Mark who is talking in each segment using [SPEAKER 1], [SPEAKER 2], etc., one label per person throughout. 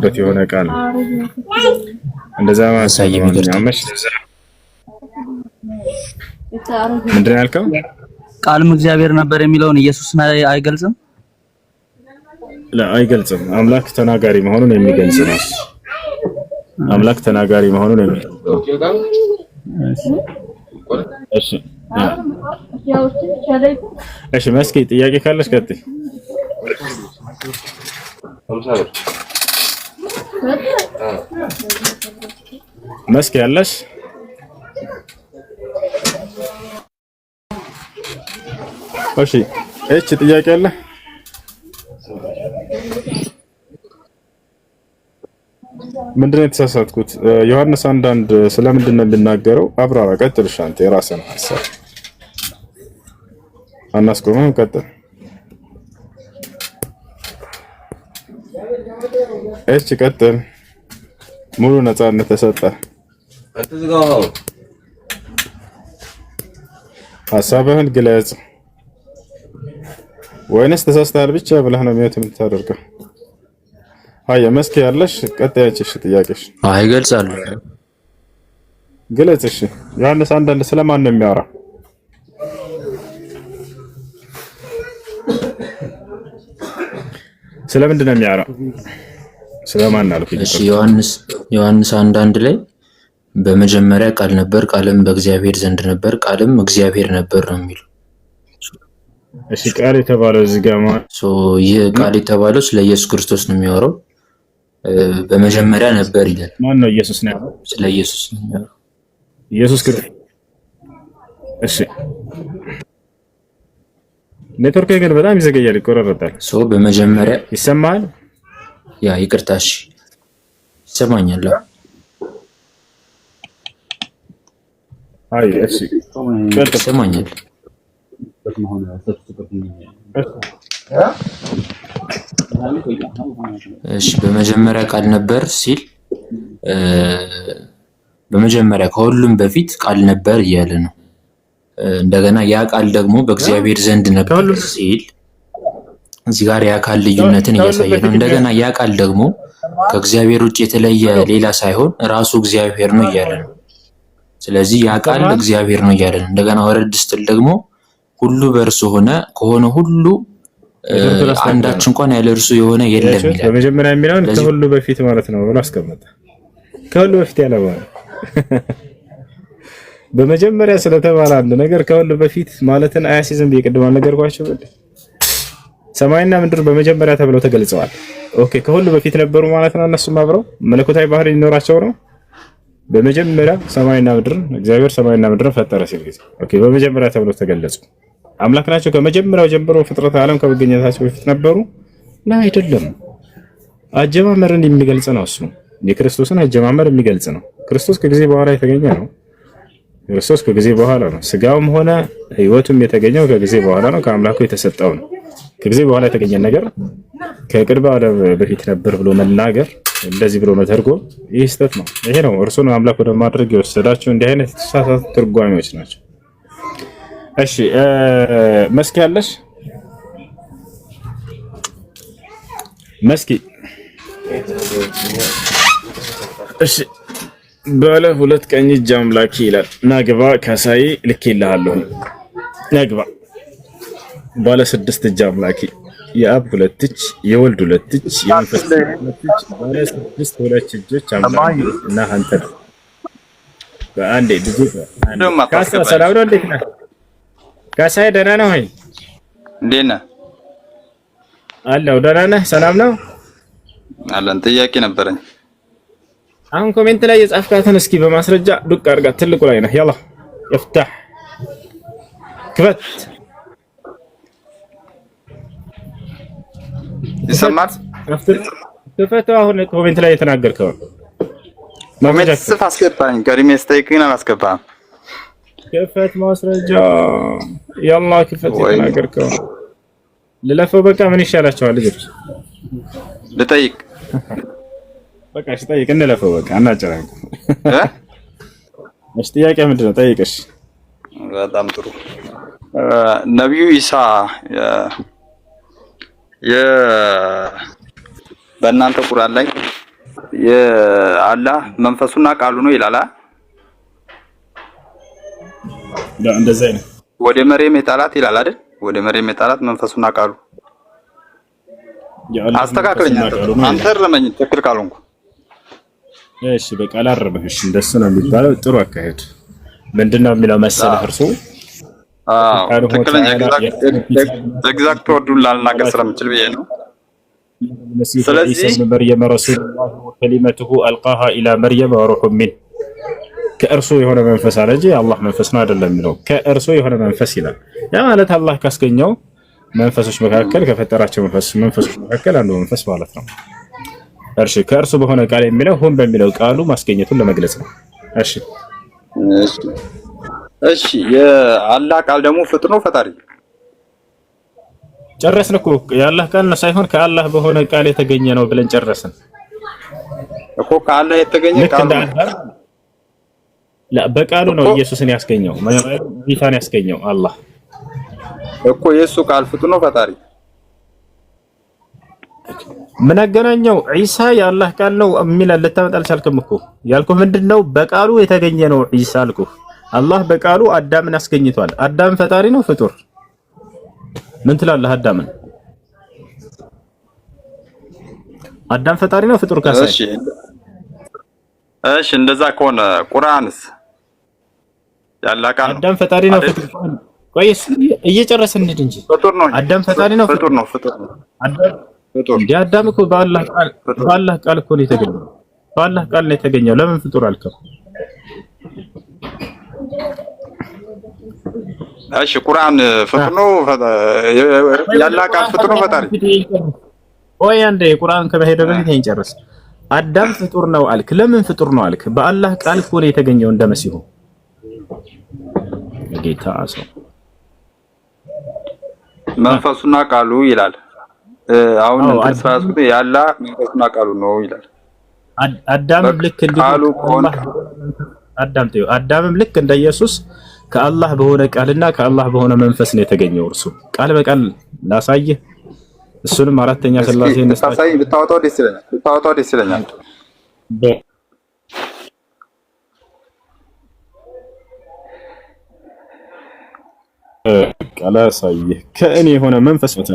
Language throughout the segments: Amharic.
[SPEAKER 1] የተናገሩበት የሆነ ቃል እንደዛ ማሳየኛመሽ ምንድነው ያልከው?
[SPEAKER 2] ቃልም እግዚአብሔር ነበር የሚለውን ኢየሱስን አይገልጽም?
[SPEAKER 1] አይገልጽም። አምላክ ተናጋሪ መሆኑን የሚገልጽ ነው። አምላክ ተናጋሪ መሆኑን የሚገልጽ ነው። እሺ መስኪ ጥያቄ ካለሽ ቀጥይ። መስኪ ያለሽ እሺ እቺ ጥያቄ አለ። ምንድነው የተሳሳትኩት? ዮሐንስ 1:1 ስለምንድን ነው የሚናገረው? አብራራ። ቀጥልሽ አንተ የራስህን ሐሳብ አናስቆመም። ቀጥል። እሺ ቀጥል። ሙሉ ነፃነት ተሰጠ። ሐሳብህን ግለጽ። ወይንስ ተሳስተሃል ብቻ ብለህ ነው የሚወት የምታደርገው? አይ መስኪ ያለሽ ቀጣያች እሺ ጥያቄሽ
[SPEAKER 3] ይገልጻሉ።
[SPEAKER 1] ግለጽ። እሺ ዮሐንስ 1:1 ስለማን ነው የሚያወራው? ስለምንድን ነው የሚያወራው? ስለማን አልኩኝ?
[SPEAKER 3] እሺ ዮሐንስ 1:1 ላይ በመጀመሪያ ቃል ነበር፣ ቃልም በእግዚአብሔር ዘንድ ነበር፣ ቃልም እግዚአብሔር ነበር ነው የሚለው።
[SPEAKER 1] እሺ ቃል የተባለው እዚህ ጋር
[SPEAKER 3] ይህ ቃል የተባለው ስለ ኢየሱስ ክርስቶስ ነው የሚያወራው። በመጀመሪያ ነበር ይላል።
[SPEAKER 1] ማን ነው? ኢየሱስ ነው።
[SPEAKER 3] ስለ ኢየሱስ ነው የሚያወራው።
[SPEAKER 1] ኢየሱስ ክርስቶስ። እሺ ኔትወርክ ግን በጣም ይዘገያል፣ ይቆራረጣል።
[SPEAKER 3] በመጀመሪያ
[SPEAKER 1] ይሰማል?
[SPEAKER 3] ይቅርታሽ ይሰማኛል?
[SPEAKER 1] አይ እሺ
[SPEAKER 3] ይሰማኛል። እሺ በመጀመሪያ ቃል ነበር ሲል በመጀመሪያ ከሁሉም በፊት ቃል ነበር እያለ ነው። እንደገና ያ ቃል ደግሞ በእግዚአብሔር ዘንድ ነበር ሲል እዚህ ጋር የአካል ልዩነትን እያሳየ ነው። እንደገና ያ ቃል ደግሞ ከእግዚአብሔር ውጭ የተለየ ሌላ ሳይሆን ራሱ እግዚአብሔር ነው እያለ ነው። ስለዚህ ያ ቃል እግዚአብሔር ነው እያለ ነው። እንደገና ወረድ ስትል ደግሞ ሁሉ በእርሱ ሆነ፣ ከሆነ ሁሉ አንዳች እንኳን ያለ እርሱ የሆነ የለም ይላል።
[SPEAKER 1] በመጀመሪያ የሚለውን ከሁሉ በፊት ማለት ነው ብሎ አስቀመጠ። ከሁሉ በፊት ያለ ማለት በመጀመሪያ ስለተባለ አንድ ነገር ከሁሉ በፊት ማለትን አያሲዝም ቢቀድም አልነገርኳችሁ። ሰማይና ምድር በመጀመሪያ ተብለው ተገልጸዋል። ኦኬ ከሁሉ በፊት ነበሩ ማለት ነው። እነሱም አብረው መለኮታዊ ባህሪ ሊኖራቸው ነው። በመጀመሪያ ሰማይና ምድር እግዚአብሔር ሰማይና ምድር ፈጠረ ሲል ጊዜ ኦኬ በመጀመሪያ ተብለው ተገለጹ። አምላክ ናቸው። ከመጀመሪያው ጀምሮ ፍጥረት ዓለም ከመገኘታቸው በፊት ነበሩ? አይደለም። አጀማመርን የሚገልጽ ነው። እሱ የክርስቶስን አጀማመር የሚገልጽ ነው። ክርስቶስ ከጊዜ በኋላ የተገኘ ነው። ክርስቶስ ከጊዜ በኋላ ነው። ስጋውም ሆነ ሕይወቱም የተገኘው ከጊዜ በኋላ ነው። ከአምላኩ የተሰጠው ነው። ከጊዜ በኋላ የተገኘ ነገር ከቅድመ ዓለም በፊት ነበር ብሎ መናገር፣ እንደዚህ ብሎ መተርጎም ይህ ስህተት ነው። ይሄ ነው እርሱን አምላክ ወደ ማድረግ የወሰዳቸው እንዲህ አይነት የተሳሳቱ ትርጓሜዎች ናቸው። እሺ መስኪ ያለሽ መስኪ እሺ ባለ ሁለት ቀኝ እጅ አምላኪ ይላል። ናግባ ካሳይ ልኬልሃለሁ። ናግባ ባለ ስድስት እጅ አምላኪ የአብ ሁለት እጅ የወልድ ሁለት እጅ የመንፈስ ሁለት እጅ ባለ ስድስት ሁለት እጆች አምላኪ እና አንተ በአንዴ ልጅ ካሳ ሰላም ነው። እንዴት ነህ ካሳይ? ደህና ነህ ወይ?
[SPEAKER 4] እንዴት ነህ?
[SPEAKER 1] አለሁ። ደህና ነህ? ሰላም ነው
[SPEAKER 4] አለን። ጥያቄ ነበረኝ።
[SPEAKER 1] አሁን ኮሜንት ላይ የጻፍካትን እስኪ በማስረጃ ዱቅ አድርጋት። ትልቁ ላይ ነህ። ያላ ይፍታህ ክፈት።
[SPEAKER 4] ይሰማል?
[SPEAKER 1] ክፈት። አሁን ኮሜንት ላይ የተናገርከው
[SPEAKER 4] ኮሜንት ጽፍ አስገባኝ። ቀድሜ ስጠይቅህን አላስገባህም።
[SPEAKER 1] ክፈት ማስረጃ። ያላ ክፈት። የተናገርከው ልለፈው። በቃ ምን ይሻላቸዋል ልጆች?
[SPEAKER 4] ልጠይቅ
[SPEAKER 1] በቃ እሺ ጠይቅ። እንለፈው በቃ እናጨራንቅ። እሺ ጥያቄ ምንድን ነው? ጠይቅሽ።
[SPEAKER 4] በጣም ጥሩ። ነብዩ ኢሳ በእናንተ ቁርአን ላይ የአላህ መንፈሱና ቃሉ ነው ይላል።
[SPEAKER 1] እንደዛ አይነት
[SPEAKER 4] ወደ መርየም የጣላት ይላል አይደል? ወደ መርየም የጣላት መንፈሱና ቃሉ። አስተካክለኝ አንተ ረመኝ ትክክል ካልሆንኩ።
[SPEAKER 1] እሺ በቃ አላረመህሽ። እንደሱ ነው የሚባለው። ጥሩ አካሄድ ምንድነው የሚለው መሰለህ እርሱ
[SPEAKER 4] ትክክለኛ ኤግዛክት ወርዱን ላልናገር ስለምችል ብዬ ነው። ስለዚህ
[SPEAKER 1] መርየም ረሱሉላህ ወከሊመቱሁ አልቃሃ ኢላ መርየም ወሩሁ ሚን ከእርሱ የሆነ መንፈስ አለ እንጂ አላህ መንፈስ ነው አይደለም የሚለው ከእርሱ የሆነ መንፈስ ይላል። ያ ማለት አላህ ካስገኘው መንፈሶች መካከል ከፈጠራቸው መንፈሶች መካከል አንዱ መንፈስ ማለት ነው። እሺ ከእርሱ በሆነ ቃል የሚለው ሁን በሚለው ቃሉ ማስገኘቱን ለመግለጽ ነው።
[SPEAKER 4] እሺ የአላህ ቃል ደግሞ ፍጡር ነው ፈጣሪ?
[SPEAKER 1] ጨረስን እኮ የአላህ ቃል ነው ሳይሆን ከአላህ በሆነ ቃል የተገኘ ነው ብለን ጨረስን
[SPEAKER 4] እኮ። ከአላህ የተገኘ ቃል
[SPEAKER 1] በቃሉ ነው ኢየሱስን ያስገኘው ጌታን ያስገኘው አላህ
[SPEAKER 4] እኮ። የሱ ቃል ፍጡር ነው ፈጣሪ?
[SPEAKER 1] ምን አገናኘው? ዒሳ የአላህ ቃል ነው የሚል ልታመጣ አልቻልክም እኮ። ያልኩህ ምንድነው በቃሉ የተገኘ ነው ዒሳ አልኩህ። አላህ በቃሉ አዳምን አስገኝቷል። አዳም ፈጣሪ ነው ፍጡር? ምን ትላለህ? አዳም ፈጣሪ ነው ፍጡር? ካሳይ
[SPEAKER 4] እሺ እንደዛ ከሆነ ቁርአንስ ያላህ ቃል
[SPEAKER 1] አዳም ፈጣሪ ነው ፍጡር? ቆይስ እየጨረስን እንሂድ እንጂ አዳም ፈጣሪ ነው ፍጡር ነው? አዳም እኮ በአላህ ቃል እኮ ነው የተገኘው። በአላህ ቃል ነው የተገኘው። ለምን ፍጡር አልከው?
[SPEAKER 4] እሺ ቁርአን ፍጡር ነው ያላህ ቃል ፍጡር ነው ፈጣሪ?
[SPEAKER 1] ወይ አንዴ ቁርአን ከመሄደ በፊት ይሄን ጨርስ። አዳም ፍጡር ነው አልክ። ለምን ፍጡር ነው አልክ? በአላህ ቃል እኮ ነው የተገኘው እንደመሲሁ ጌታ ሰው
[SPEAKER 4] መንፈሱና ቃሉ ይላል። አሁን ተስፋስኩት ያላህ መንፈሱና ቃሉ ነው ይላል።
[SPEAKER 1] አዳምም ልክ አዳምም ልክ እንደ ኢየሱስ ከአላህ በሆነ ቃልና ከአላህ በሆነ መንፈስ ነው የተገኘው። እርሱ ቃል በቃል ላሳየህ። እሱንም አራተኛ ሥላሴ
[SPEAKER 4] ታሳይ ብታወጣው ደስ ይለኛል።
[SPEAKER 1] ቃል አሳየህ ከእኔ የሆነ መንፈስ ነው።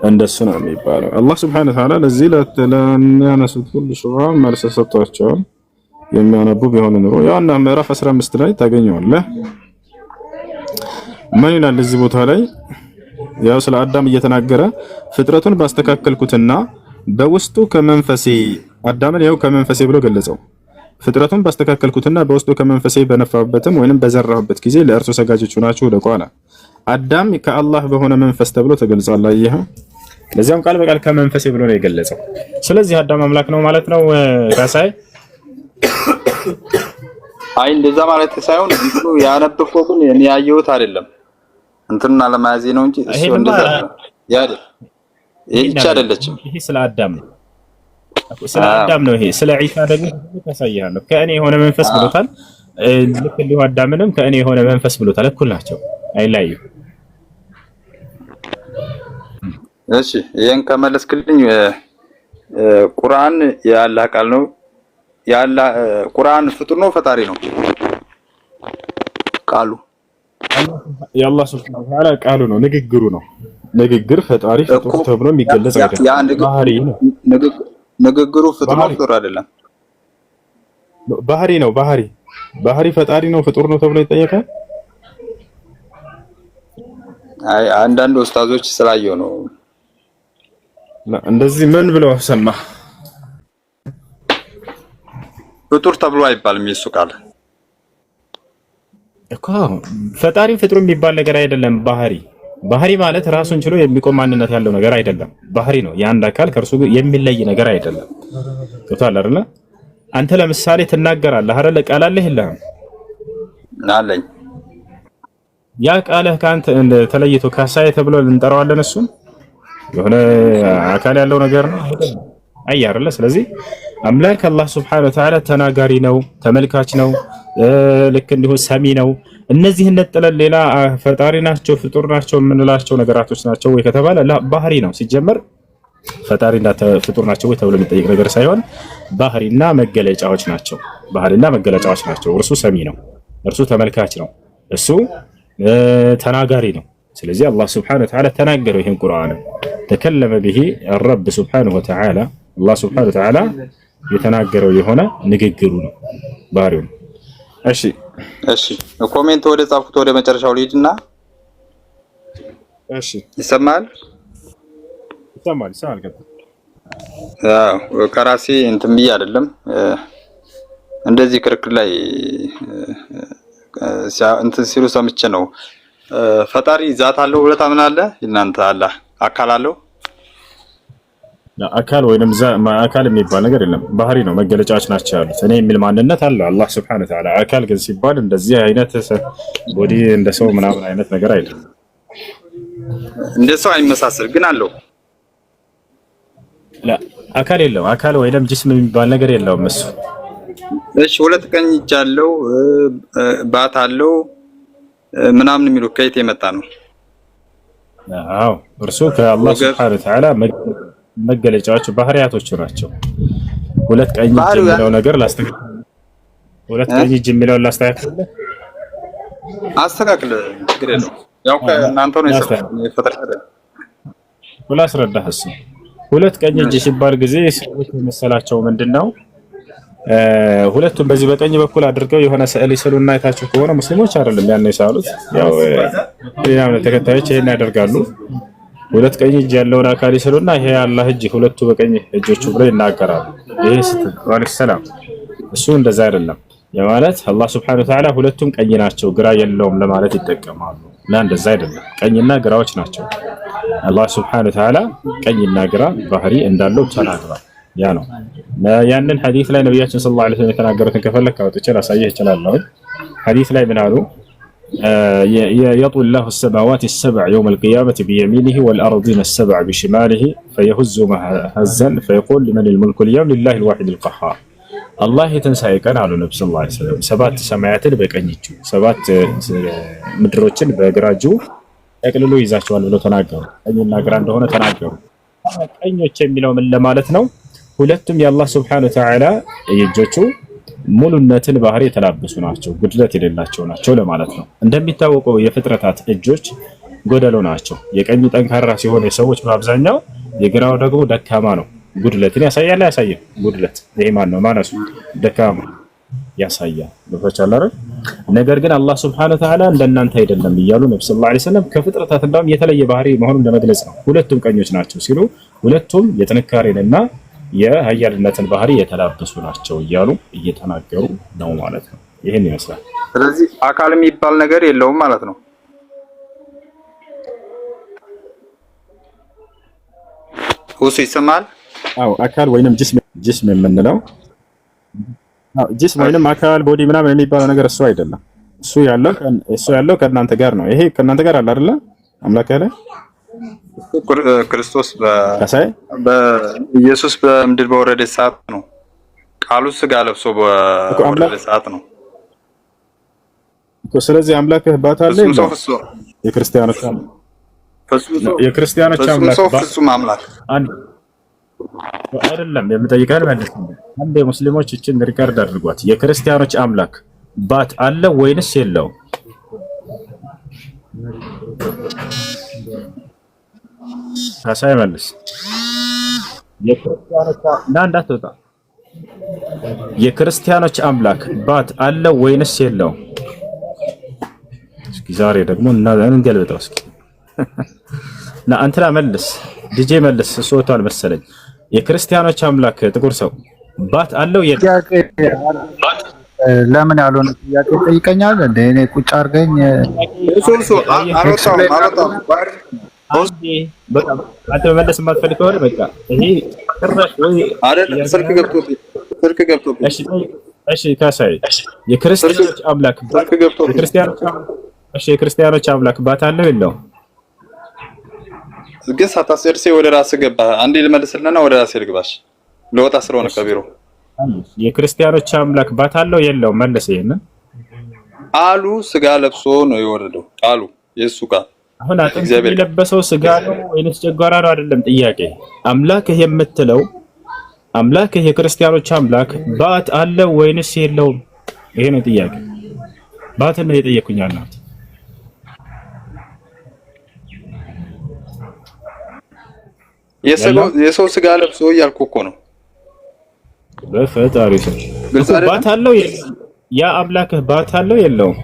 [SPEAKER 1] እንደሱ ነው የሚባለው። አላህ ሱብሓነሁ ወተዓላ ለዚህ ለሚያነሱት ሁሉ ሹብሃ መልስ ሰጥቷቸዋል። የሚያነቡ ቢሆን ኑሮ ያውና ምዕራፍ 15 ላይ ታገኘዋለህ። ምን ይላል እዚህ ቦታ ላይ? ያው ስለ አዳም እየተናገረ ፍጥረቱን ባስተካከልኩትና በውስጡ ከመንፈሴ አዳምን ያው ከመንፈሴ ብሎ ገለጸው። ፍጥረቱን ባስተካከልኩትና በውስጡ ከመንፈሴ በነፋሁበትም ወይንም በዘራሁበት ጊዜ ለእርሱ ሰጋጆች ሆናችሁ ለቋላ አዳም ከአላህ በሆነ መንፈስ ተብሎ ተገልጿል። ይሄ ለዚያም ቃል በቃል ከመንፈሴ ብሎ ነው የገለጸው። ስለዚህ አዳም አምላክ ነው ማለት ነው። ካሳይ
[SPEAKER 4] አይ እንደዛ ማለት ሳይሆን እንትኑ ያነበብከው ግን እኔ ያየሁት አይደለም እንትንና ለማያዜ ነው እንጂ እሱ እንደዛ ያደ ይህች አይደለችም።
[SPEAKER 1] ይሄ ስለ አዳም ነው፣ ስለ አዳም ነው። ይሄ ስለ ዒሳ ደግሞ ታሳያለሁ። ከእኔ የሆነ መንፈስ ብሎታል። ልክ እንዲሁ አዳምንም ከእኔ የሆነ መንፈስ ብሎታል። እኩል ናቸው፣ አይለያዩም።
[SPEAKER 4] እሺ ይሄን ከመለስክልኝ ቁርአን የአላህ ቃል ነው። የአላህ ቁርአን ፍጡር ነው ፈጣሪ ነው? ቃሉ
[SPEAKER 1] የአላህ ሱብሓነሁ ወተዓላ ቃሉ ነው፣ ንግግሩ ነው። ንግግር ፈጣሪ ፍጡር ተብሎ የሚገለጽ አይደለም። ባህሪ ነው።
[SPEAKER 4] ንግግሩ ፍጡር ነው ፍጡር አይደለም?
[SPEAKER 1] ባህሪ ነው። ባህሪ ፈጣሪ ነው ፍጡር ነው ተብሎ ይጠየቃል?
[SPEAKER 4] አይ አንዳንድ ኡስታዞች ስላየው ነው
[SPEAKER 1] እንደዚህ። ምን ብለው ሰማ?
[SPEAKER 4] ፍጡር ተብሎ አይባልም የሱ ቃል
[SPEAKER 1] እኮ። ፈጣሪ ፍጡር የሚባል ነገር አይደለም። ባህሪ ማለት ራሱን ችሎ የሚቆም ማንነት ያለው ነገር አይደለም። ባህሪ ነው። የአንድ አካል ከእርሱ የሚለይ ነገር አይደለም። ገብቶሃል አይደለ? አንተ ለምሳሌ ትናገራለህ አይደለ? ቃል አለህ የለህም?
[SPEAKER 4] አለኝ።
[SPEAKER 1] ያ ቃልህ ከአንተ ተለይቶ ካሳዬ ተብሎ እንጠራዋለን። እሱን የሆነ አካል ያለው ነገር ነው አይ አይደለ? ስለዚህ አምላክ አላህ ሱብሓነሁ ወተዓላ ተናጋሪ ነው፣ ተመልካች ነው፣ ልክ እንዲሁ ሰሚ ነው። እነዚህን ነጥለን ሌላ ፈጣሪ ናቸው ፍጡር ናቸው የምንላቸው ነገራቶች ናቸው ወይ ከተባለ ባህሪ ነው። ሲጀመር ፈጣሪና ፍጡር ናቸው ወይ ተብሎ የሚጠይቅ ነገር ሳይሆን ባህሪና መገለጫዎች ናቸው። ባህሪና መገለጫዎች ናቸው። እርሱ ሰሚ ነው፣ እርሱ ተመልካች ነው፣ እሱ ተናጋሪ ነው። ስለዚህ አላህ ስብሐነሁ ወተዓላ ተናገረው ይህን ቁርአን ተከለመ ቢሂ ረብ ስብሐነሁ ወተዓላ አላህ ስብሐነሁ ወተዓላ የተናገረው የሆነ ንግግሩ ነው፣ ባህሪው ነው። እሺ
[SPEAKER 4] ኮሜንት ወደ ጻፍኩት ወደ መጨረሻው ልሂድና
[SPEAKER 1] እሺ
[SPEAKER 4] ይሰማል። ከራሴ እንትን ብዬ አይደለም እንደዚህ ክርክር ላይ እንትን ሲሉ ሰምቼ ነው። ፈጣሪ ዛት አለው ብለህ ታምናለህ? እናንተ አላህ አካል አለው?
[SPEAKER 1] አካል ወይንም አካል የሚባል ነገር የለም። ባህሪ ነው፣ መገለጫዎች ናቸው ያሉት። እኔ የሚል ማንነት አለው አላህ ሱብሓነሁ ወተዓላ። አካል ግን ሲባል እንደዚህ አይነት ቦዲ እንደ ሰው ምናምን አይነት ነገር አይደለም።
[SPEAKER 4] እንደ ሰው አይመሳሰል ግን አለው።
[SPEAKER 1] አካል የለውም። አካል ወይንም ጅስም የሚባል ነገር የለውም እሱ።
[SPEAKER 4] እሺ ሁለት ቀኝ እጅ አለው ባት አለው ምናምን የሚሉ ከየት የመጣ ነው?
[SPEAKER 1] አዎ እርሱ ከአላህ ሱብሓነሁ ወተዓላ መገለጫዎች ባህሪያቶቹ ናቸው። ሁለት ቀኝ እጅ የሚለው ነገር ሁለት ቀኝ እጅ የሚለውን ላስተካክልልህ።
[SPEAKER 4] አስተካክል፣ ችግር የለውም። ያው ከእናንተ ነው የፈጠረ
[SPEAKER 1] ላስረዳህ። እሱ ሁለት ቀኝ እጅ ሲባል ጊዜ ሰዎች የመሰላቸው ምንድነው? ሁለቱም በዚህ በቀኝ በኩል አድርገው የሆነ ስዕል ይስሉና አይታችሁ ከሆነ ሙስሊሞች አይደለም ያን የሳሉት፣ ያው ሌላ ተከታዮች ይሄን ያደርጋሉ። ሁለት ቀኝ እጅ ያለውን አካል ይስሉና ይሄ አላህ እጅ ሁለቱ በቀኝ እጆቹ ብለው ይናገራሉ። ይሄ ሰላም እሱ እንደዛ አይደለም የማለት አላህ Subhanahu Wa Ta'ala ሁለቱም ቀኝ ናቸው ግራ የለውም ለማለት ይጠቀማሉ። እና እንደዛ አይደለም፣ ቀኝና ግራዎች ናቸው። አላህ Subhanahu Wa Ta'ala ቀኝና ግራ ባህሪ እንዳለው ተናግሯል። ያ ነው ያንን ሐዲስ ላይ ነብያችን ሰለላሁ ዐለይሂ ወሰለም የተናገሩትን ከፈለክ አውጥቼ ላሳየህ እችላለሁ። ሐዲስ ላይ ምን አሉ? يطوي الله السماوات السبع يوم القيامة بيمينه والأرضين السبع بشماله فيهزهما هزا فيقول لمن الملك اليوم لله الواحد القهار الله تنسى كان على النبي صلى الله عليه وسلم سبات سماوات በቀኝቹ ሰባት ምድሮችን በግራጁ ጠቅልሎ ይዛቸዋል ብለው ተናገሩ። ቀኝና ግራ እንደሆነ ተናገሩ። ቀኞች የሚለው ምን ለማለት ነው? ሁለቱም የአላህ Subhanahu Wa Ta'ala የእጆቹ ሙሉነትን ባህሪ የተላበሱ ናቸው፣ ጉድለት የሌላቸው ናቸው ለማለት ነው። እንደሚታወቀው የፍጥረታት እጆች ጎደሎ ናቸው። የቀኝ ጠንካራ ሲሆን የሰዎች በአብዛኛው የግራው ደግሞ ደካማ ነው። ጉድለትን ያሳያል ያሳያል። ጉድለት ይሄ ማነሱ ደካማ ያሳያል። በፈቻላረ ነገር ግን አላህ Subhanahu Wa Ta'ala እንደናንተ አይደለም እያሉ ነብዩ ሰለላሁ ዐለይሂ ወሰለም ከፍጥረታት እንደውም የተለየ ባህሪ መሆኑን ለመግለጽ ነው። ሁለቱም ቀኞች ናቸው ሲሉ ሁለቱም የጥንካሬንና የሀያልነትን ባህሪ የተላበሱ ናቸው እያሉ እየተናገሩ ነው ማለት ነው። ይሄን ይመስላል።
[SPEAKER 4] ስለዚህ አካል የሚባል ነገር የለውም ማለት ነው። ሁሱ ይሰማል?
[SPEAKER 1] አዎ አካል ወይንም ጅስም የምንለው ጅስም ወይንም አካል ቦዲ ምናምን የሚባለው ነገር እሱ አይደለም። እሱ ያለው ከእናንተ ጋር ነው። ይሄ ከእናንተ ጋር አለ አይደለ? አምላክ ያለ
[SPEAKER 4] ክርስቶስ በኢየሱስ በምድር በወረደ ሰዓት ነው። ቃሉ ስጋ ለብሶ በወረደ ሰዓት ነው።
[SPEAKER 1] ስለዚህ አምላክህ ባታለ የክርስቲያኖች አምላክ
[SPEAKER 4] ፍጹም አምላክ
[SPEAKER 1] አይደለም። የምጠይቀህ ማለት ነው አንድ የሙስሊሞች እችን ሪካርድ አድርጓት። የክርስቲያኖች አምላክ ባት አለ ወይንስ የለው? ካሳይ መልስ። የክርስቲያኖች አምላክ ባት አለ ወይንስ የለው? እስኪ ዛሬ ደግሞ እንገልብጠው እስኪ እና አንተና መልስ ዲጄ መልስ። ሶቷል መሰለኝ። የክርስቲያኖች አምላክ ጥቁር ሰው ባት አለው የለው?
[SPEAKER 2] ለምን ያልሆነ ጥያቄ ጠይቀኛል እንዴ? እኔ ቁጭ አድርገኝ
[SPEAKER 1] አንተ መመለስ የማትፈልግ ከሆነ በቃ ይሄ ቅርሽ ወይ
[SPEAKER 4] አይደል? ስልክ ገብቶ
[SPEAKER 1] እሺ ካሳይ የክርስቲያኖች አምላክ የክርስቲያኖች አምላክ ባት አለው የለው?
[SPEAKER 4] ግን ሳታስጨርስ ወደ ራስህ ገባ። አንዴ ልመልስልህና ወደ ራስህ ልግባሽ። ለወጣ ስለሆነ ከቢሮ
[SPEAKER 1] የክርስቲያኖች አምላክ ባት አለው የለው? መልስ። ይሄን
[SPEAKER 4] ቃሉ ስጋ ለብሶ ነው የወረደው። ቃሉ የሱ ቃል
[SPEAKER 1] አሁን አጥንት የለበሰው ስጋ ነው ወይንስ ጨጓራ ነው አይደለም ጥያቄ። አምላክህ የምትለው አምላክህ የክርስቲያኖች አምላክ ባት አለ ወይንስ የለውም? ይሄ ነው ጥያቄ። ባት ነው የጠየቁኝ አላት።
[SPEAKER 4] የሰው ስጋ ለብሶ እያልኩ እኮ ነው።
[SPEAKER 1] በፈጣሪ ሰው ባት አለው ያ አምላክህ ባት አለው የለውም?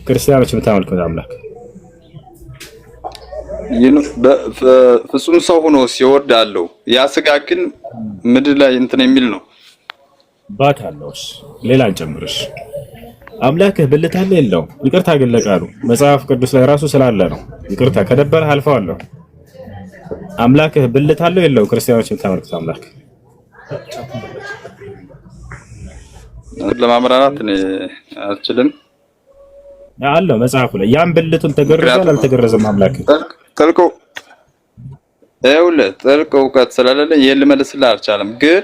[SPEAKER 1] ክርስቲያኖች የምታመልኩት አምላክ ፍጹም ሰው ሆኖ ሲወርድ አለው። ያ ስጋ ግን ምድር ላይ እንትን የሚል ነው። ባት አለውስ ሌላ ጨምርሽ። አምላክህ ብልት አለ የለውም? ይቅርታ ግን ለቃሉ መጽሐፍ ቅዱስ ላይ ራሱ ስላለ ነው። ይቅርታ ከደበረህ አልፈዋለሁ። አምላክህ ብልት አለው የለውም? ክርስቲያኖች የምታመልኩት አምላክ
[SPEAKER 4] ለማምራራት እኔ አልችልም።
[SPEAKER 1] አለው መጽሐፉ ላይ ያን ብልቱን ተገረዘል አልተገረዘም? አምላክ
[SPEAKER 4] ጥልቅ እውቀት ስለሌለ ይሄን ልመልስልህ አልቻለም። ግን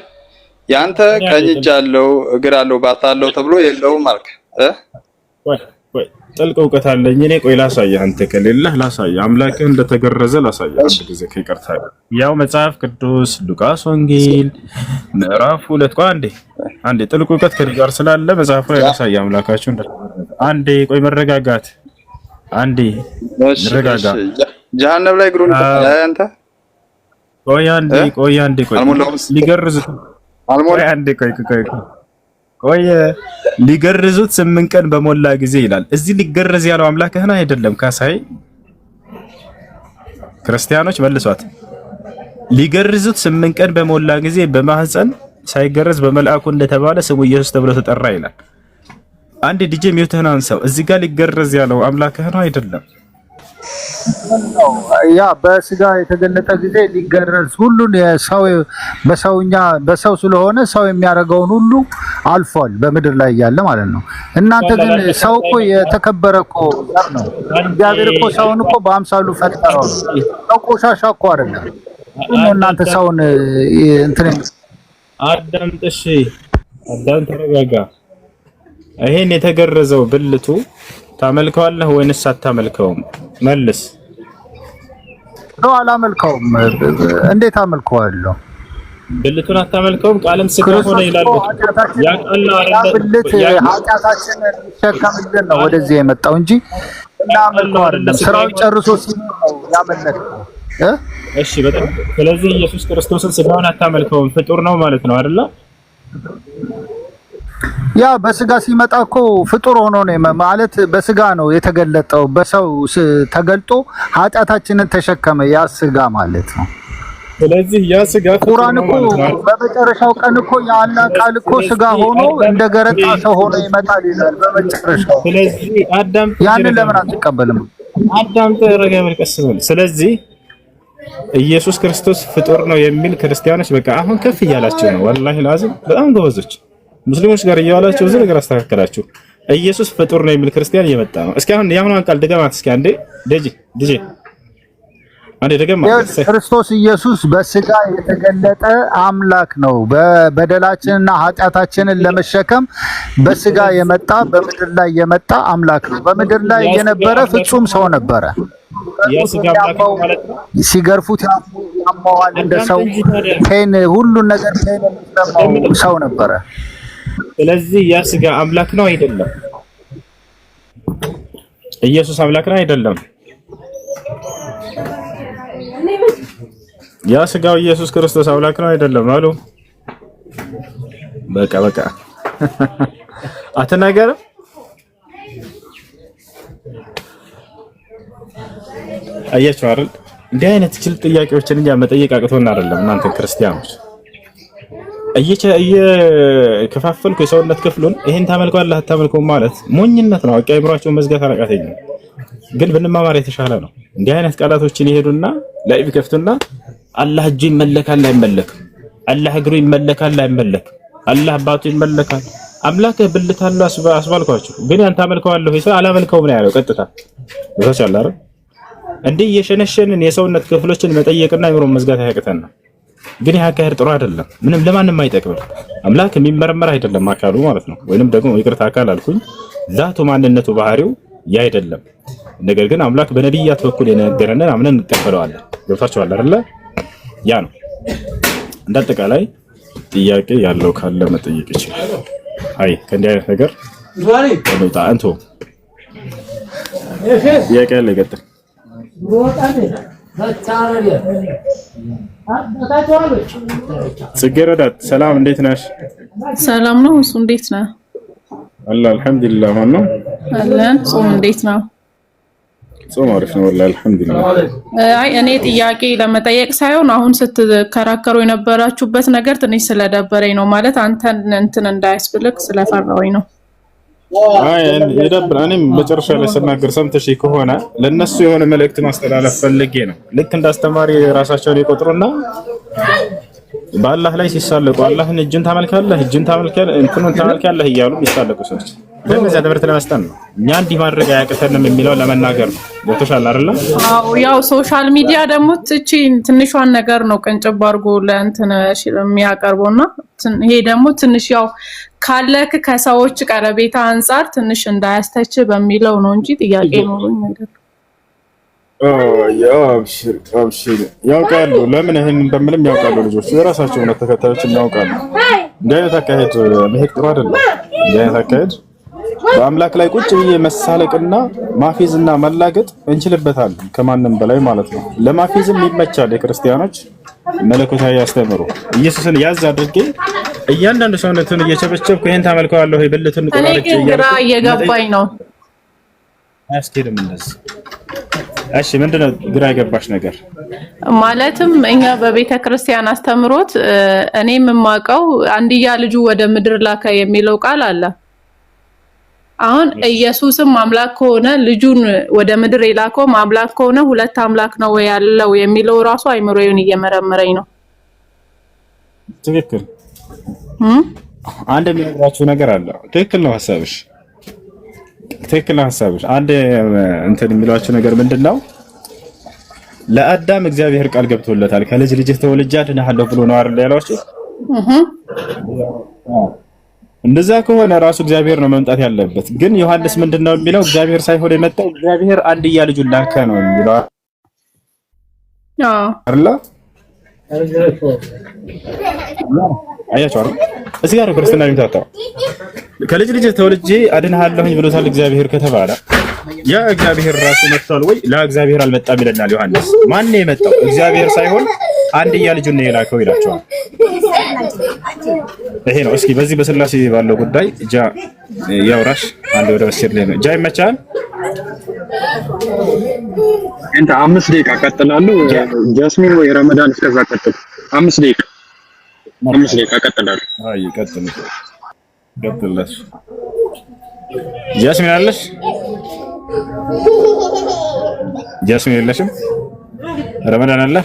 [SPEAKER 4] ያንተ ቀኝ እጅ አለው እግር አለው ባት አለው ተብሎ የለውም አልክ።
[SPEAKER 1] ወይ ጥልቅ እውቀት አለኝ እኔ። ቆይ ላሳየህ፣ አንተ ከሌለህ ላሳየህ። አምላክህ እንደተገረዘ ላሳየህ አንድ ጊዜ ከይቅርታ። ያው መጽሐፍ ቅዱስ ሉቃስ ወንጌል ምዕራፍ 2 ቆይ አንዴ ጥልቅ እውቀት ከዚህ ጋር ስላለ መጽሐፉ ላይ ላሳየህ። አምላካችሁ እንደተገረዘ አንዴ ቆይ መረጋጋት፣ አንዴ መረጋጋ።
[SPEAKER 4] ጀሃነም ላይ እግሩን ተጣላ አንተ።
[SPEAKER 1] ቆይ አንዴ ሊገርዙት ቆይ ሊገርዙት 8 ቀን በሞላ ጊዜ ይላል። እዚህ ሊገረዝ ያለው አምላክህን አይደለም ካሳይ። ክርስቲያኖች መልሷት። ሊገርዙት 8 ቀን በሞላ ጊዜ በማህፀን ሳይገረዝ በመልአኩ እንደተባለ ስሙ ኢየሱስ ተብሎ ተጠራ ይላል። አንድ ዲጄ ሚውትህን አንሳው። እዚህ ጋር ሊገረዝ ያለው አምላክህን አይደለም።
[SPEAKER 5] ያ በስጋ የተገለጠ ጊዜ ሊገረዝ ሁሉን በሰው ስለሆነ ሰው የሚያደርገውን ሁሉ አልፏል በምድር ላይ ያለ ማለት ነው። እናንተ ግን ሰው እኮ የተከበረ እኮ ነው። እግዚአብሔር እኮ ሰውን እኮ በአምሳሉ ፈጠረው። ሰው ቆሻሻ እኮ አይደለም። እናንተ ሰውን እንትን
[SPEAKER 1] አዳምጥሽ፣ አዳም ተረጋጋ። ይሄን የተገረዘው ብልቱ ታመልከዋለህ ወይንስ አታመልከውም? መልስ።
[SPEAKER 5] ነው አላመልከውም። እንዴት አመልከዋለሁ?
[SPEAKER 1] ብልቱን አታመልከውም? ቃልም ስጋ ሆነ ይላል። ያ ቃል ነው አይደል?
[SPEAKER 5] ኃጢአታችንን ሊሸከምልን ነው ወደዚህ የመጣው እንጂ እናመልከው አይደለም። ስራው ጨርሶ ሲመጣው ያመለከው
[SPEAKER 1] እሺ፣ በጣም ስለዚህ ኢየሱስ ክርስቶስን ስጋውን አታመልከውም፣ ፍጡር ነው ማለት ነው አይደል?
[SPEAKER 5] ያ በስጋ ሲመጣ እኮ ፍጡር ሆኖ ነው ማለት በስጋ ነው የተገለጠው። በሰው ተገልጦ ኃጢአታችንን ተሸከመ ያ ስጋ ማለት ነው።
[SPEAKER 1] ስለዚህ ያ ስጋ
[SPEAKER 5] ቁርአን እኮ በመጨረሻው ቀን እኮ የአላህ ቃል እኮ ስጋ ሆኖ እንደ ገረጣ ሰው ሆኖ ይመጣል ይላል በመጨረሻው።
[SPEAKER 1] ስለዚህ አዳም
[SPEAKER 5] ያንን ለምን አትቀበልም?
[SPEAKER 1] አዳም ተረጋጋ፣ ቀስ በል። ስለዚህ ኢየሱስ ክርስቶስ ፍጡር ነው የሚል ክርስቲያኖች በቃ አሁን ከፍ እያላችሁ ነው። ወላሂ ላዚም በጣም ጎበዞች ሙስሊሞች ጋር እያዋላችሁ ብዙ ነገር አስተካከላችሁ። ኢየሱስ ፍጡር ነው የሚል ክርስቲያን እየመጣ ነው። እስኪ አሁን ያሁን ቃል ደገማት እስኪ አንዴ ዲጄ አንዴ ደገማት።
[SPEAKER 5] ክርስቶስ ኢየሱስ በስጋ የተገለጠ አምላክ ነው። በበደላችንና ኃጢአታችንን ለመሸከም በስጋ የመጣ በምድር ላይ የመጣ አምላክ ነው። በምድር ላይ የነበረ ፍጹም ሰው ነበረ። ሲገርፉት ያማዋል እንደ ሰው ፔን ሁሉን ነገር ፔን ሰው ነበረ።
[SPEAKER 1] ስለዚህ ያ ስጋ አምላክ ነው አይደለም? ኢየሱስ አምላክ ነው አይደለም? ያ ስጋው ኢየሱስ ክርስቶስ አምላክ ነው አይደለም? አሉ በቃ አትናገርም። አያችሁ አይደል? እንዲህ አይነት ችል ጥያቄዎችን እኛ መጠየቅ አቅቶን አይደለም። እናንተ ክርስቲያኖች እየከፋፈልኩ የሰውነት ክፍሉን ይሄን ታመልከዋለህ አታመልከውም ማለት ሞኝነት ነው። አውቄ አይምሯቸውን መዝጋት አላቃተኝም፣ ግን ብንማማር የተሻለ ነው። እንዲህ አይነት ቃላቶችን ይሄዱና ላይቭ ከፍቱና አላህ እጁ ይመለካል አይመለክም፣ አላህ እግሩ ይመለካል አይመለክም፣ አላህ አባቱ ይመለካል፣ አምላክህ ብልት አለው አስባልኳችሁ። ግን ያን ታመልከዋለህ ወይ? አላመልከውም ነው ያለው ቀጥታ። ይወሳል አይደል? እንዲህ የሸነሸንን የሰውነት ክፍሎችን መጠየቅና አይምሮን መዝጋት ያቀተና ግን ያ አካሄድ ጥሩ አይደለም። ምንም ለማንም አይጠቅምም። አምላክ የሚመረመር አይደለም አካሉ ማለት ነው። ወይንም ደግሞ ይቅርታ አካል አልኩኝ ዛቱ ማንነቱ ባህሪው ያ አይደለም። ነገር ግን አምላክ በነቢያት በኩል የነገረንን አምነን እንቀበለዋለን። ገብታችኋል አይደለ? ያ ነው። እንዳጠቃላይ ጥያቄ ያለው ካለ መጠየቅ ይችላል። አይ ከእንዲህ አይነት ነገር ወጣ አንተ ጥያቄ ያለ ይቀጥል። ጽጌረዳት ሰላም፣ እንዴት ነሽ?
[SPEAKER 6] ሰላም ነው። እሱ እንዴት ነህ?
[SPEAKER 1] አላህ አልሐምዱሊላህ። ማን ነው
[SPEAKER 6] አለን። ጾም እንዴት ነው?
[SPEAKER 1] ጾም አሪፍ ነው ወላሂ አልሐምዱሊላህ።
[SPEAKER 6] አይ እኔ ጥያቄ ለመጠየቅ ሳይሆን አሁን ስትከራከሩ የነበራችሁበት ነገር ትንሽ ስለደበረኝ ነው። ማለት አንተን እንትን እንዳያስብልክ ስለፈራሁኝ ነው።
[SPEAKER 1] አይ የደብር እኔም መጨረሻ ላይ ስናገር ሰምተሽ ከሆነ ለነሱ የሆነ መልእክት ማስተላለፍ ፈልጌ ነው። ልክ እንዳስተማሪ ራሳቸውን ይቆጥሩና በአላህ ላይ ሲሳለቁ አላህን እጅን ታመልካለህ እንትኑን ታመልካለህ እያሉ ይሳለቁ ሰዎች ለነዚያ ትምህርት ለመስጠት ነው። እኛ እንዲህ ማድረግ አያቅተንም የሚለው ለመናገር ነው። ገብቶሻል አይደል?
[SPEAKER 6] አዎ ያው ሶሻል ሚዲያ ደግሞ ትንሿን ነገር ነው ቀንጨብ አድርጎ ለእንትን የሚያቀርበውና ይሄ ደግሞ ትንሽ ያው ካለክ ከሰዎች ቀረቤታ አንፃር ትንሽ እንዳያስተች በሚለው ነው እንጂ ጥያቄ ኖሮኝ ነገር
[SPEAKER 1] አብሽር ያውቃሉ። ለምን ይሄን እንደምንም ያውቃሉ። ልጆች የራሳቸው እምነት ተከታዮች ያውቃሉ። እንዲህ አይነት አካሄድ መሄድ ጥሩ አይደለም። እንዲህ አይነት አካሄድ በአምላክ ላይ ቁጭ ብዬ መሳለቅና ማፌዝና መላገጥ እንችልበታለን ከማንም በላይ ማለት ነው። ለማፌዝም ይመቻል። የክርስቲያኖች መለኮታዊ ያስተምሩ ኢየሱስን ያዝ አድርጌ እያንዳንዱ ሰውነቱን እየቸበቸብኩ ይሄን ታመልከዋለሁ ይብልቱን ቆራርጬ
[SPEAKER 6] ግራ እየገባኝ ነው።
[SPEAKER 1] አያስኬድም እንደዚህ። እሺ ምንድነው ግራ የገባሽ ነገር?
[SPEAKER 6] ማለትም እኛ በቤተ ክርስቲያን አስተምሮት እኔም የማውቀው አንድያ ልጁ ወደ ምድር ላከ የሚለው ቃል አለ። አሁን ኢየሱስም አምላክ ከሆነ ልጁን ወደ ምድር የላከው አምላክ ከሆነ ሁለት አምላክ ነው ያለው የሚለው ራሱ አይምሮዬን እየመረመረኝ ነው።
[SPEAKER 1] ትክክል አንድ የሚነግራችሁ ነገር አለ። ትክክል ነው ሐሳብሽ፣ ትክክል ነው ሐሳብሽ። አንድ እንትን የሚሏችሁ ነገር ምንድነው? ለአዳም እግዚአብሔር ቃል ገብቶለታል ከልጅ ልጅህ ተወልጄ አድንሃለሁ ብሎ ነው አይደል ያላችሁ? እንደዛ ከሆነ ራሱ እግዚአብሔር ነው መምጣት ያለበት። ግን ዮሐንስ ምንድነው የሚለው? እግዚአብሔር ሳይሆን የመጣው እግዚአብሔር አንድያ ልጁን ላከ ነው የሚለው አይደል? አያችሁ አይደል? እዚህ ጋር ክርስትና የሚታጣው ከልጅ ልጅ ተወልጄ አድንሃለሁኝ ብሎታል እግዚአብሔር ከተባለ ያ እግዚአብሔር ራሱ መጥቷል ወይ? ለእግዚአብሔር አልመጣም ይለናል ዮሐንስ። ማን ነው የመጣው? እግዚአብሔር ሳይሆን አንድያ ልጁን ነው የላከው ይላቸዋል። ይሄ ነው። እስኪ በዚህ በስላሴ ባለው ጉዳይ ጃ ያውራሽ። አንድ ወደ መስጊድ ላይ ነው ጃ ይመቻል።
[SPEAKER 7] እንት 5 ደቂቃ ቀጥላለሁ። ጃስሚን ወይ ረመዳን እስከዛ ቀጥል። 5 ደቂቃ ቀጥላለሁ።
[SPEAKER 1] አይ ቀጥል ቀጥልሽ። ጃስሚን አለሽ? ጃስሚን የለሽም? ረመዳን አለ?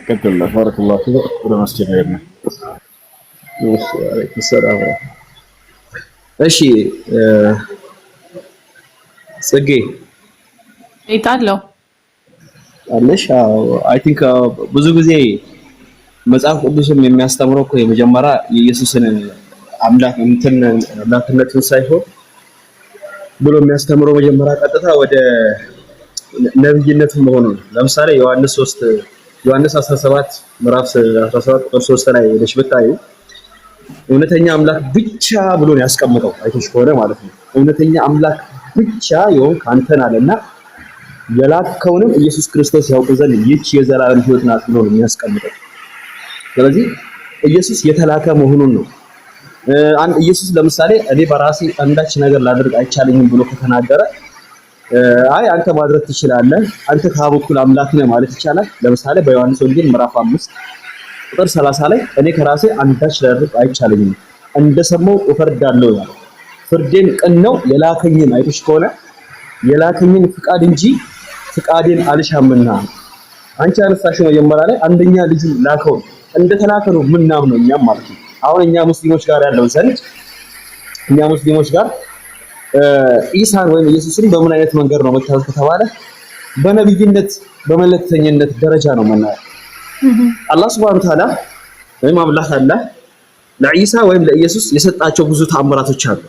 [SPEAKER 1] ቀጥልሽ። ባረከላሁ ፊክ። ወደ መስጊድ ላይ ነው።
[SPEAKER 8] እሺ ጽጌ
[SPEAKER 6] ይታለው
[SPEAKER 8] አለሽ? አይ ቲንክ ብዙ ጊዜ መጽሐፍ ቅዱስም የሚያስተምረው እኮ የመጀመሪያ የኢየሱስን አምላክነትን ሳይሆን ብሎ የሚያስተምረው መጀመሪያ ቀጥታ ወደ ነብይነትን መሆኑ ነው። ለምሳሌ ዮሐንስ 17 ምዕራፍ 17 ቁጥር 3 ላይ ሄደሽ ብታዩ እውነተኛ አምላክ ብቻ ብሎ ነው ያስቀምጠው። አይተሽ ከሆነ ማለት ነው እውነተኛ አምላክ ብቻ የሆንክ አንተን አለና የላከውንም ኢየሱስ ክርስቶስ ያውቁ ዘንድ ይህች የዘላለም ሕይወት ናት ብሎ ነው የሚያስቀምጠው። ስለዚህ ኢየሱስ የተላከ መሆኑን ነው። ኢየሱስ ለምሳሌ እኔ በራሴ አንዳች ነገር ላደርግ አይቻለኝም ብሎ ከተናገረ አይ አንተ ማድረግ ትችላለህ፣ አንተ ከአብ በኩል አምላክ ነህ ማለት ይቻላል። ለምሳሌ በዮሐንስ ወንጌል ምዕራፍ 5 ቁጥር 30 ላይ እኔ ከራሴ አንዳች ላደርግ አይቻለኝም እንደሰማው እፈርዳለሁ ያለ ፍርዴን ቅን ነው የላከኝን አይተሽ ከሆነ የላከኝን ፍቃድ እንጂ ፍቃዴን አልሻምና አንቺ አነሳሽው መጀመሪያ ላይ አንደኛ ልጅ ላከው እንደተላከ ነው ምናምነው እኛም ማለት ነው። አሁን እኛ ሙስሊሞች ጋር ያለው ዘንድ እኛ ሙስሊሞች ጋር ኢሳን ወይም ኢየሱስን በምን አይነት መንገድ ነው መታወቅ ከተባለ በነብይነት በመለክተኝነት ደረጃ ነው መናገር። አላህ Subhanahu Wa Ta'ala ወይም አምላክ አላህ ለኢሳ ወይም ለኢየሱስ የሰጣቸው ብዙ ተአምራቶች አሉ።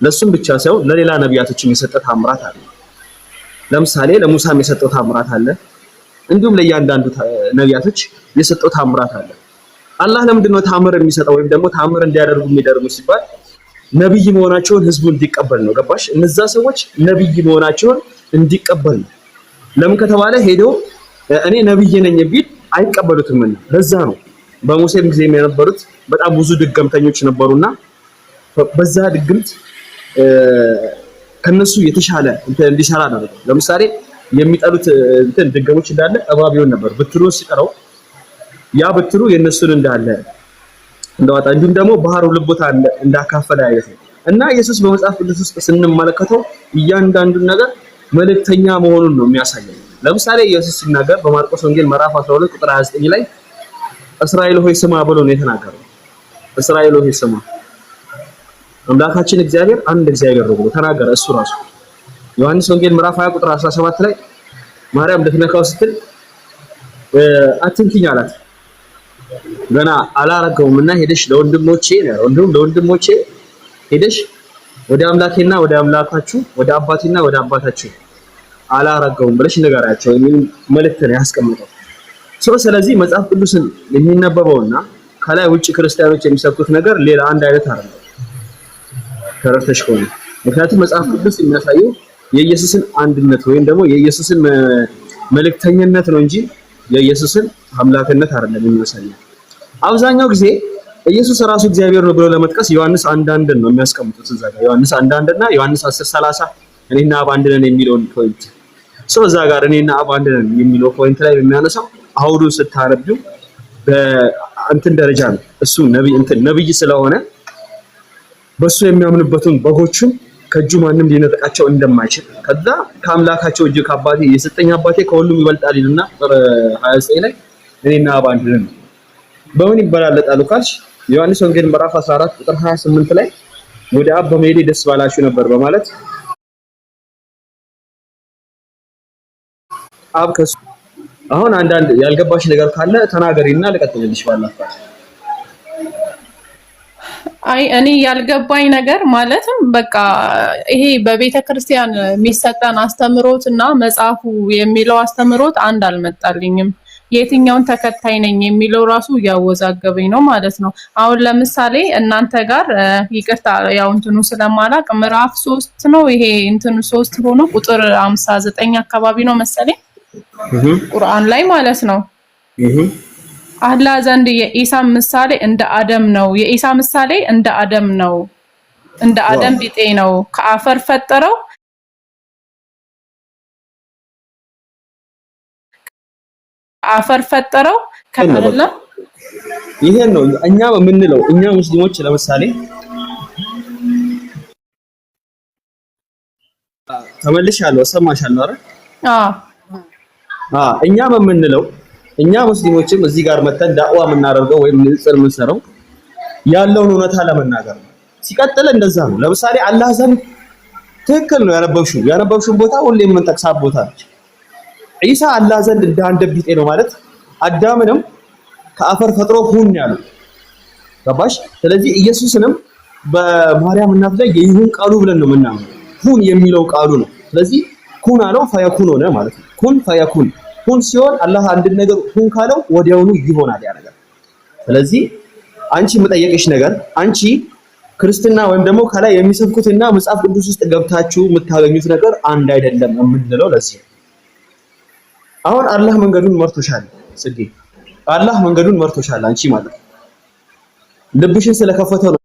[SPEAKER 8] ለሱም ብቻ ሳይሆን ለሌላ ነቢያቶችም የሰጠ ተአምራት አለ። ለምሳሌ ለሙሳም የሰጠው ተአምራት አለ። እንዲሁም ለእያንዳንዱ ነቢያቶች የሰጠው ተአምራት አለ። አላህ ለምንድን ነው ተአምር የሚሰጠው ወይም ደግሞ ተአምር እንዲያደርጉ የሚደርጉ ሲባል ነብይ መሆናቸውን ህዝቡ እንዲቀበል ነው። ገባሽ? እነዛ ሰዎች ነብይ መሆናቸውን እንዲቀበል ነው። ለምን ከተባለ ሄዶ እኔ ነብይ ነኝ ቢል አይቀበሉትም። ለዛ ነው በሙሴም ጊዜ የነበሩት በጣም ብዙ ድግምተኞች ነበሩና በዛ ድግምት ከነሱ የተሻለ እንዲሰራ ነው። ለምሳሌ የሚጠሉት ድግሞች እንዳለ እባብ ይሆን ነበር። ብትሩን ሲቀረው ያ ብትሩ የነሱን እንዳለ እንደዋጣ እንዲሁም ደግሞ ባህሩ ልቦታ እንዳካፈለ አይነት ነው። እና ኢየሱስ በመጽሐፍ ቅዱስ ውስጥ ስንመለከተው እያንዳንዱን ነገር መልእክተኛ መሆኑን ነው የሚያሳየው። ለምሳሌ ኢየሱስ ሲናገር በማርቆስ ወንጌል ምዕራፍ 12 ቁጥር 29 ላይ እስራኤል ሆይ ስማ ብሎ ነው የተናገረው። እስራኤል ሆይ ስማ፣ አምላካችን እግዚአብሔር አንድ እግዚአብሔር ነው ብሎ ተናገረ እሱ ራሱ። ዮሐንስ ወንጌል ምዕራፍ 20 ቁጥር 17 ላይ ማርያም ልትነካው ስትል አትንኪኝ አላት። ገና አላረገውምና ሄደሽ ለወንድሞቼ ሄደሽ ወደ አምላኬና ወደ አምላካችሁ ወደ አባቴና ወደ አባታችሁ አላረገውም ብለሽ ንገሪያቸው የሚል መልእክት ነው ያስቀምጠው። ስለዚህ መጽሐፍ ቅዱስን የሚነበበውና ከላይ ውጪ ክርስቲያኖች የሚሰብኩት ነገር ሌላ አንድ አይነት አይደለም። ተረድተሽ ከሆነ ምክንያቱም መጽሐፍ ቅዱስ የሚያሳየው የኢየሱስን አንድነት ወይም ደግሞ የኢየሱስን መልእክተኝነት ነው እንጂ የኢየሱስን አምላክነት አይደለም የሚያሳየው። አብዛኛው ጊዜ ኢየሱስ ራሱ እግዚአብሔር ነው ብሎ ለመጥቀስ ዮሐንስ 1:1 ነው የሚያስቀምጡት እዛ ጋር ዮሐንስ 1:1 እና ዮሐንስ 10:30 እኔና አብ አንድ ነን የሚለውን ፖይንት እዛ ጋር እኔና አብ አንድ ነን የሚለው ፖይንት ላይ የሚያነሳው አውዱን ስታረቢው በእንትን ደረጃ ነው። እሱ ነብይ ስለሆነ በሱ የሚያምኑበትን በጎቹን ከእጁ ማንም ሊነጥቃቸው እንደማይችል ከዛ ከአምላካቸው እጅ ከአባቴ የሰጠኝ አባቴ ከሁሉም ይበልጣል ይልና 29 ላይ እኔና አብ አንድ ነን። በምን ይበላለጣሉ ካልሽ ዮሐንስ ወንጌል ምዕራፍ 14 ቁጥር 28 ላይ ወደ አብ በመሄዴ ደስ ባላችሁ ነበር በማለት አብ ከሱ አሁን አንዳንድ ያልገባሽ ነገር ካለ ተናገሪና ልቀጥልልሽ ባላፋት።
[SPEAKER 6] አይ እኔ ያልገባኝ ነገር ማለትም በቃ ይሄ በቤተ ክርስቲያን የሚሰጠን አስተምሮት እና መጽሐፉ የሚለው አስተምሮት አንድ አልመጣልኝም። የትኛውን ተከታይ ነኝ የሚለው ራሱ ያወዛገበኝ ነው ማለት ነው። አሁን ለምሳሌ እናንተ ጋር ይቅርታ ያው እንትኑ ስለማላቅ ምዕራፍ 3 ነው ይሄ እንትኑ 3 ሆኖ ቁጥር 59 አካባቢ ነው መሰለኝ ቁርአን ላይ ማለት ነው። አላህ ዘንድ የኢሳ ምሳሌ እንደ አደም ነው። የኢሳ ምሳሌ እንደ አደም ነው፣ እንደ አደም ቢጤ ነው። ከአፈር ፈጠረው ከአላህ
[SPEAKER 8] ይሄን ነው እኛ የምንለው። እኛ ሙስሊሞች ለምሳሌ ተመልሻለሁ፣ ሰማሻለሁ አይደል? እኛ የምንለው እኛ ሙስሊሞችም እዚህ ጋር መተን ዳዕዋ የምናደርገው ወይም ንጽር የምንሰራው ያለውን እውነታ ለመናገር ነው። ሲቀጥል እንደዛ ነው። ለምሳሌ አላህ ዘንድ ትክክል ነው ያነበብሽው ቦታ ሁሌ የምንጠቅሳት ቦታ ነች። ኢሳ አላህ ዘንድ እንደ አንድ ቢጤ ነው ማለት አዳምንም ከአፈር ፈጥሮ ሁን ያለው ገባሽ? ስለዚህ ኢየሱስንም በማርያም እናት ላይ የይሁን ቃሉ ብለን ነው የምናምነው። ሁን የሚለው ቃሉ ነው። ስለዚህ ኩን አለው ፈየኩን ሆነ ማለት ነው። ኩን ፈየኩን ሁን ሲሆን አላህ አንድ ነገር ሁን ካለው ወዲያውኑ ይሆናል ያ ነገር። ስለዚህ አንቺ የምጠየቅሽ ነገር አንቺ ክርስትና ወይም ደግሞ ከላይ የሚሰብኩትና መጽሐፍ ቅዱስ ውስጥ ገብታችሁ የምታገኙት ነገር አንድ አይደለም የምንለው ለዚህ። አሁን አላህ መንገዱን መርቶሻል ጽጌ፣ አላህ መንገዱን መርቶሻል አንቺ ማለት ነው። ልብሽን ስለከፈተው ነው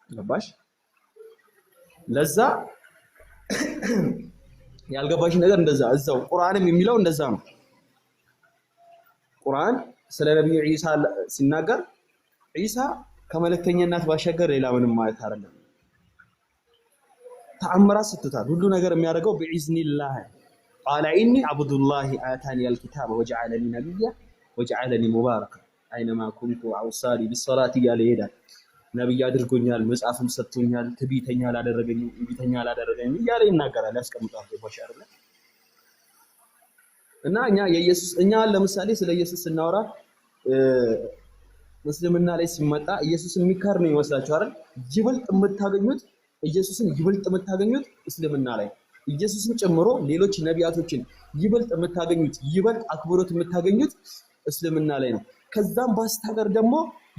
[SPEAKER 8] ገባሽ? ለዛ ያልገባሽ ነገር እንደዛ እዛው ቁርአንም የሚለው እንደዛ ነው። ቁርአን ስለ ነብዩ ኢሳ ሲናገር ኢሳ ከመለክተኛነት ባሻገር ሌላ ምንም ማለት አይደለም። ተአምራት ስትታል ሁሉ ነገር የሚያደርገው በኢዝኒላህ ቃለ ኢኒ አብዱላሂ አታኒ አልኪታበ ወጀዐለኒ ነብያ ወጀዐለኒ ሙባረከ አይነማ ኩንቱ አውሳሊ ቢሰላቲ እያለ ይሄዳል። ነብይ አድርጎኛል፣ መጽሐፍም ሰጥቶኛል፣ ትዕቢተኛ አላደረገኝም እያለ ይናገራል፣ ያስቀምጣል። ባሻር እና እኛ ለምሳሌ ስለ ኢየሱስ ስናወራ ሙስሊምና ላይ ሲመጣ ኢየሱስ የሚካር ነው ይመስላችሁ አይደል? ይበልጥ የምታገኙት ኢየሱስን ይበልጥ የምታገኙት እስልምና ላይ ኢየሱስን ጨምሮ ሌሎች ነቢያቶችን ይበልጥ የምታገኙት ይበልጥ አክብሮት የምታገኙት እስልምና ላይ ነው። ከዛም ባስተቀር ደግሞ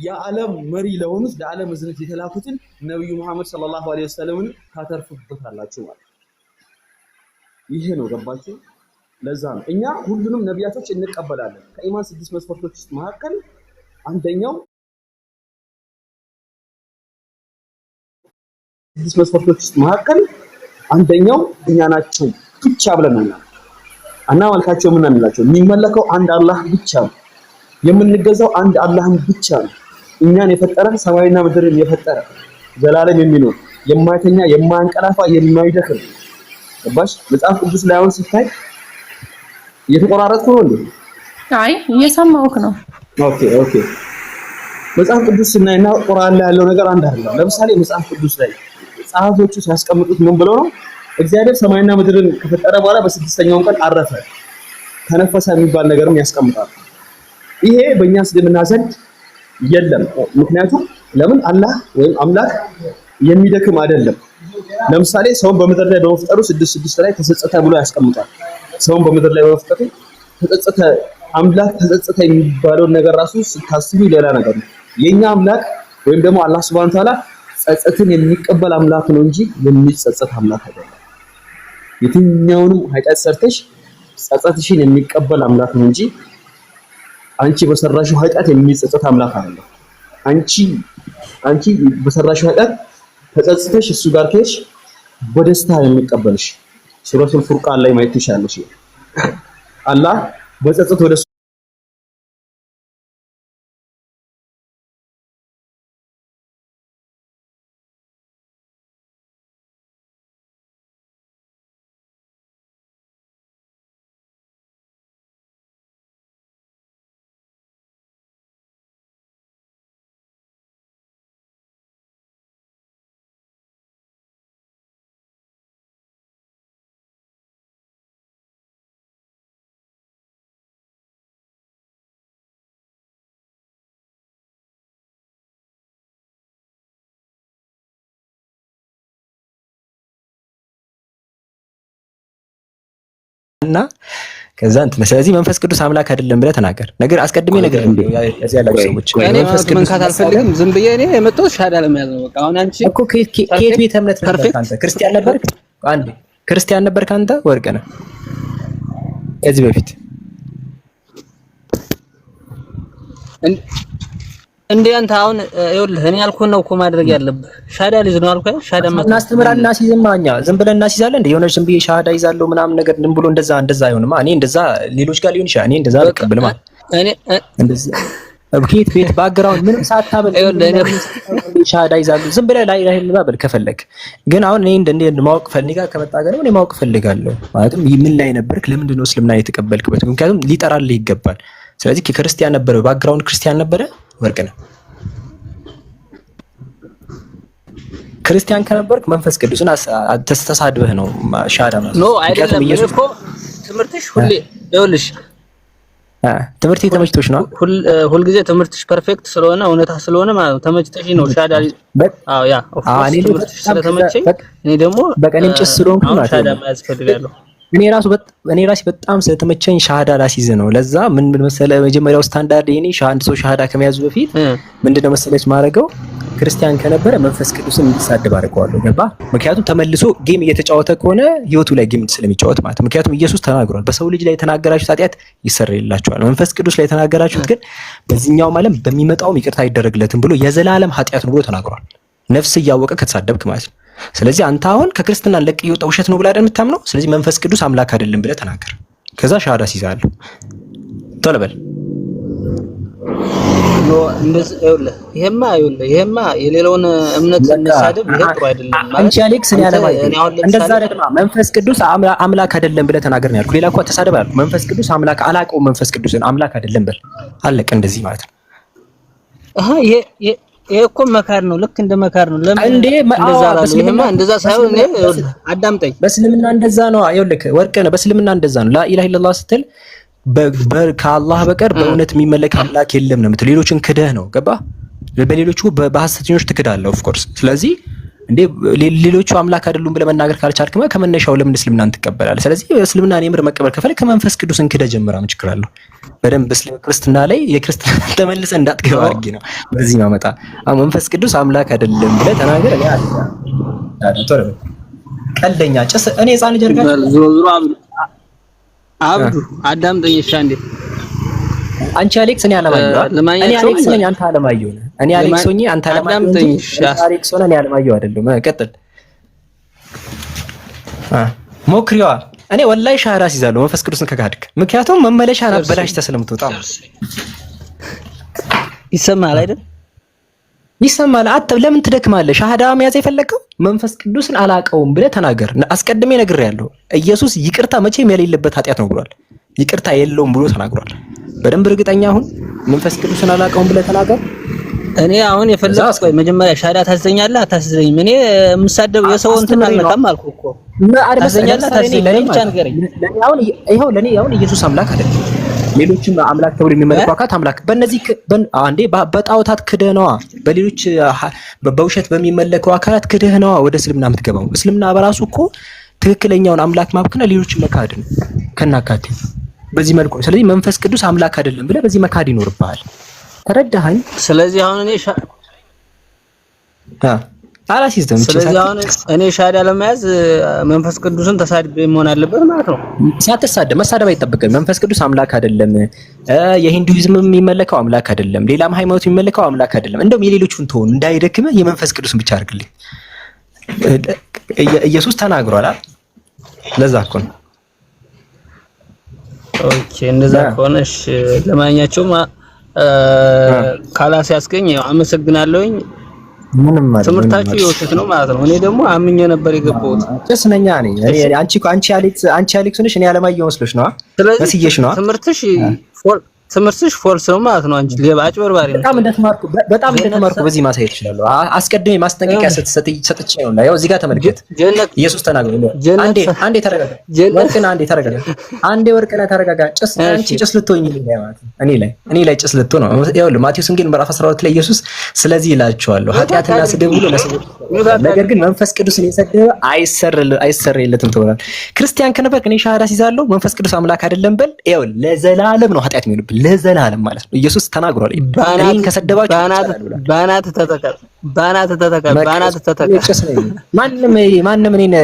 [SPEAKER 8] የዓለም መሪ ለሆኑት ለዓለም እዝነት የተላኩትን ነብዩ መሐመድ ሰለላሁ ዐለይሂ ወሰለም ታተርፉበታላችሁ ማለት ይሄ ነው። ገባችሁ? ለዛ ነው እኛ ሁሉንም ነቢያቶች እንቀበላለን። ከኢማን 6 መስፈርቶች ውስጥ መካከል አንደኛው 6 መስፈርቶች ውስጥ መካከል አንደኛው እኛ ናቸው ብቻ ብለናል። አናመልካቸው ምን እንላቸው? የሚመለከው አንድ አላህ ብቻ ነው። የምንገዛው አንድ አላህን ብቻ ነው። እኛን የፈጠረን ሰማይና ምድርን የፈጠረ ዘላለም የሚኖር የማይተኛ የማያንቀላፋ የማይደክም ገባሽ? መጽሐፍ ቅዱስ ላይ አሁን ሲታይ እየተቆራረጥኩ ነው እንዴ?
[SPEAKER 6] አይ እየሰማሁህ ነው።
[SPEAKER 8] ኦኬ መጽሐፍ ቅዱስ ስናይና ቁርአን ላይ ያለው ነገር አንድ አይደለም። ለምሳሌ መጽሐፍ ቅዱስ ላይ ጸሐፊዎቹ ሲያስቀምጡት ምን ብለው ነው? እግዚአብሔር ሰማይና ምድርን ከፈጠረ በኋላ በስድስተኛው ቀን አረፈ፣ ተነፈሰ የሚባል ነገርም ያስቀምጣል። ይሄ በእኛ እስልምና ዘንድ የለም። ምክንያቱም ለምን አላህ ወይም አምላክ የሚደክም አይደለም። ለምሳሌ ሰውን በምድር ላይ በመፍጠሩ 6:6 ላይ ተጸጸተ ብሎ ያስቀምጣል። ሰውን በምድር ላይ በመፍጠሩ ተጸጸተ፣ አምላክ ተጸጸተ የሚባለውን ነገር ራሱ ስታስቡ ሌላ ነገር ነው። የኛ አምላክ ወይም ደግሞ አላህ Subhanahu Ta'ala ጸጸትን የሚቀበል አምላክ ነው እንጂ የሚጸጸት አምላክ አይደለም። የትኛውንም ኃጢአት ሰርተሽ ጸጸትሽን የሚቀበል አምላክ ነው እንጂ አንቺ በሰራሽው ኃጢአት የሚጸጸት አምላክ አይደለም። አንቺ በሰራሽው ኃጢአት ተጸጽተሽ እሱ ጋር ከሄድሽ በደስታ የሚቀበልሽ ሱረቱል ፉርቃን ላይ ማየት ትችላለሽ። አላህ በጸጸት ወደ
[SPEAKER 9] እና ከዛ እንትን ስለዚህ መንፈስ ቅዱስ አምላክ አይደለም ብለህ ተናገር። ነገር አስቀድሜ ነገር እዚህ ያላችሁ ሰዎች
[SPEAKER 2] መንፈስ ቅዱስ መንካት አልፈልግም። ዝም ብዬ እኔ የመጣሁት ሻዳ ለመያዝ ነው። በቃ አሁን አንቺ
[SPEAKER 9] እኮ ከየት ቤተ እምነት ነበርክ አንተ? ክርስቲያን ነበርክ? አንዴ ክርስቲያን ነበርክ አንተ? ወርቅ ነህ ከዚህ በፊት
[SPEAKER 2] እንዴ? አንተ አሁን ይኸውልህ እኔ ያልኩህን ነው እኮ ማድረግ ያለብህ። ሻዳ ልጅ ነው አልኩህ። ሻዳ
[SPEAKER 9] እናስተምራለን እናስይዝማ። እኛ ዝም ብለን እናስይዛለን እንዴ? የሆነች ዝም ብዬ ሻዳ ይዛለሁ ምናምን ነገር ዝም ብሎ እንደዛ አይሆንማ። እኔ እንደዛ ሌሎች ጋር ሊሆን ይችላል። እኔ እንደዛ አልቀበልም። እኔ እንደዛ ከየት ቤት ባክግራውንድ ምንም ሳታበል ሻዳ ይዛለሁ ዝም ብለህ ላይ በል ከፈለክ። ግን አሁን እኔ እንደ ማወቅ ፈልጋ ከመጣ ጋር እኔ ማወቅ ፈልጋለሁ። ማለትም ምን ላይ ነበርክ? ለምንድን ነው እስልምና የተቀበልክበት? ምክንያቱም ሊጠራልህ ይገባል። ስለዚህ ክርስቲያን ነበረ፣ ባክግራውንድ ክርስቲያን ነበረ። ወርቅ ነው ክርስቲያን ከነበርክ መንፈስ ቅዱስን ተሳድበህ ነው ሻዳ ማለት ነው።
[SPEAKER 2] አይደለም እኮ ትምህርትሽ ሁሌ ይኸውልሽ
[SPEAKER 9] ትምህርት ተመችቶሽ ነው።
[SPEAKER 2] ሁል ጊዜ ትምህርትሽ ፐርፌክት ስለሆነ እውነታ ስለሆነ ማለት ነው ተመችተሽ ነው ሻዳ። አዎ ያ
[SPEAKER 9] እኔ
[SPEAKER 2] ስለተመቸኝ እኔ ደግሞ
[SPEAKER 9] በቀንም ጭስ ስለሆንኩ ማለት
[SPEAKER 2] ሻዳ መያዝ ፈልጋለሁ።
[SPEAKER 9] እኔ ራሴ በጣም ስለተመቸኝ ሻሃዳ ላሲዝ ነው። ለዛ ምን መሰለ መጀመሪያው ስታንዳርድ የኔ አንድ ሰው ሻሃዳ ከመያዙ በፊት ምንድነው መሰለች ማድረገው ክርስቲያን ከነበረ መንፈስ ቅዱስን እንዲሳደብ አድርገዋለሁ። ገባ? ምክንያቱም ተመልሶ ጌም እየተጫወተ ከሆነ ህይወቱ ላይ ጌም ስለሚጫወት ማለት። ምክንያቱም ኢየሱስ ተናግሯል፣ በሰው ልጅ ላይ የተናገራችሁት ኃጢአት ይሰረይላችኋል፣ መንፈስ ቅዱስ ላይ የተናገራችሁት ግን በዚህኛው ዓለም በሚመጣው ይቅርታ አይደረግለትም ብሎ የዘላለም ኃጢአት ነው ብሎ ተናግሯል። ነፍስ እያወቀ ከተሳደብክ ማለት ነው። ስለዚህ አንተ አሁን ከክርስትና ለቅ ይወጣ ውሸት ነው ብለህ አይደል የምታምነው? ስለዚህ መንፈስ ቅዱስ አምላክ አይደለም ብለህ ተናገር። ከዛ ሻሃዳ ሲይዛለሁ ቶሎ በል
[SPEAKER 2] ኖ እንደዚህ ይሄማ የሌላውን እምነት እንሳደብ ይሄ ጥሩ አይደለም ማለት አንቺ አሌክስ እኔ ያለማይ
[SPEAKER 9] እንደዛ አይደለም። መንፈስ ቅዱስ አምላክ አይደለም ብለህ ተናገር ነው ያልኩህ። ሌላ እኮ ተሳደብ አልኩ። መንፈስ ቅዱስ አምላክ አላውቀውም፣ መንፈስ ቅዱስን አምላክ አይደለም በል አለቀ። እንደዚህ ማለት ነው።
[SPEAKER 2] ይሄ እኮ መካር ነው፣ ልክ እንደ መካር ነው። ለምን
[SPEAKER 9] እንዴ
[SPEAKER 2] እንደዛ ሳይሆን እኔ አዳምጠኝ።
[SPEAKER 9] በእስልምና እንደዛ ነው። ይኸውልህ ወርቅ ነው። በእስልምና እንደዛ ነው። ላኢላሀ ኢለላህ ስትል ከአላህ በቀር በእውነት የሚመለክ አምላክ የለም ነው የምትለው። ሌሎችን ክደህ ነው ገባ። በሌሎቹ በሐሰተኞች ትክዳለህ ኦፍ ኮርስ። ስለዚህ እንዴ ሌሎቹ አምላክ አይደሉም ብለህ መናገር ካልቻልክማ ከመነሻው ለምን እስልምናን ትቀበላለህ? ስለዚህ እስልምናን የምር መቀበል ከፈለክ ከመንፈስ ቅዱስን ክደህ ጀምራ ምን ችግር አለው? በደንብ ክርስትና ላይ የክርስትና ተመልሰህ እንዳትገባ አድርጊ ነው በዚህ ማመጣ። መንፈስ ቅዱስ አምላክ አይደለም ብለህ ተናገር። እኔ አጥቶረ ቀልደኛ ጭስ እኔ ህፃን ልጅ አድርጋ
[SPEAKER 2] ዞሮ አብዱ አዳምጠኝ እሺ አንዴ።
[SPEAKER 9] አንቺ አሌክስ እኔ አለማየሁ እኔ አሌክስ ነኝ አንተ አለማየሁ ነህ። እኔ አሌክስ ሆኜ አንተ አለማየሁ ነህ። አሌክስ ሆነ እኔ አለማየሁ አይደለም። ቀጥል ሞክሪዋ። እኔ ወላሂ ሻሃዳ ሲዛለሁ መንፈስ ቅዱስን ከካድክ። ምክንያቱም መመለሻን አበላሽተህ ስለምትወጣ
[SPEAKER 2] ይሰማል አይደል?
[SPEAKER 9] ይሰማል። ለምን ትደክማለህ? ሻሃዳ መያዝ የፈለከው መንፈስ ቅዱስን አላቀውም ብለህ ተናገር። አስቀድሜ ነግሬያለሁ። ኢየሱስ ይቅርታ መቼም የሌለበት ኃጢአት ነው ብሏል። ይቅርታ የለውም ብሎ ተናግሯል። በደንብ እርግጠኛ አሁን መንፈስ ቅዱስን አላቀውም ብለህ ተናገር።
[SPEAKER 2] እኔ አሁን የፈለኩት ቆይ መጀመሪያ ሻሃዳ ታዘኛለህ አታዘኝም? እኔ የምሳደብ የሰው እንትን አልነካም አልኩህ እኮ። ታዘኛለህ አታዘኝም? ለኔ ብቻ ንገረኝ። ለኔ አሁን ኢየሱስ አምላክ አይደለም። ሌሎችም አምላክ ተብሎ የሚመለኩ አካላት አምላክ በእነዚህ አንዴ በጣዖታት ክደህ ነዋ። በሌሎች በውሸት በሚመለኩ አካላት ክደህ ነዋ ወደ እስልምና የምትገባው። እስልምና በራሱ እኮ ትክክለኛውን አምላክ ማብክና ሌሎችን መካድ ነው ከናካቴ በዚህ መልኩ። ስለዚህ መንፈስ ቅዱስ አምላክ አይደለም ብለህ በዚህ መካድ ይኖርብሃል። ተረዳኸኝ? ስለዚህ አሁን እኔ
[SPEAKER 9] አላሲስተም።
[SPEAKER 2] ስለዚህ አሁን እኔ ሻሃዳ ለመያዝ መንፈስ ቅዱስን ተሳድቤ መሆን አለበት ማለት ነው።
[SPEAKER 9] ሳትሳደብ መሳደብ አይጠበቅም። መንፈስ ቅዱስ አምላክ አይደለም። የሂንዱይዝም የሚመለከው አምላክ አይደለም። ሌላም ሃይማኖት የሚመለከው አምላክ አይደለም። እንደውም የሌሎቹን ተውን እንዳይደክምህ የመንፈስ ቅዱስን ብቻ አድርግልኝ። ኢየሱስ ተናግሯል አይደል? ለዛ እኮ ነው።
[SPEAKER 2] ኦኬ እንደዛ ከሆነ እሺ፣ ለማንኛውም ካላስ ያስገኝ አመሰግናለሁኝ።
[SPEAKER 9] ምንም ማለት
[SPEAKER 2] ትምህርታችሁ የውሸት ነው ማለት ነው። እኔ ደግሞ አምኜ ነበር የገባሁት።
[SPEAKER 9] ጭስነኛ ነኝ እኔ። አንቺ አሌክስ ነሽ፣ እኔ አለማየሁ መስሎሽ ነው መስየሽ ነው። ትምህርትሽ ፎልስ ነው ማለት ነው። አንቺ ሌባ አጭበርባሪ ነው። በጣም እንደተማርኩ በዚህ ማሳየት እችላለሁ። አስቀድሜ ማስጠንቀቂያ ሰጥቼ ነው። ያው እዚህ ጋር ተመልከት። ኢየሱስ ተናግሮ አንዴ ተረጋጋ። ወርቅነህ ተረጋጋ። አንቺ ጭስ ልትሆኝ ማለት እኔ ላይ ጭስ ልትሆን ነው። ይኸውልህ ማቴዎስ ወንጌል ምዕራፍ 12 ላይ ኢየሱስ ስለዚህ ይላችኋለሁ ኃጢአትና ስድብ ሁሉ ለሰዎች፣ ነገር ግን መንፈስ ቅዱስን የሰደበ አይሰረይለትም ተብሏል። ክርስቲያን ከነበርክ እኔ ሻሃዳ ሲዛለሁ መንፈስ ቅዱስ አምላክ አይደለም በል። ይኸውልህ ለዘላለም ነው ኃጢአት የሚሆንብህ ለዘላለም ማለት ነው። ኢየሱስ ተናግሯል። እኔን ከሰደባችሁ
[SPEAKER 2] ባናት ተተከል።
[SPEAKER 9] ማንም እኔን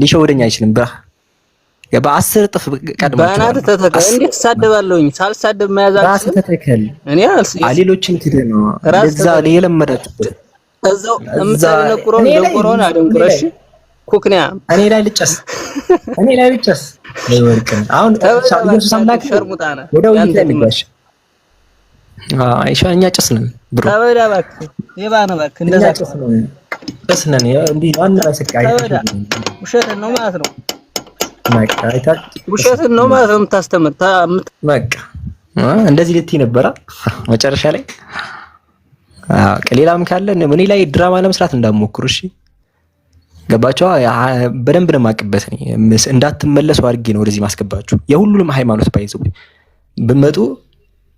[SPEAKER 9] ሊሸወደኝ አይችልም። በ10 እጥፍ ቀድሞ
[SPEAKER 2] ባናት ተተከል። እንዴት ተሳደባለሁኝ? ሳልሳደብ መያዝ
[SPEAKER 9] ራስ ተተከል።
[SPEAKER 2] እኔ
[SPEAKER 9] ሌሎችን ክደህ ነው ለዛ የለመዳችሁት።
[SPEAKER 2] እዛው እምትነቁረው ደንቆሮና አደንቁረሽ ኩክኒያ
[SPEAKER 9] እኔ ላይ ልጨስ ወርቅን አሁን ኢየሱስ አምላክ
[SPEAKER 2] ሸርሙጣና
[SPEAKER 9] ወደው ይንተልጋሽ አይሻኛ ጭስነን ብሮ
[SPEAKER 2] ታበዳ እባክህ የባነ እባክህ እንደዛ
[SPEAKER 9] ጭስነን እንዴ ዋና ሰቃይ
[SPEAKER 2] ውሸት ነው ማለት ነው።
[SPEAKER 9] ማይካይታ
[SPEAKER 2] ውሸት ነው ማለት ነው የምታስተምር
[SPEAKER 9] በቃ እንደዚህ ልትይ ነበራ መጨረሻ ላይ ሌላም ካለ እኔ ላይ ድራማ ለመስራት እንዳትሞክሩ እሺ። ገባቸው በደንብ ነው የማቅበት። እንዳትመለሱ አድርጌ ነው ወደዚህ ማስገባችሁ። የሁሉንም ሃይማኖት ባይዘው ብመጡ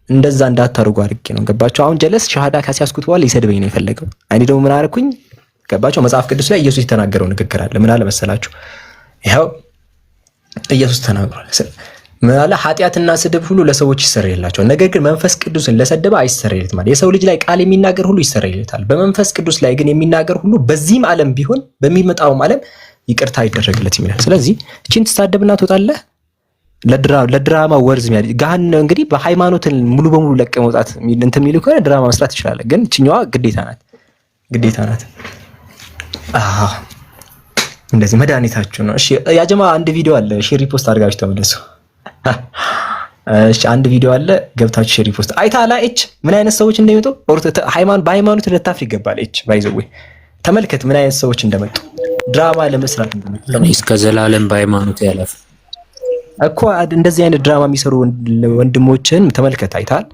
[SPEAKER 9] እንደዛ እንዳታርጉ አድርጌ ነው። ገባቸው። አሁን ጀለስ ሻሃዳ ካሲያስኩት በኋላ ይሰድበኝ ነው የፈለገው። እኔ ደግሞ ምን አደረኩኝ? ገባቸው። መጽሐፍ ቅዱስ ላይ ኢየሱስ የተናገረው ንግግር አለ። ምን አለ መሰላችሁ? ይኸው ኢየሱስ ተናግሯል። ምን አለ? ኃጢአትና ስድብ ሁሉ ለሰዎች ይሰረይላቸዋል፣ ነገር ግን መንፈስ ቅዱስን ለሰደበ አይሰረይለትም ማለት። የሰው ልጅ ላይ ቃል የሚናገር ሁሉ ይሰረይለታል፣ በመንፈስ ቅዱስ ላይ ግን የሚናገር ሁሉ በዚህም ዓለም ቢሆን በሚመጣውም ዓለም ይቅርታ ይደረግለት ይላል። ስለዚህ እቺን ትሳደብና ትወጣለህ። ለድራማ ወርዝ የሚያድ ጋን እንግዲህ በሃይማኖትን ሙሉ በሙሉ ለቀ መውጣት እንትን የሚል ከሆነ ድራማ መስራት ይችላል። ግን እቺኛዋ ግዴታ ናት። እንደዚህ መድኃኒታችሁ ነው። እሺ ያጀማ አንድ ቪዲዮ አለ፣ ሼር ሪፖስት አድርጋችሁ ተመለሱ። እሺ አንድ ቪዲዮ አለ፣ ገብታችሁ ሼር ሪፖስት አይታላ። እች ምን አይነት ሰዎች እንደሚመጡ በሃይማኖት ልታፍር ይገባል። እች ባይዘው ተመልከት ምን አይነት ሰዎች እንደመጡ ድራማ ለመስራት እንደመጡ።
[SPEAKER 3] እስከ ዘላለም በሃይማኖት ያለፈ
[SPEAKER 9] እኮ እንደዚህ አይነት ድራማ የሚሰሩ ወንድሞችን ተመልከት። አይታል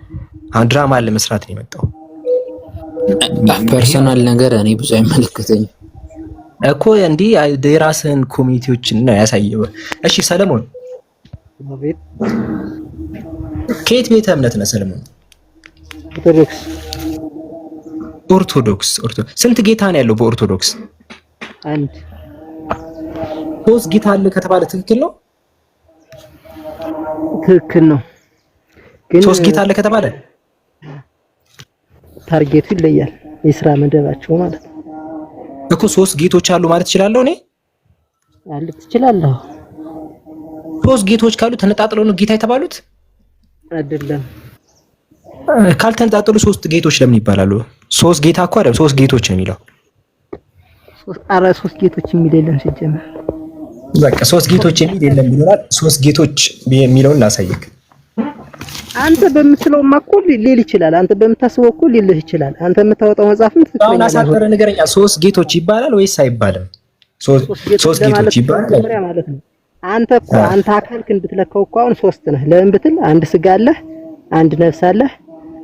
[SPEAKER 9] አሁን ድራማ ለመስራት ነው የመጣው።
[SPEAKER 3] ፐርሰናል ነገር እኔ ብዙ አይመለከተኝም
[SPEAKER 9] እኮ እንዲህ የራስህን ኮሚኒቲዎችን ነው ያሳየው። እሺ ሰለሞን ከየት ቤተ እምነት ነህ ሰለሞን? ኦርቶዶክስ። ስንት ጌታ ነው ያለው በኦርቶዶክስ?
[SPEAKER 2] አንድ።
[SPEAKER 9] ሶስት ጌታ አለ ከተባለ ትክክል ነው?
[SPEAKER 2] ትክክል ነው። ግን
[SPEAKER 9] ሶስት ጌታ አለ ከተባለ
[SPEAKER 2] ታርጌቱ ይለያል። የስራ መደባቸው ማለት ነው
[SPEAKER 9] እኮ። ሶስት ጌቶች አሉ ማለት እችላለሁ እኔ?
[SPEAKER 2] አለ ትችላለህ።
[SPEAKER 9] ሶስት ጌቶች ካሉ ተነጣጥለው ነው ጌታ የተባሉት?
[SPEAKER 2] አይደለም።
[SPEAKER 9] ካልተነጣጠሉ ሶስት ጌቶች ለምን ይባላሉ? ሶስት ጌታ እኮ አይደለም፣ ሶስት ጌቶች ነው የሚለው።
[SPEAKER 2] ሶስት ጌቶች የሚል የለም ሲጀመር።
[SPEAKER 9] በቃ ሶስት ጌቶች የሚል የለም ይላል። ሶስት ጌቶች የሚለውን ላሳየክ።
[SPEAKER 2] አንተ በምትለው ማኮ ሊል ይችላል። አንተ በምታስበው እኮ ሊልህ ይችላል። አንተ የምታወጣው መጽሐፍም ትክክለኛ ነው።
[SPEAKER 9] አሳጠረ ንገረኛ። ሶስት ጌቶች ይባላል ወይስ አይባልም? ሶስት ጌቶች ይባላል
[SPEAKER 2] ማለት ነው። አንተ እኮ አንተ አካልክን ብትለካው እኮ አሁን ሶስት ነህ። ለምን ብትል አንድ ስጋ አለህ፣ አንድ ነፍስ አለህ፣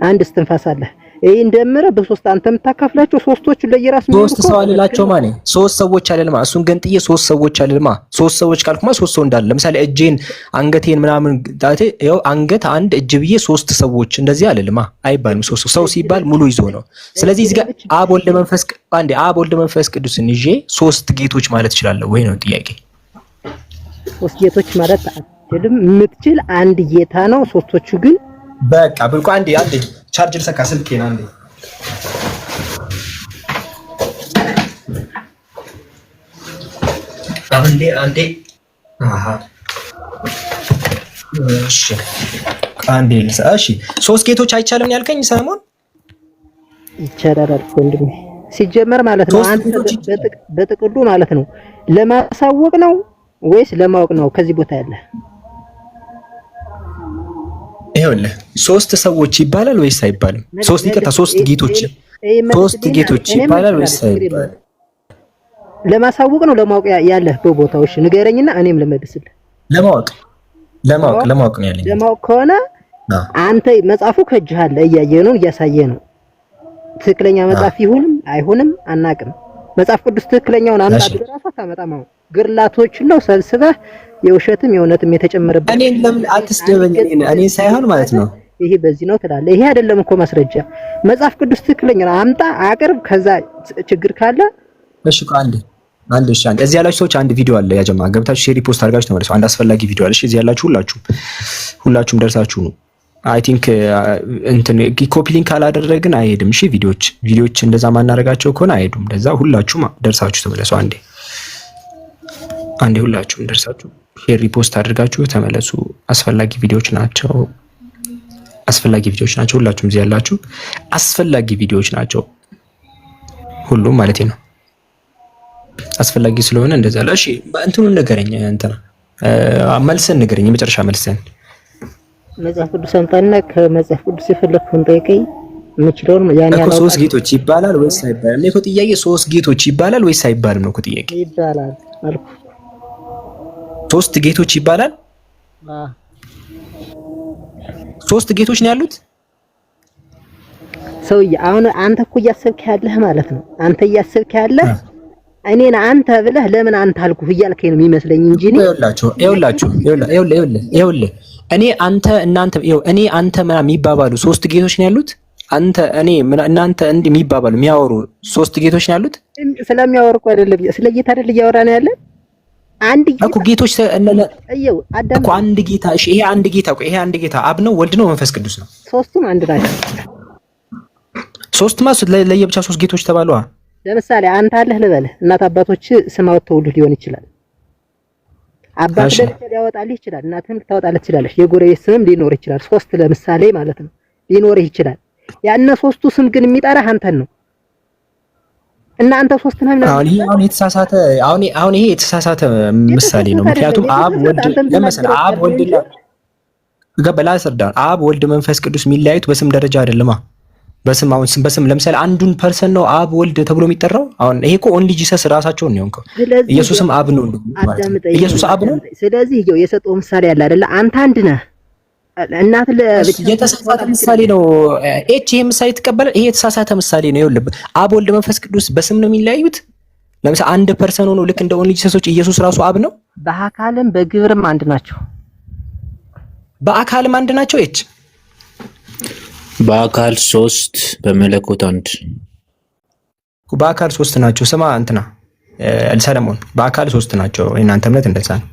[SPEAKER 2] አንድ እስትንፋስ አለህ። ይሄ እንደምረ በሶስት አንተ የምታካፍላቸው ሶስቶቹ ለየራስ ነው።
[SPEAKER 9] ሶስት ሰው አልላቸው ማለት ሶስት ሰዎች አይደለም። እሱን ገንጥዬ ሶስት ሰዎች አይደለም። ሶስት ሰዎች ካልኩማ ሶስት ሰው እንዳለ ለምሳሌ እጄን፣ አንገቴን ምናምን ጣቴ ያው አንገት አንድ እጅ ብዬ ሶስት ሰዎች እንደዚህ አይደለም አይባልም። ሶስት ሰው ሲባል ሙሉ ይዞ ነው። ስለዚህ እዚህ ጋር አብ ወልድ መንፈስ ቅዱስን ይዤ ሶስት ጌቶች ማለት እችላለሁ ወይ ነው ጥያቄ።
[SPEAKER 2] ሶስት ጌቶች ማለት አትችልም። የምትችል አንድ ጌታ ነው። ሶስቶቹ ግን
[SPEAKER 9] በቃ ብልቁ አንዴ ቻርጅ ልሰካ ስልኬን አንዴ። አንዴ እሺ አንዴ ልሰ እሺ ሶስት ጌቶች አይቻልም ያልከኝ ሰለሞን?
[SPEAKER 2] ይቻላል ወንድሜ። ሲጀመር ማለት ነው አንተ በጥቅሉ ማለት ነው ለማሳወቅ ነው ወይስ ለማወቅ ነው ከዚህ ቦታ ያለ?
[SPEAKER 9] ይኸውልህ ሶስት ሰዎች ይባላል ወይስ አይባልም? ሶስት ጌቶች ይባላል ወይስ አይባልም?
[SPEAKER 2] ለማሳወቅ ነው ለማወቅ ያለህ በቦታው? እሺ ንገረኝና እኔም ልመልስልህ።
[SPEAKER 9] ለማወቅ ነው ያለኝ።
[SPEAKER 2] ለማወቅ ከሆነ አንተ መጽሐፉ ከእጅህ አለ፣ እያየህ ነው፣ እያሳየህ ነው። ትክክለኛ መጽሐፍ ይሁንም አይሁንም አናቅም። መጽሐፍ ቅዱስ ትክክለኛውን አምጣ ብለህ ታመጣም። አሁን ግርላቶችን ነው ሰብስበህ የውሸትም የእውነትም የተጨመረበት።
[SPEAKER 9] እኔን ለምን አትስደበኝ? እኔ ሳይሆን ማለት ነው
[SPEAKER 2] ይሄ በዚህ ነው ትላለህ። ይሄ አይደለም እኮ ማስረጃ። መጽሐፍ ቅዱስ ትክክለኛውን አምጣ አቅርብ። ከዛ ችግር ካለ
[SPEAKER 9] እሺ አንድ እሺ እዚህ ያላችሁ ሰዎች አንድ ቪዲዮ አለ ያጀማ ገብታችሁ ሼር ፖስት አድርጋችሁ ተመለሱ። አንድ አስፈላጊ ቪዲዮ አለ። እሺ እዚህ ያላችሁ ሁላችሁም ደርሳችሁ ነው። አይ ቲንክ እንትን ኮፒ ሊንክ ካላደረግን አይሄድም። እሺ ቪዲዮዎች እንደዛ ማናረጋቸው ከሆነ አይሄዱም። እንደዛ ሁላችሁም ደርሳችሁ ተመለሱ። አንዴ ሁላችሁም ደርሳችሁ ሼር ፖስት አድርጋችሁ ተመለሱ። አስፈላጊ ቪዲዮዎች ናቸው። ሁላችሁም እዚህ ያላችሁ አስፈላጊ ቪዲዮዎች ናቸው። ሁሉም ማለት ነው አስፈላጊ ስለሆነ እንደዛ አለ። እሺ እንትኑን ንገረኝ፣ እንትና መልስን ንገረኝ፣ የመጨረሻ መልስን።
[SPEAKER 2] መጽሐፍ ቅዱስ አምጣና ከመጽሐፍ ቅዱስ የፈለግከውን ጠይቀኝ። የምችለውን ያን ያለው
[SPEAKER 9] ሶስት ጌቶች ይባላል ወይስ አይባልም? እኔ እኮ ጥያቄ ሶስት ጌቶች ይባላል ወይስ አይባልም ነው እኮ ጥያቄ።
[SPEAKER 2] ይባላል አልኩ።
[SPEAKER 9] ሶስት ጌቶች ይባላል። ሶስት ጌቶች ነው ያሉት።
[SPEAKER 2] ሰውዬ አሁን አንተ እኮ እያሰብክ ያለህ ማለት ነው። አንተ እያሰብክ ያለህ እኔን አንተ ብለህ ለምን አንተ አልኩህ እያልከኝ ነው የሚመስለኝ እንጂ
[SPEAKER 9] ይኸውልህ እኔ አንተ እናንተ እኔ አንተ ምናምን የሚባባሉ ሶስት ጌቶች ነው ያሉት። አንተ እኔ እናንተ እንዲህ የሚባባሉ የሚያወሩ ሶስት ጌቶች ነው ያሉት።
[SPEAKER 2] ስለሚያወሩ እኮ አይደለም፣ ስለ ጌታ አይደል እያወራን ያለ። አንድ ጌታ
[SPEAKER 9] እኮ ጌቶች እኮ አንድ ጌታ። እሺ ይሄ አንድ ጌታ አብ ነው፣ ወልድ ነው፣ መንፈስ ቅዱስ ነው።
[SPEAKER 2] ሶስቱም አንድ ናቸው።
[SPEAKER 9] ሶስት ማለት ለየብቻ ሶስት ጌቶች ተባሉ።
[SPEAKER 2] ለምሳሌ አንተ አለህ ልበልህ፣ እናት አባቶች ስም አውጥተውልህ ሊሆን ይችላል። አባት ለብቻ ሊያወጣልህ ይችላል፣ እናትም ልታወጣልህ ትችላለች። የጎረቤት ስምም ሊኖር ይችላል። ሶስት ለምሳሌ ማለት ነው ሊኖርህ ይችላል። ያነ ሶስቱ ስም ግን የሚጠራህ አንተን ነው። እና አንተ ሶስት ነህ ማለት
[SPEAKER 9] አሁን ይሄ የተሳሳተ ምሳሌ ነው። ምክንያቱም አብ ወልድ ለምሳሌ አብ ወልድ መንፈስ ቅዱስ የሚለያዩት በስም ደረጃ አይደለማ። በስም ለምሳሌ አንዱን ፐርሰን ነው አብ ወልድ ተብሎ የሚጠራው። አሁን ይሄ እኮ ኦንሊ ጂሰስ ራሳቸውን ነው እንኳን ኢየሱስም አብ ነው ማለት ነው። ኢየሱስ አብ ነው።
[SPEAKER 2] ስለዚህ ይሄው የሰጠው ምሳሌ ያለ አይደለ? አንተ አንድ ነህ። እናት
[SPEAKER 9] የተሳሳተ ምሳሌ ነው። ይሄ ምሳሌ ተቀበለ። ይሄ የተሳሳተ ምሳሌ ነው። ይኸውልህ አብ ወልድ መንፈስ ቅዱስ በስም ነው የሚለያዩት። ለምሳሌ አንድ ፐርሰን ሆኖ ልክ እንደ ኦንሊ ጂሰሶች ኢየሱስ ራሱ አብ ነው።
[SPEAKER 2] በአካልም በግብርም አንድ ናቸው።
[SPEAKER 9] በአካልም አንድ ናቸው።
[SPEAKER 3] በአካል 3 በመለኮት 1
[SPEAKER 9] በአካል 3 ናቸው። ስማ እንትና ሰለሞን በአካል 3 ናቸው። እናንተ እምነት እንደዛ ነው።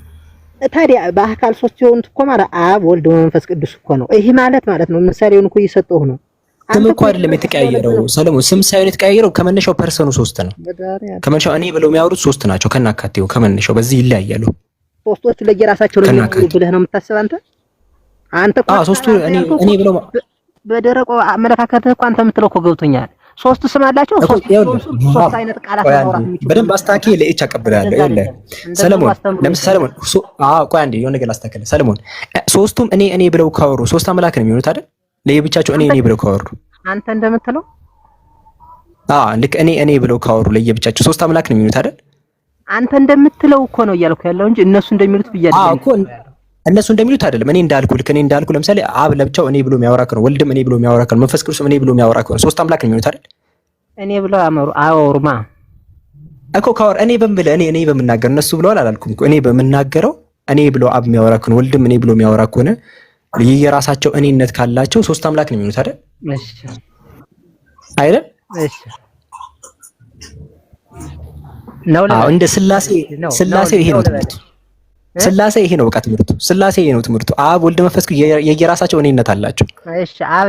[SPEAKER 2] ታዲያ በአካል 3 የሆኑት እኮ ማለት አብ ወልድ መንፈስ ቅዱስ እኮ ነው። ይሄ ማለት ነው ምሳሌውን እኮ እየሰጠሁ ነው።
[SPEAKER 9] ስም እኮ አይደለም የተቀያየረው ሰለሞን፣ ስም ሳይሆን የተቀያየረው ከመነሻው ፐርሰኑ 3 ነው። ከመነሻው እኔ ብለው የሚያወሩት 3 ናቸው ከናካቴው ከመነሻው በዚህ ይለያያሉ። ሶስቶቹ ለየራሳቸው ነው ብለህ ነው የምታስብ አንተ እኮ ሶስቱ እኔ ብለው በደረቆ አመለካከትህ እኮ አንተ የምትለው እኮ ገብቶኛል። 3 ስም አላቸው። 3 አይነት ቃላት ማውራት የሚችሉ በደንብ አስታኪ ለኤች አቀብላለሁ። ይኸውልህ ሰለሞን ለምሳሌ ሰለሞን ቆይ አንዴ የሆነ ነገር አስተካክለ ሰለሞን 3ቱም እኔ ብለው ካወሩ 3 አምላክ ነው የሚሆኑት አይደል? ለየብቻቸው እኔ ብለው ካወሩ
[SPEAKER 2] አንተ እንደምትለው
[SPEAKER 9] ልክ እኔ ብለው ካወሩ ለየብቻቸው 3 አምላክ ነው የሚሆኑት አይደል?
[SPEAKER 2] አንተ እንደምትለው እኮ ነው እያልኩ ያለው እንጂ እነሱ እንደሚሉት ብያለሁ
[SPEAKER 9] እኮ እነሱ እንደሚሉት አይደለም። እኔ እንዳልኩ ለምሳሌ አብ ለብቻው እኔ ብሎ የሚያወራ ከሆነ ወልድም እኔ ብሎ የሚያወራ ከሆነ መንፈስ ቅዱስም እኔ ብሎ የሚያወራ ከሆነ 3 አምላክ ነው የሚሆኑት አይደል?
[SPEAKER 2] እኔ ብለው አወሩማ
[SPEAKER 9] እኮ ካወር እኔ በምናገር እነሱ ብለዋል አላልኩም እኮ እኔ በምናገረው እኔ ብሎ አብ የሚያወራ ከሆነ ወልድም እኔ ብሎ የሚያወራ ከሆነ የየራሳቸው እኔነት ካላቸው 3 አምላክ ነው የሚሆኑት አይደል?
[SPEAKER 2] እሺ
[SPEAKER 9] አይደል?
[SPEAKER 2] እሺ ነው
[SPEAKER 9] እንደ ስላሴ ይሄ ነው ትምህርቱ። ስላሴ ይሄ ነው በቃ ትምህርቱ። ስላሴ ይሄ ነው ትምህርቱ። አብ ወልድ መንፈስ የየራሳቸው እኔነት አላቸው።
[SPEAKER 2] እሺ አብ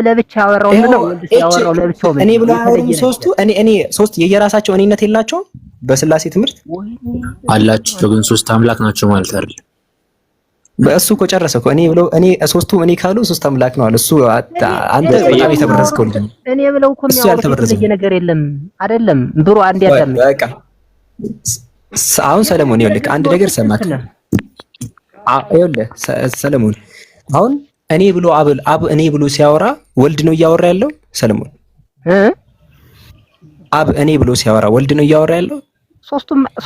[SPEAKER 2] ለብቻ ያወራው ነው ወልድ ያወራው ለብቻው
[SPEAKER 9] እኔ ብሎ ያወሩ 3ቱ እኔ 3 የየራሳቸው እኔነት የላቸውም። በስላሴ ትምህርት
[SPEAKER 3] አላቸው ግን 3 አምላክ ናቸው ማለት አይደል?
[SPEAKER 9] በእሱ እኮ ጨረሰ እኮ እኔ ብለው እኔ 3ቱ እኔ ካሉ 3 አምላክ ነው አለ እሱ። አንተ በጣም የተበረዝከው ልጅ ነው።
[SPEAKER 2] እኔ ብለው እኮ የሚያወሩት ነገር የለም አይደለም ብሩ አንድ ያዳም
[SPEAKER 9] በቃ አሁን ሰለሞን ይኸውልህ አንድ ነገር ሰማክ። ይኸውልህ ሰለሞን አሁን እኔ ብሎ አብ እኔ ብሎ ሲያወራ ወልድ ነው እያወራ ያለው ሰለሞን። አብ እኔ ብሎ ሲያወራ ወልድ ነው እያወራ ያለው።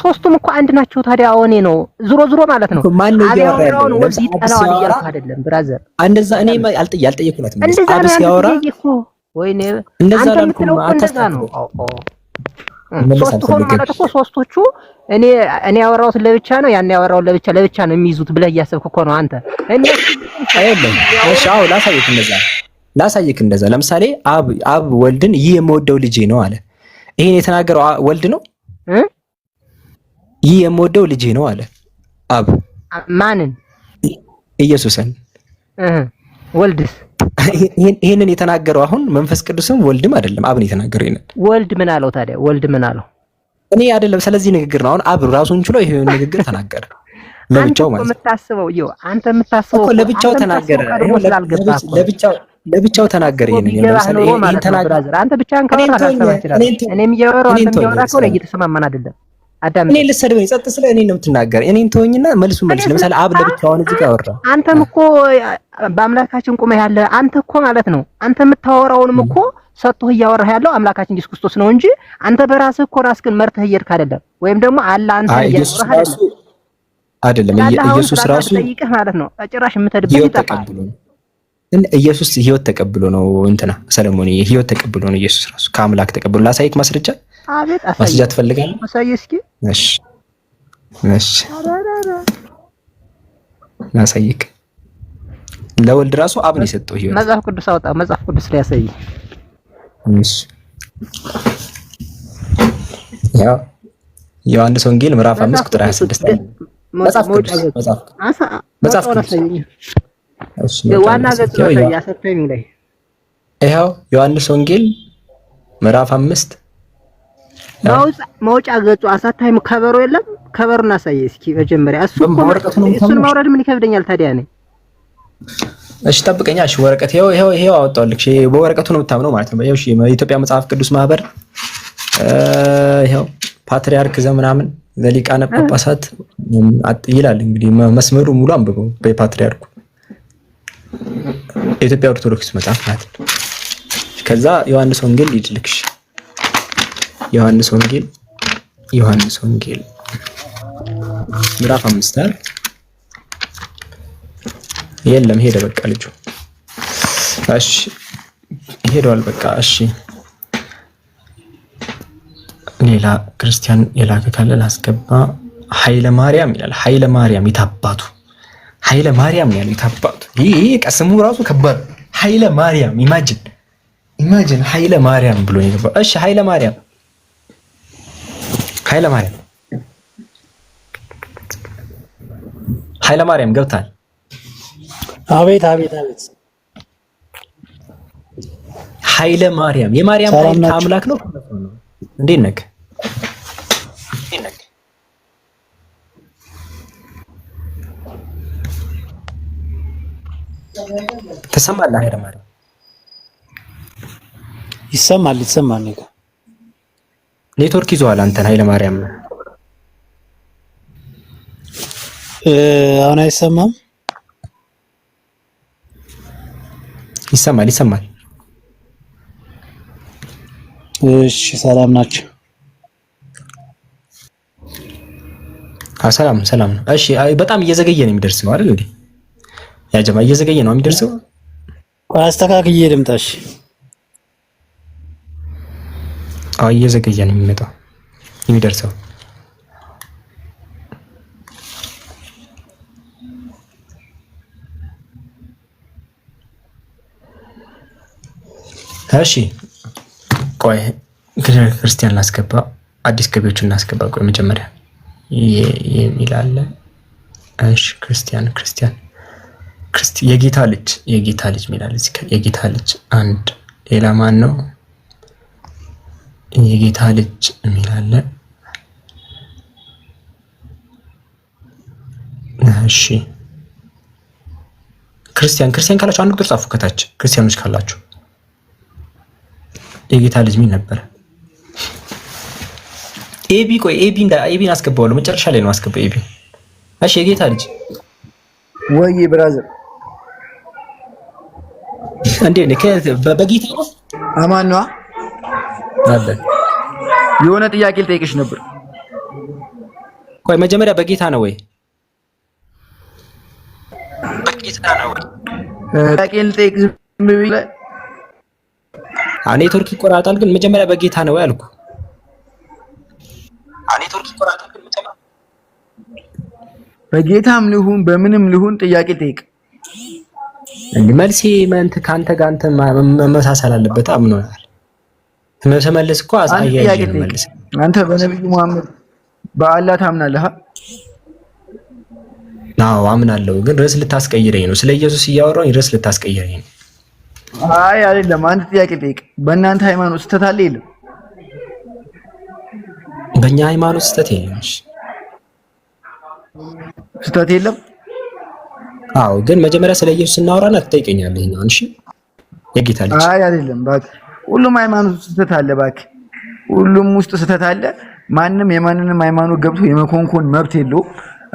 [SPEAKER 9] ሶስቱም እኮ አንድ ናቸው። ታዲያ እኔ ነው ዙሮ ማለት ነው ማን ነው እያወራ ያለው?
[SPEAKER 2] ወልድ ይጠላዋል እያልኩ አይደለም ብራዘር።
[SPEAKER 9] እንደዛ እኔ አልጠየኩላትም። አብ ሲያወራ
[SPEAKER 2] ወይኔ
[SPEAKER 9] እንደዛ አላልኩም። አታስተካክለው።
[SPEAKER 2] ሶስቱ ሆኖ ማለት እኮ ሶስቶቹ እኔ ያወራሁት ለብቻ ነው ያን ያወራሁት ለብቻ ነው የሚይዙት ብለህ እያሰብክ እኮ ነው አንተ።
[SPEAKER 9] አይደለም እሺ፣ አዎ ላሳይክ እንደዛ ለምሳሌ አብ ወልድን ይህ የምወደው ልጄ ነው አለ። ይሄን የተናገረው ወልድ ነው። ይህ የምወደው ልጄ ነው አለ አብ።
[SPEAKER 2] ማንን?
[SPEAKER 9] ኢየሱስን።
[SPEAKER 2] ወልድስ?
[SPEAKER 9] ይሄንን የተናገረው አሁን መንፈስ ቅዱስም ወልድም አይደለም አብን የተናገረው ይሄንን።
[SPEAKER 2] ወልድ ምን አለው ታዲያ? ወልድ ምን አለው?
[SPEAKER 9] እኔ አይደለም ስለዚህ ንግግር ነው። አሁን አብ ራሱን ችሎ ይሄ ንግግር ተናገረ ለብቻው ማለት ነው።
[SPEAKER 2] አንተ የምታስበው
[SPEAKER 9] ለብቻው ተናገረ። ለብቻው ተናገረ። ይሄንን ለምሳሌ ይሄን ተናገረ።
[SPEAKER 2] አንተ ብቻህን ካወራ ታስተማችላለህ። እኔም እያወራሁ አንተም እያወራህ ከሆነ እየተሰማማን አይደለም። አዳም
[SPEAKER 9] እኔ ልሰድበኝ ጸጥ ስለ እኔ ነው የምትናገር። እኔን ተወኝና መልሱ መልስ። ለምሳሌ አብ ለብቻውን እዚህ ጋር አወራ።
[SPEAKER 2] አንተም እኮ በአምላካችን ቁመህ ያለ አንተ እኮ ማለት ነው። አንተ የምታወራውንም እኮ ሰጥቶህ እያወራህ ያለው አምላካችን ኢየሱስ ክርስቶስ ነው እንጂ አንተ በራስህ እኮ ራስህን መርተህ እየሄድክ አይደለም። ወይም ደግሞ አለ አንተ እያወራህ
[SPEAKER 9] አይደለም። ኢየሱስ ራሱ
[SPEAKER 2] ጠይቀህ ማለት ነው ጭራሽ የምትሄድበት ይጠፋል።
[SPEAKER 9] ኢየሱስ ህይወት ተቀብሎ ነው እንትና ሰለሞን ህይወት ተቀብሎ ነው ኢየሱስ ራሱ ከአምላክ ተቀብሎ። ላሳይክ ማስረጃ።
[SPEAKER 2] አቤት
[SPEAKER 9] ማስረጃ ትፈልጋለህ?
[SPEAKER 2] አሳይ እስኪ።
[SPEAKER 9] እሺ ላሳይክ። ለወልድ ራሱ አብ ነው የሰጠው ህይወት።
[SPEAKER 2] መጽሐፍ ቅዱስ አውጣ። መጽሐፍ ቅዱስ ላይ ያሳይ።
[SPEAKER 9] እሺ ያው ዮሐንስ ወንጌል ምዕራፍ 5 ቁጥር 26 መጽሐፍ ቅዱስ
[SPEAKER 2] ዋና ገጽ ላይ ያሰፈኝ ላይ
[SPEAKER 9] ይሄው ዮሐንስ ወንጌል ምዕራፍ 5
[SPEAKER 2] መውጫ ገጹ አሳታይም ከበሮ የለም። ከበሩን አሳይ እስኪ መጀመሪያ። እሱን ማውረድ ምን ይከብደኛል ታዲያ ነኝ።
[SPEAKER 9] እሺ ጠብቀኛ። እሺ ወረቀት ይሄው አወጣሁልሽ። በወረቀቱ ነው የምታምነው ማለት ነው። ይሄው የኢትዮጵያ መጽሐፍ ቅዱስ ማህበር ይሄው ፓትሪያርክ ዘምናምን ዘሊቃነ ጳጳሳት ይላል። እንግዲህ መስመሩ ሙሉ አንብበው። በፓትሪያርኩ የኢትዮጵያ ኦርቶዶክስ መጽሐፍ ናት። ከዛ ዮሐንስ ወንጌል ይድልክሽ። ዮሐንስ ወንጌል ምዕራፍ 5 አይደል? የለም ሄደ በቃ ልጁ። እሺ ሄዷል በቃ። እሺ ሌላ ክርስቲያን የላከ ካለ ላስገባ። ኃይለ ማርያም ይላል። ኃይለ ማርያም የታባቱ ኃይለ ማርያም ያለው የታባቱ ይሄ ቀስሙ ራሱ ከባድ። ኃይለ ማርያም ኢማጂን ኃይለ ማርያም ብሎ ነው የገባው። እሺ ኃይለ ማርያም ገብታል።
[SPEAKER 10] አቤት
[SPEAKER 9] ኃይለ ማርያም የማርያም ኃይል ከአምላክ ነው። እንዴት ነህ? ተሰማለህ? ኃይለ ማርያም
[SPEAKER 10] ይሰማል።
[SPEAKER 9] ኔትወርክ ይዟል አንተን። ኃይለ ማርያም
[SPEAKER 10] አሁን አይሰማም?
[SPEAKER 9] ይሰማል።
[SPEAKER 10] እሺ ሰላም ናቸው?
[SPEAKER 9] ሰላም ነው። እሺ በጣም እየዘገየ ነው የሚደርሰው አይደል እንዴ? ያ ጀማ እየዘገየ ነው የሚደርሰው።
[SPEAKER 10] አስተካክዬ ልምጣሽ።
[SPEAKER 9] እየዘገየ ነው የሚደርሰው። እሺ ቆይ ክርስቲያን ላስገባ፣ አዲስ ገቢዎችን እናስገባ። ቆይ መጀመሪያ የሚል አለ። እሺ ክርስቲያን የጌታ ልጅ ሚላል እዚህ ጋር የጌታ ልጅ አንድ። ሌላ ማን ነው? የጌታ ልጅ ሚል አለ። እሺ ክርስቲያን ካላችሁ አንድ ቁጥር ጻፉ ከታች። ክርስቲያኖች ካላችሁ የጌታ ልጅ ሚል ነበር። ኤቢን አስገባዋለሁ መጨረሻ ላይ ነው አስገባው ኤቢ። እሺ የጌታ ልጅ
[SPEAKER 10] ወይ ብራዘር
[SPEAKER 9] እንዴ በጌታ ነው
[SPEAKER 10] አማን ነው
[SPEAKER 9] አለ።
[SPEAKER 10] የሆነ ጥያቄ ልጠይቅሽ ነበር።
[SPEAKER 9] ቆይ መጀመሪያ በጌታ ነው ወይ? በጌታ ነው ወይ?
[SPEAKER 10] ጥያቄ ልጠይቅ ዝም ብለህ
[SPEAKER 9] ኔትወርክ ይቆራጣል። ግን መጀመሪያ በጌታ ነው ያልኩ። ኔትወርክ ይቆራጣል። ግን መጀመሪያ
[SPEAKER 10] በጌታም ልሁን በምንም ልሁን ጥያቄ ጠይቅ።
[SPEAKER 9] መልሴ መንት ካንተ ጋር አንተ መመሳሰል አለበት። አምኖናል። ተመልስ እኮ አሳያዬ ነው መልስ።
[SPEAKER 10] አንተ በነብዩ መሐመድ በአላህ ታምናለህ?
[SPEAKER 9] አዎ አምናለሁ። ግን ርዕስ ልታስቀይረኝ ነው። ስለ ኢየሱስ እያወራሁ ርዕስ ልታስቀይረኝ ነው።
[SPEAKER 10] አይ አይደለም። አንድ ጥያቄ ጠይቅ። በእናንተ ሃይማኖት ስህተት አለ የለም?
[SPEAKER 9] በእኛ ሃይማኖት ስህተት የለም። እሺ
[SPEAKER 10] ስህተት የለም?
[SPEAKER 9] አዎ። ግን መጀመሪያ ስለ ኢየሱስ እናወራና ትጠይቀኛለህ። ይሄን እሺ የጌታ ልጅ
[SPEAKER 10] አይ አይደለም። እባክህ ሁሉም ሃይማኖት ስህተት አለ። እባክህ ሁሉም ውስጥ ስህተት አለ። ማንም የማንንም ሃይማኖት ገብቶ የመኮንኮን መብት የለውም።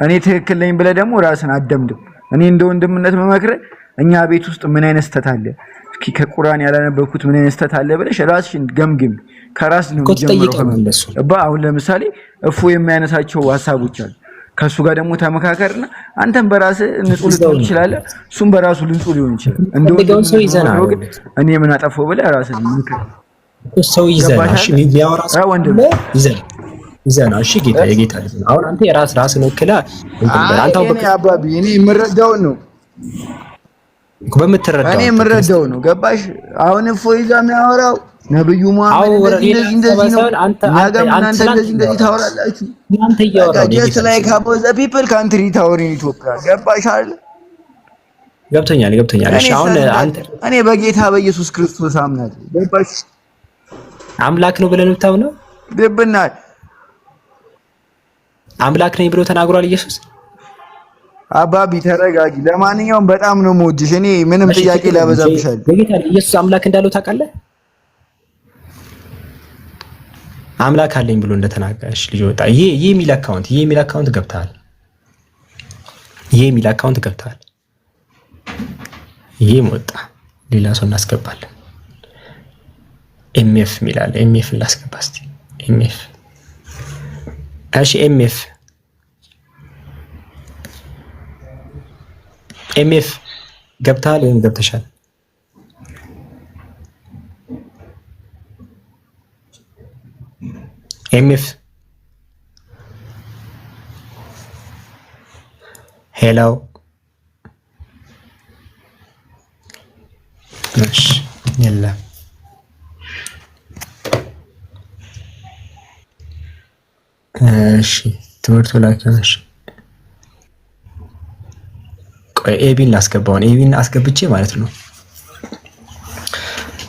[SPEAKER 10] እኔ ትክክል ነኝ ብለህ ደግሞ ራስን አደምድም። እኔ እንደ ወንድምነት መመክረህ እኛ ቤት ውስጥ ምን አይነት ስህተት አለ፣ እስኪ ከቁርአን ያላነበብኩት ምን አይነት ስህተት አለ ብለሽ ራስሽን ገምግም። ከራስ ነው የሚጀምረው። አሁን ለምሳሌ እፎ የሚያነሳቸው ሀሳቦች አሉ። ከሱ ጋር ደግሞ ተመካከርና አንተም በራስህ ንጹህ ልትሆን ትችላለህ፣ እሱም በራሱ ንጹህ ሊሆን ይችላል። እንደው ሰው ይዘናል። እኔ ምን አጠፋው ብለህ ራስህን ምክር።
[SPEAKER 9] ሰው ይዘናል። እሺ የሚያወራ ሰው ወንድም ይዘናል። እሺ ጌታ የጌታ ልጅ ነው። አሁን አንተ ራስህን ወክለህ አንተው
[SPEAKER 10] እኔ አባቢ እኔ የምረዳውን ነው
[SPEAKER 9] በምትረዳው
[SPEAKER 10] እኔ የምረዳው ነው። ገባሽ? አሁን እፎይዛ የሚያወራው ነብዩ መሐመድ እንደዚህ ነው። አንተ እንደዚህ ታወራላችሁ።
[SPEAKER 9] አንተ እያወራህ
[SPEAKER 10] just like about the people country ታወሪን ኢትዮጵያ። ገባሽ አይደል?
[SPEAKER 9] ገብቶኛል። እሺ አሁን አንተ
[SPEAKER 10] እኔ በጌታ በኢየሱስ ክርስቶስ አምናለሁ። ገባሽ?
[SPEAKER 9] አምላክ ነው ብለን የምታምነው
[SPEAKER 10] ድብናል።
[SPEAKER 9] አምላክ ነኝ ብሎ ተናግሯል ኢየሱስ።
[SPEAKER 10] አባቢ ተረጋጊ። ለማንኛውም በጣም ነው የምወድሽ። እኔ ምንም ጥያቄ ላበዛብሻል።
[SPEAKER 9] በጌታ ኢየሱስ አምላክ እንዳለው ታውቃለህ? አምላክ አለኝ ብሎ እንደተናገረሽ ልጅ ወጣ። ይሄ የሚል አካውንት ገብታል። ይሄም ወጣ። ሌላ ሰው እናስገባለን። ኤምኤፍ ሚላል ኤምኤፍ ላስገባ እስቲ። ኤምኤፍ እሺ ኤምኤፍ ገብታል ወይም ገብተሻል? ኤምኤፍ ሄሎ እሺ የለም እሺ ትምህርቱ ላከሽ ቆይ ኤቢን ላስገባውን ኤቢን አስገብቼ ማለት ነው።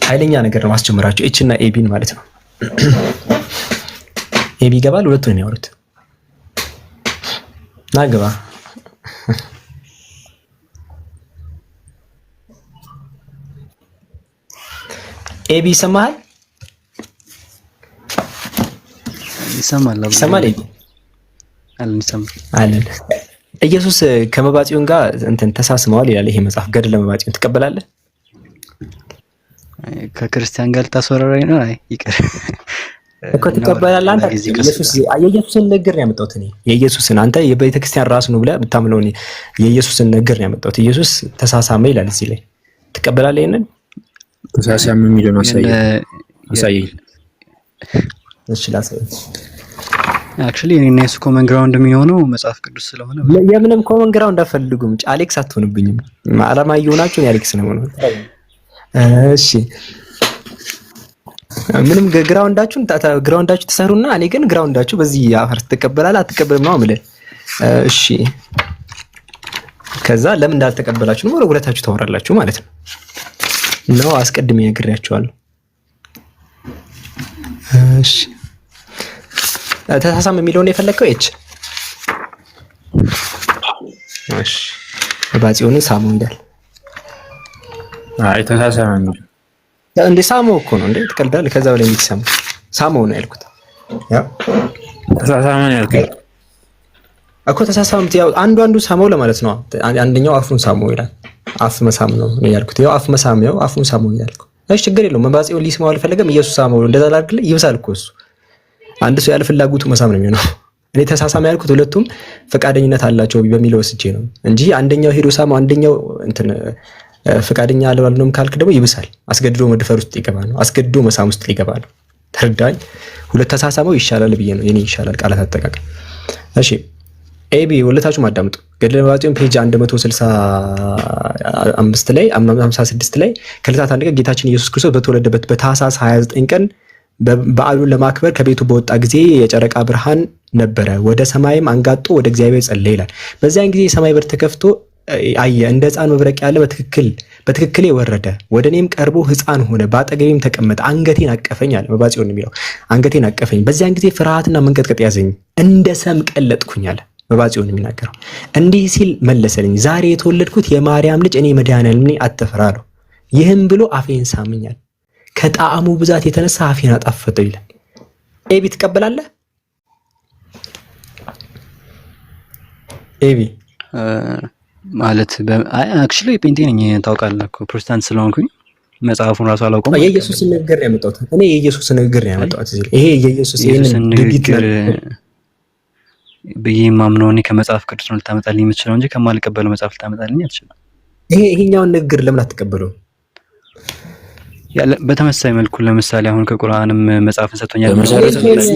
[SPEAKER 9] ኃይለኛ ነገር ነው ማስጀመራቸው ኤች እና ኤቢን ማለት ነው። ኤቢ ይገባል። ሁለቱን ነው ያወሩት። ናግባ ኤቢ ይሰማሃል? ይሰማል ኤቢ አለን። ኢየሱስ ከመባጽዮን ጋር እንትን ተሳስመዋል ይላል ይሄ መጽሐፍ። ገድለ መባጽዮን ትቀበላለህ?
[SPEAKER 11] ከክርስቲያን ጋር ልታስወራራኝ ነው? አይ ይቅር
[SPEAKER 9] እኮ ትቀበላለህ አንተ። የኢየሱስን ንግግር ነው ያመጣሁት እኔ። የኢየሱስን አንተ የቤተክርስቲያን ራስ ነው ብለህ ብታምነው እኔ የኢየሱስን ንግግር ነው ያመጣሁት። ኢየሱስ ተሳሳመ ይላል እዚህ ላይ። ትቀበላለህ ይሄንን?
[SPEAKER 3] ተሳሳመ የሚለው ነው አሳየኝ።
[SPEAKER 9] እሺ ላሳየኝ።
[SPEAKER 11] አክቹሊ እኔና እሱ ኮመን ግራውንድ የሚሆነው መጽሐፍ ቅዱስ ስለሆነ
[SPEAKER 9] የምንም ኮመን ግራውንድ አፈልጉም። አሌክስ አትሆንብኝም። አላማ እየሆናችሁ አሌክስ ነው ነው። እሺ ምንም ግራውንዳችሁ ተሰሩና እኔ ግን ግራውንዳችሁ በዚህ አፈር ትቀበላለህ አትቀበልም ነው ማለት። እሺ ከዛ ለምን እንዳልተቀበላችሁ ነው ሁለታችሁ ታወራላችሁ ማለት ነው። ነው አስቀድሜ ነግሬያችኋለሁ። እሺ ተሳሳም የሚለውን የፈለከው እቺ እሺ ባጽዮን ሳሙ እንዳል
[SPEAKER 3] አይ ተሳሳም ነው
[SPEAKER 9] እንዴ? ሳሙ እኮ ነው እንዴ? ትቀልዳለህ። ከዛ በላይ እንዴት ሳሙ? ሳሙ ነው ያልኩት። ያው
[SPEAKER 3] ተሳሳም ነው ያልኩት
[SPEAKER 9] እኮ ተሳሳም ያው አንዱ ሳሙ ለማለት ነው። አንደኛው አፉን ሳሙ ይላል። አፍ መሳም ነው ያልኩት። ያው አፍ መሳም ያው አፉን ሳሙ ይላልኩ። እሺ ችግር የለውም። ባጽዮን ሊስማው አልፈለገም። ኢየሱስ ሳሙ እንደዛ ላድርግልህ ይብሳል እኮ እሱ። አንድ ሰው ያለ ፍላጎቱ መሳም ነው የሚሆነው። እኔ ተሳሳም ያልኩት ሁለቱም ፈቃደኝነት አላቸው በሚለው ወስጄ ነው እንጂ አንደኛው ሄዶ ሳሙ አንደኛው እንትን ፈቃደኛ አልባልንም ካልክ ደግሞ ይብሳል። አስገድዶ መድፈር ውስጥ ይገባል ነው። አስገድዶ መሳም ውስጥ ይገባል። ተረዳኝ። ሁለት ተሳሳመው ይሻላል ብዬ ነው የኔ ይሻላል ቃላት አጠቃቀም። እሺ ኤቢ ሁለታችሁም አዳምጡ። ገድለ መባጽዮን ፔጅ 165 ላይ 56 ላይ ከዕለታት አንድ ቀን ጌታችን ኢየሱስ ክርስቶስ በተወለደበት በታኅሳስ 29 ቀን በዓሉን ለማክበር ከቤቱ በወጣ ጊዜ የጨረቃ ብርሃን ነበረ። ወደ ሰማይም አንጋጦ ወደ እግዚአብሔር ጸለየ ይላል። በዚያን ጊዜ የሰማይ በር ተከፍቶ አየ። እንደ ሕፃን መብረቅ ያለ በትክክል ወረደ። ወደ እኔም ቀርቦ ሕፃን ሆነ፣ በአጠገቤም ተቀመጠ። አንገቴን አቀፈኝ አለ መባጽዮን የሚለው አንገቴን አቀፈኝ። በዚያን ጊዜ ፍርሃትና መንቀጥቀጥ ያዘኝ፣ እንደ ሰም ቀለጥኩኝ አለ መባጽዮን የሚናገረው። እንዲህ ሲል መለሰልኝ፣ ዛሬ የተወለድኩት የማርያም ልጅ እኔ መድኃኒዓለም ነኝ፣ አትፍራ አለው። ይህም ብሎ አፌን ሳመኛል፣ ከጣዕሙ ብዛት የተነሳ አፌን አጣፈጠው ይላል። ኤቢ ትቀበላለህ? ኤቢ
[SPEAKER 11] ማለት አክቹሊ ፔንቴ ነኝ ታውቃለህ እኮ ፕሮቴስታንት ስለሆንኩኝ መጽሐፉን ራሱ አላውቀውም።
[SPEAKER 9] የኢየሱስን ንግግር ነው ያመጣሁት እኔ። የኢየሱስን ንግግር ነው ያመጣሁት እዚህ ላይ። ይሄ የኢየሱስ ንግግር
[SPEAKER 11] ብዬ የማምነው እኔ ከመጽሐፍ ቅዱስ ነው ልታመጣልኝ የምትችለው እንጂ ከማልቀበለው መጽሐፍ ልታመጣልኝ አትችልም።
[SPEAKER 9] ይሄኛውን ንግግር ለምን አትቀበለውም?
[SPEAKER 11] በተመሳሳይ መልኩ ለምሳሌ አሁን ከቁርአንም መጽሐፍን ሰጥቶኛል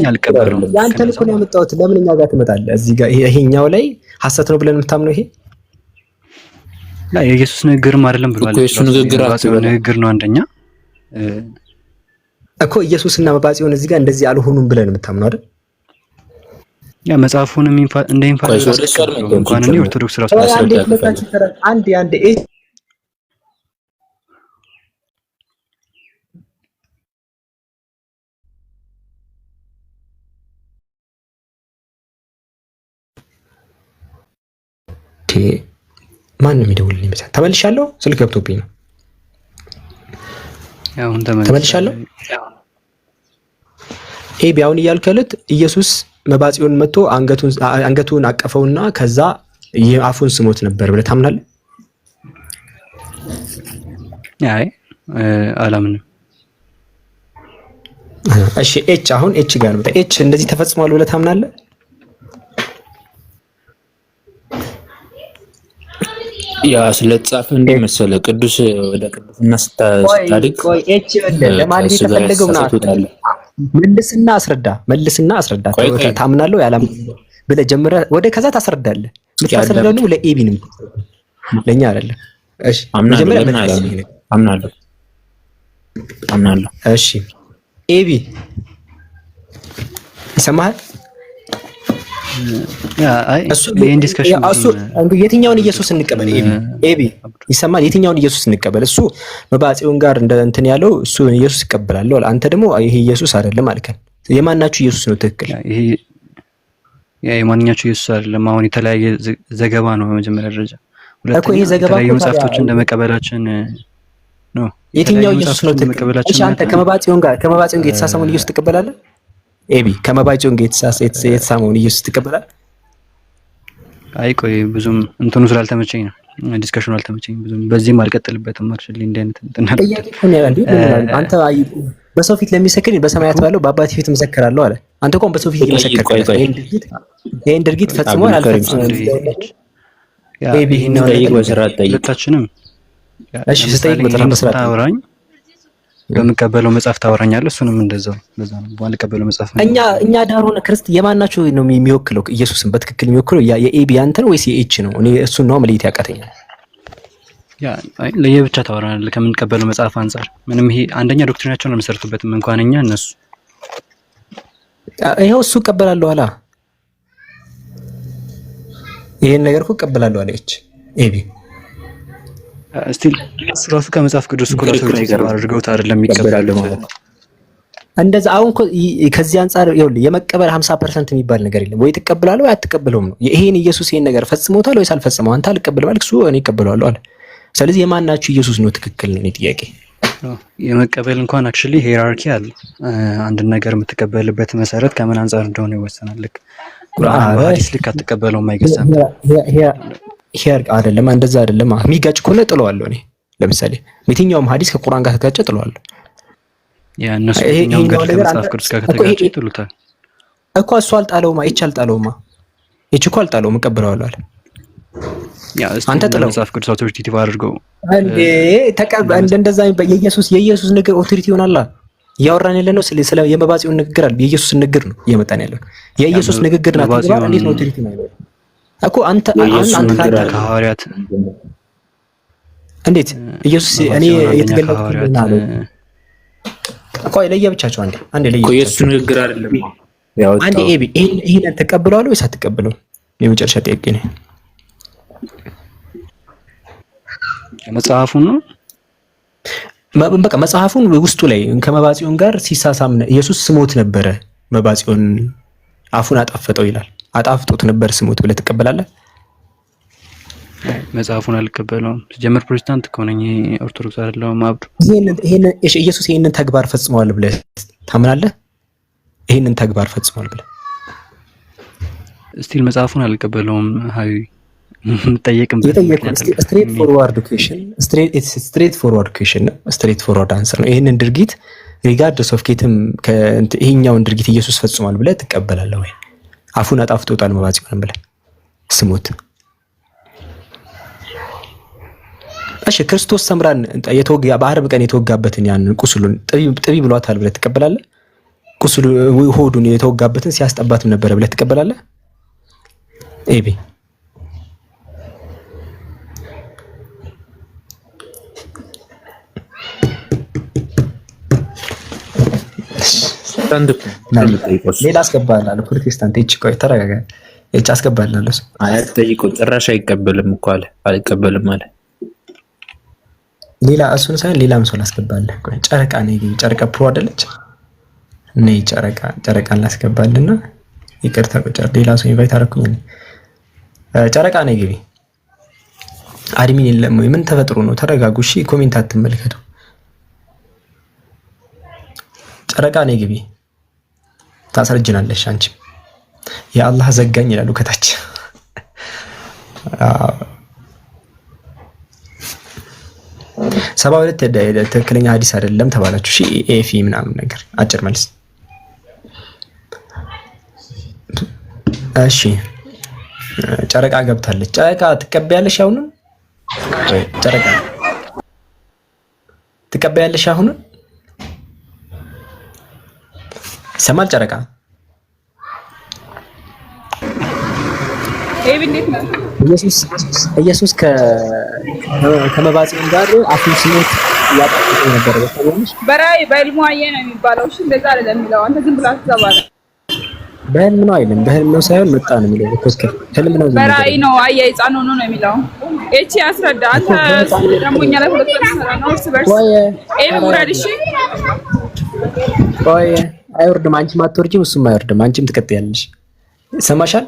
[SPEAKER 11] አልቀበለውም።
[SPEAKER 9] ያንተን እኮ ነው ያመጣሁት። ለምን እኛ ጋር ትመጣለህ? እዚህ ጋር ይሄኛው ላይ ሐሰት ነው ብለን የምታምነው ይሄ
[SPEAKER 11] የኢየሱስ ንግግርም አይደለም ብሏል።
[SPEAKER 3] እሱ
[SPEAKER 11] ንግግር ነው አንደኛ
[SPEAKER 9] እኮ ኢየሱስና መባጽዮን እዚህ ጋር እንደዚህ አልሆኑም ብለን የምታምነው አይደል?
[SPEAKER 11] ያ መጽሐፉንም እንደ ኢንፋክት እንኳን እኔ ኦርቶዶክስ ራሱ
[SPEAKER 9] አንድ ማን ነው የሚደውልልኝ? ብቻ ተመልሻለሁ። ስልክ ገብቶብኝ ነው።
[SPEAKER 11] አሁን
[SPEAKER 9] ተመልሻለሁ። ኤቢ አሁን እያልኩ ያሉት ኢየሱስ መባጽዮን መጥቶ አንገቱን አቀፈውና ከዛ የአፉን ስሞት ነበር ብለህ ታምናለህ?
[SPEAKER 11] አይ አላምንም።
[SPEAKER 9] እሺ ኤች አሁን ኤች ጋር ነው። ኤች እንደዚህ ተፈጽሟል ብለህ ታምናለህ?
[SPEAKER 3] ያ ስለተጻፈ እንደ መሰለ ቅዱስ ወደ ቅዱስና ስታድግ
[SPEAKER 9] ቆይ ኤች ለማለት የተፈለገው ምናምን መልስና አስረዳ። ታምናለህ ያላም ብለህ ጀምረህ ወደ ከዛ ታስረዳለህ። የምታስረዳው ነው ለኤቢ ነው ለኛ አይደለም። እሺ
[SPEAKER 3] አምናለሁ። አምናለሁ።
[SPEAKER 9] እሺ ኤቢ ይሰማሃል? የትኛውን ኢየሱስ እንቀበል? ኤቢ ይሰማል? የትኛውን ኢየሱስ እንቀበል? እሱ መባጽዮን ጋር እንደ እንትን ያለው እሱ ኢየሱስ ይቀበላለሁ፣ አንተ ደግሞ ይሄ ኢየሱስ አይደለም አልከን። የማናችሁ ኢየሱስ ነው ትክክል?
[SPEAKER 11] ይሄ የማንኛችሁ ኢየሱስ አይደለም። አሁን የተለያየ ዘገባ ነው በመጀመሪያ ደረጃ። ሁለተኛ የተለያዩ መጽሐፍቶችን እንደመቀበላችን ነው።
[SPEAKER 9] የትኛው ኢየሱስ ነው ትክክል? እሺ አንተ ከመባጽዮን ጋር የተሳሰመውን ኢየሱስ ትቀበላለህ? ኤቢ ከመባጽዮን ጋር የተሳሰመውን ኢየሱስ ትቀበላለህ?
[SPEAKER 11] አይ ቆይ ብዙም እንትኑ ስላልተመቸኝ ነው፣ ዲስከሽኑ አልተመቸኝም ብዙም። በዚህም አልቀጥልበትም። ማርሽል እንደ አይነት እንትና
[SPEAKER 9] ጥያቄ እኮ ነው ያለው። አንተ በሰው ፊት ለሚሰክር በሰማያት ባለው በአባቴ ፊት መሰክራለሁ አለ። አንተ እኮ በሰው ፊት እየመሰከርክ ይሄን ድርጊት ፈጽሟል አልፈጽምም? ኤቢ
[SPEAKER 3] ይሄን ጠይቅ በስርዓት ጠይቅ።
[SPEAKER 11] ሁለታችንም
[SPEAKER 9] እሺ ስጠይቅ በስርዓት
[SPEAKER 11] ታወራኝ፣ በመቀበለው መጽሐፍ ታወራኛለህ። እሱንም እንደዛው በዛ ነው ባልቀበለው መጽሐፍ ነው።
[SPEAKER 9] እኛ ዳር ሆነ ክርስት የማናችሁ ነው የሚወክለው? ኢየሱስን በትክክል የሚወክለው የኤቢ አንተ ነው ወይስ የኤች ነው? እኔ እሱን ነው መለየት ያቃተኛል።
[SPEAKER 11] ያ አይ ለየብቻ ታወራናለህ ከምንቀበለው መጽሐፍ አንፃር። ምንም ይሄ አንደኛ ዶክትሪናቸውን ነው መሰረቱበትም እንኳን እኛ እነሱ
[SPEAKER 9] ይሄው እሱ እቀበላለሁ አላ ይሄን ነገር እኮ እቀበላለሁ አለች ኤቢ።
[SPEAKER 11] ስቲል ራሱ ከመጽሐፍ ቅዱስ እኮ አድርገውት አይደለም የሚቀበላለው ማለት ነው።
[SPEAKER 9] እንደዛ አሁን ከዚህ አንፃር ይኸውልህ የመቀበል 50% የሚባል ነገር የለም። ወይ ትቀበላለህ ወይ አትቀበለውም ነው። ይሄን ኢየሱስ ይሄን ነገር ፈጽሞታል ወይስ አልፈጽመው? አንተ አልቀበለው አልክ፣ እሱ እኔ እቀበለዋለሁ አለ። ስለዚህ የማናችሁ ኢየሱስ ነው ትክክል ነው? ጥያቄ
[SPEAKER 11] የመቀበል እንኳን አክቹሊ ሂራርኪ አለ። አንድ ነገር የምትቀበልበት መሰረት ከምን አንፃር እንደሆነ ይወሰናል። ልክ ቁርአን በሐዲስ ልክ አትቀበለውም አይገዛም።
[SPEAKER 9] ሄር አይደለም እንደዛ አይደለም። የሚጋጭ ከሆነ ጥለዋለሁ እኔ። ለምሳሌ የትኛውም ሐዲስ ከቁርአን ጋር ተጋጨ ጥለዋለሁ።
[SPEAKER 11] ያ እነሱ የትኛውም ጋር ከመጽሐፍ ቅዱስ ጋር ከተጋጨ ይጥሉታል
[SPEAKER 9] እኮ። እሱ አልጣለውማ፣ ይቻልጣለውማ፣ ይችኮ አልጣለውም፣ እቀበለዋለሁ አለ።
[SPEAKER 11] ያ አንተ ጥለው መጽሐፍ ቅዱስ አውቶሪቲቭ አድርገው
[SPEAKER 9] እንዴ ተቀበል። እንደዛ የኢየሱስ ንግግር ኦቶሪቲ ይሆናል። ያወራን ያለ ነው ስለ የመባጽዮን ንግግር አለ። የኢየሱስ ንግግር ነው እየመጣን ያለው። የኢየሱስ ንግግር ናት። እንዴት ነው ኦቶሪቲ ነው እኮ? አንተ
[SPEAKER 11] ከሐዋርያት
[SPEAKER 9] እንዴት ኢየሱስ እኔ የተገለጥኩት አለ እኮ። ለየብቻቸው አንዴ ለየብቻቸው
[SPEAKER 3] የኢየሱስ ንግግር አይደለም
[SPEAKER 9] ያው አንዴ ኤቢ ይሄን ተቀበለዋል ወይስ አትቀበለው? የመጨረሻ ጥያቄ ነው።
[SPEAKER 11] መጽሐፉን ነው
[SPEAKER 9] በቃ መጽሐፉን ውስጡ ላይ ከመባጽዮን ጋር ሲሳሳም ኢየሱስ ስሞት ነበረ። መባጽዮን አፉን አጣፈጠው ይላል። አጣፍጦት ነበር ስሞት ብለህ ትቀበላለህ?
[SPEAKER 11] መጽሐፉን አልቀበለውም። ሲጀምር ፕሮቴስታንት ከሆነኝ ኦርቶዶክስ አይደለሁም። አብዱ
[SPEAKER 9] ይሄን ኢየሱስ ይሄንን ተግባር ፈጽሟል ብለህ ታምናለህ? ይሄንን ተግባር ፈጽሟል ብለህ
[SPEAKER 11] ስቲል መጽሐፉን አልቀበለውም። ሀይ ጠየቅም
[SPEAKER 9] ስትሬት ፎርዋርድ ኩዌሽን ስትሬት ፎርዋርድ ኩዌሽን ነው። ስትሬት ፎርዋርድ አንሰር ነው። ይሄንን ድርጊት ሪጋርድስ ኦፍ ኬትም ይሄኛውን ድርጊት ኢየሱስ ፈጽሟል ብለህ ትቀበላለህ ወይ? አፉን አጣፍጦታል መባጽዮን ብለህ ስሙት። እሺ ክርስቶስ ሰምራን የተወጋ በዓርብ ቀን የተወጋበትን ያን ቁስሉን ጥቢ ብሏታል ብለህ ትቀበላለህ? ቁስሉ ሆዱን የተወጋበትን ሲያስጠባትም ነበረ ብለህ ትቀበላለህ? ኤቢ ሌላ አስገባላለሁ። ፕሮቴስታንት እቺ ቆይ ተረጋጋ። እቺ አስገባላለሁ።
[SPEAKER 3] አያት ጠይቆ ጭራሽ አይቀበልም እኮ አለ። አልቀበልም አለ።
[SPEAKER 9] ሌላ እሱን ሳይሆን ሌላም ሰው ላስገባለህ። ቆይ ጨረቃ ነኝ። ጨረቃ ፕሮ አይደለች? ነይ ጨረቃን ላስገባልና ይቅርታ ቆይ ሌላ ሰው ኢንቫይት አደረኩኝ። ጨረቃ ነኝ ግቢ። አድሚን የለም ወይ? ምን ተፈጥሮ ነው? ተረጋጉ እሺ። ኮሜንት አትመልከቱ። ጨረቃ ነኝ ግቢ። ታስረጅናለሽ አንቺ። የአላህ ዘጋኝ ይላሉ ከታች። ሰባ ሁለት ትክክለኛ ሐዲስ አይደለም ተባላችሁ። እሺ ኤፊ ምናምን ነገር አጭር መልስ። እሺ ጨረቃ ገብታለች። ጨረቃ ትቀበያለሽ? አሁንም ጨረቃ ትቀበያለሽ? አሁንም ይሰማል? ጨረቃ
[SPEAKER 12] ኤቢ እንዴት ነው?
[SPEAKER 9] ኢየሱስ ከመባጽን ጋር አፉን ሲሞት ያጣጥቶ ነበር።
[SPEAKER 12] በራእይ በሕልሙ አየ ነው የሚባለው። እሺ እንደዛ አይደለም የሚለው። አንተ ዝም ብለህ አትዘባለ።
[SPEAKER 9] በሕልም ነው አይደለም፣ በሕልም ነው ሳይሆን መጣ ነው የሚለው። ትክክል፣ ሕልም ነው።
[SPEAKER 12] በራእይ ነው አየ ሕፃን ሆኖ ነው የሚለው። እቺ አስረዳ። አንተ ደግሞ እኛ ላይ ሁለት ነው እርስ በርስ ኤቢ ውረድ። እሺ
[SPEAKER 9] ቆይ አይወርድም። አንቺም አትወርጂም፣ እሱም አይወርድም። አንቺም ትቀጥያለሽ። ይሰማሻል?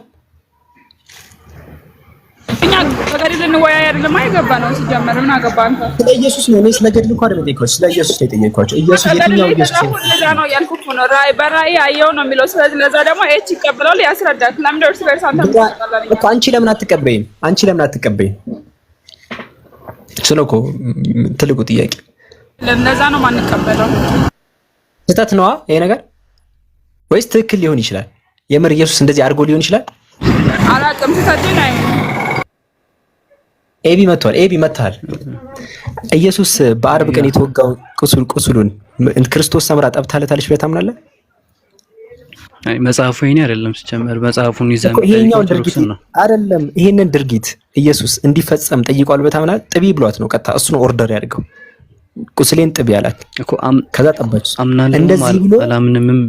[SPEAKER 12] እኛ ከገድል እንወያይ አይደለም አይገባ ነው ሲጀመር። ምን አገባ አንተ?
[SPEAKER 9] ስለ ኢየሱስ ነው። እኔ ስለ ገድል እንኳን አይደለም የጠየኳቸው፣ ስለ ኢየሱስ ነው የጠየኳቸው። ኢየሱስ የትኛው ኢየሱስ ነው?
[SPEAKER 12] ለዛ ነው ያልኩት ነው። ራእይ በራእይ አየው ነው የሚለው። ስለዚህ ለዛ ደግሞ እቺ ይቀበላል ያስረዳል። ለምን ደርስ በርስ አንተ ተቀበላለህ
[SPEAKER 9] እኮ። አንቺ ለምን አትቀበይም? አንቺ ለምን አትቀበይም? ስለኮ ትልቁ ጥያቄ
[SPEAKER 12] ለነዛ ነው ማንቀበለው።
[SPEAKER 9] ስህተት ነዋ ይሄ ነገር ወይስ ትክክል ሊሆን ይችላል? የምር ኢየሱስ እንደዚህ አድርጎ ሊሆን ይችላል?
[SPEAKER 12] አላውቅም። ስህተት ነው።
[SPEAKER 9] ኤቢ መጥቷል። ኤቢ መጥቷል። ኢየሱስ በአርብ ቀን የተወጋው ቁስሉን ክርስቶስ ሰምራ ጠብታለታለች ብለህ ታምናለህ?
[SPEAKER 11] አይ መጽሐፉ ይሄን አይደለም ሲጀመር መጽሐፉን ይዘን
[SPEAKER 9] ይሄኛው ድርጊት አይደለም። ይሄንን ድርጊት ኢየሱስ እንዲፈጸም ጠይቋል ብለህ ታምናለህ? ጥቢ ብሏት ነው ቀጥታ እሱ ነው ኦርደር ያድርገው ቁስሌን ጥቢ ያላት እኮ ከዛ ጠባች። እንደዚህ ብሎ
[SPEAKER 11] አላምንምም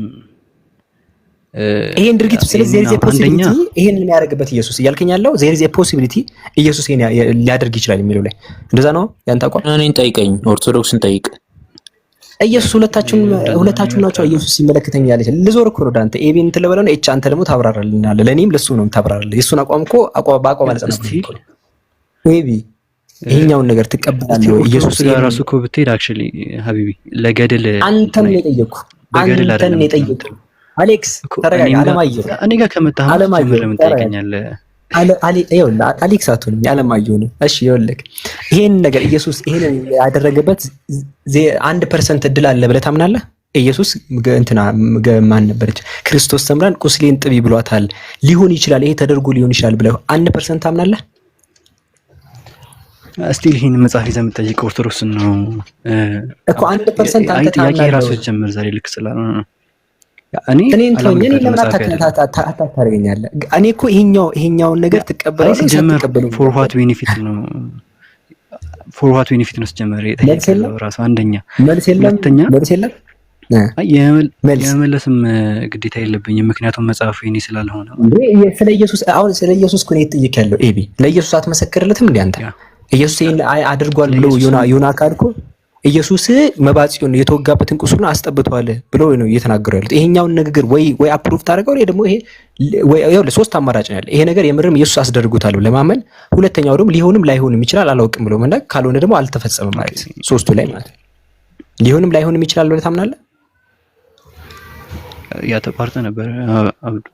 [SPEAKER 9] ይሄን ድርጊት ስለዚህ there is a possibility ይሄን የሚያደርግበት ኢየሱስ እያልከኝ ያለው there is a possibility ኢየሱስ ይሄን ሊያደርግ ይችላል የሚለው ላይ እንደዛ ነው ያንተ አቋም።
[SPEAKER 3] እኔን ጠይቀኝ፣ ኦርቶዶክስን ጠይቅ።
[SPEAKER 9] ኢየሱስ ሁለታችሁም ናቸው። ኢየሱስ ይመለከተኛል ይላል። ልዞር እኮ ነው ዳንተ ኤቢን ትለበለው ነው። እቺ አንተ ደግሞ ታብራራልናለህ። ለኔም ለሱ ነው ታብራራለህ። የሱን አቋም እኮ በአቋም አልጸናም ነው ኤቢ ይሄኛውን ነገር ትቀበላለህ ወይ? ኢየሱስ
[SPEAKER 11] ጋር ራሱ እኮ ብትሄድ አክቹሊ ሀቢቢ ለገድል
[SPEAKER 9] አንተን ነው የጠየቅኩ። አንተን ነው የጠየቅኩ አሌክስ ተረጋጋ። አለማየሁ
[SPEAKER 11] እኔ ጋር ከመጣህ ለምን ጠይቀኛለህ?
[SPEAKER 9] አሌክስ አትሆንም ያለማየሁ ነው። እሺ ይኸውልህ ይሄን ነገር ኢየሱስ ይሄን ያደረገበት 1% እድል አለ ብለህ ታምናለህ? ኢየሱስ እንትና ማን ነበረች ክርስቶስ ሰምራን ቁስሌን ጥቢ ብሏታል ሊሆን ይችላል፣ ይሄ ተደርጎ ሊሆን ይችላል ብለህ 1% ታምናለህ?
[SPEAKER 11] እስቲል ይሄን መጽሐፍ ይዘህ የምትጠይቀው ኦርቶዶክስ ነው
[SPEAKER 9] እኮ 1% አንተ ታምናለህ።
[SPEAKER 11] ራሱ ጀምር ዛሬ ልክ ስላልሆነ ነው
[SPEAKER 9] እኔ ለምን አታታርገኛለህ? እኔ እኮ ይሄኛውን ነገር ትቀበለው
[SPEAKER 11] ፎር ዋት ቤኔፊት ነው ጀመረ የጠየቀው ራሱ አንደኛ ሁለተኛ የመለስም ግዴታ የለብኝም ምክንያቱም መጽሐፉ የኔ ስላልሆነ
[SPEAKER 9] ስለ ኢየሱስ አሁን ስለ ኢየሱስ እኮ ነው የጠየቀው። ኤቢ ለኢየሱስ አትመሰክርለትም እንዴ አንተ? ኢየሱስ ይሄን አድርጓል ብሎ ዮና ካልኩ ኢየሱስ መባጽዮን የተወጋበትን ቁስሉን አስጠብቷል ብሎ ነው እየተናገሩ ያሉት። ይሄኛውን ንግግር ወይ አፕሩቭ ታደርገው ወይ ደግሞ ይሄ ወይ ሶስት አማራጭ ነው ያለ። ይሄ ነገር የምርም ኢየሱስ አስደርጉታል ለማመን፣ ሁለተኛው ደግሞ ሊሆንም ላይሆንም ይችላል አላውቅም ብሎ ማለት፣ ካልሆነ ደግሞ አልተፈጸመም ማለት ሶስቱ ላይ ማለት ሊሆንም ላይሆንም ይችላል ብለህ ታምናለህ?
[SPEAKER 11] ያ ተቋርጠ ነበር አብዱ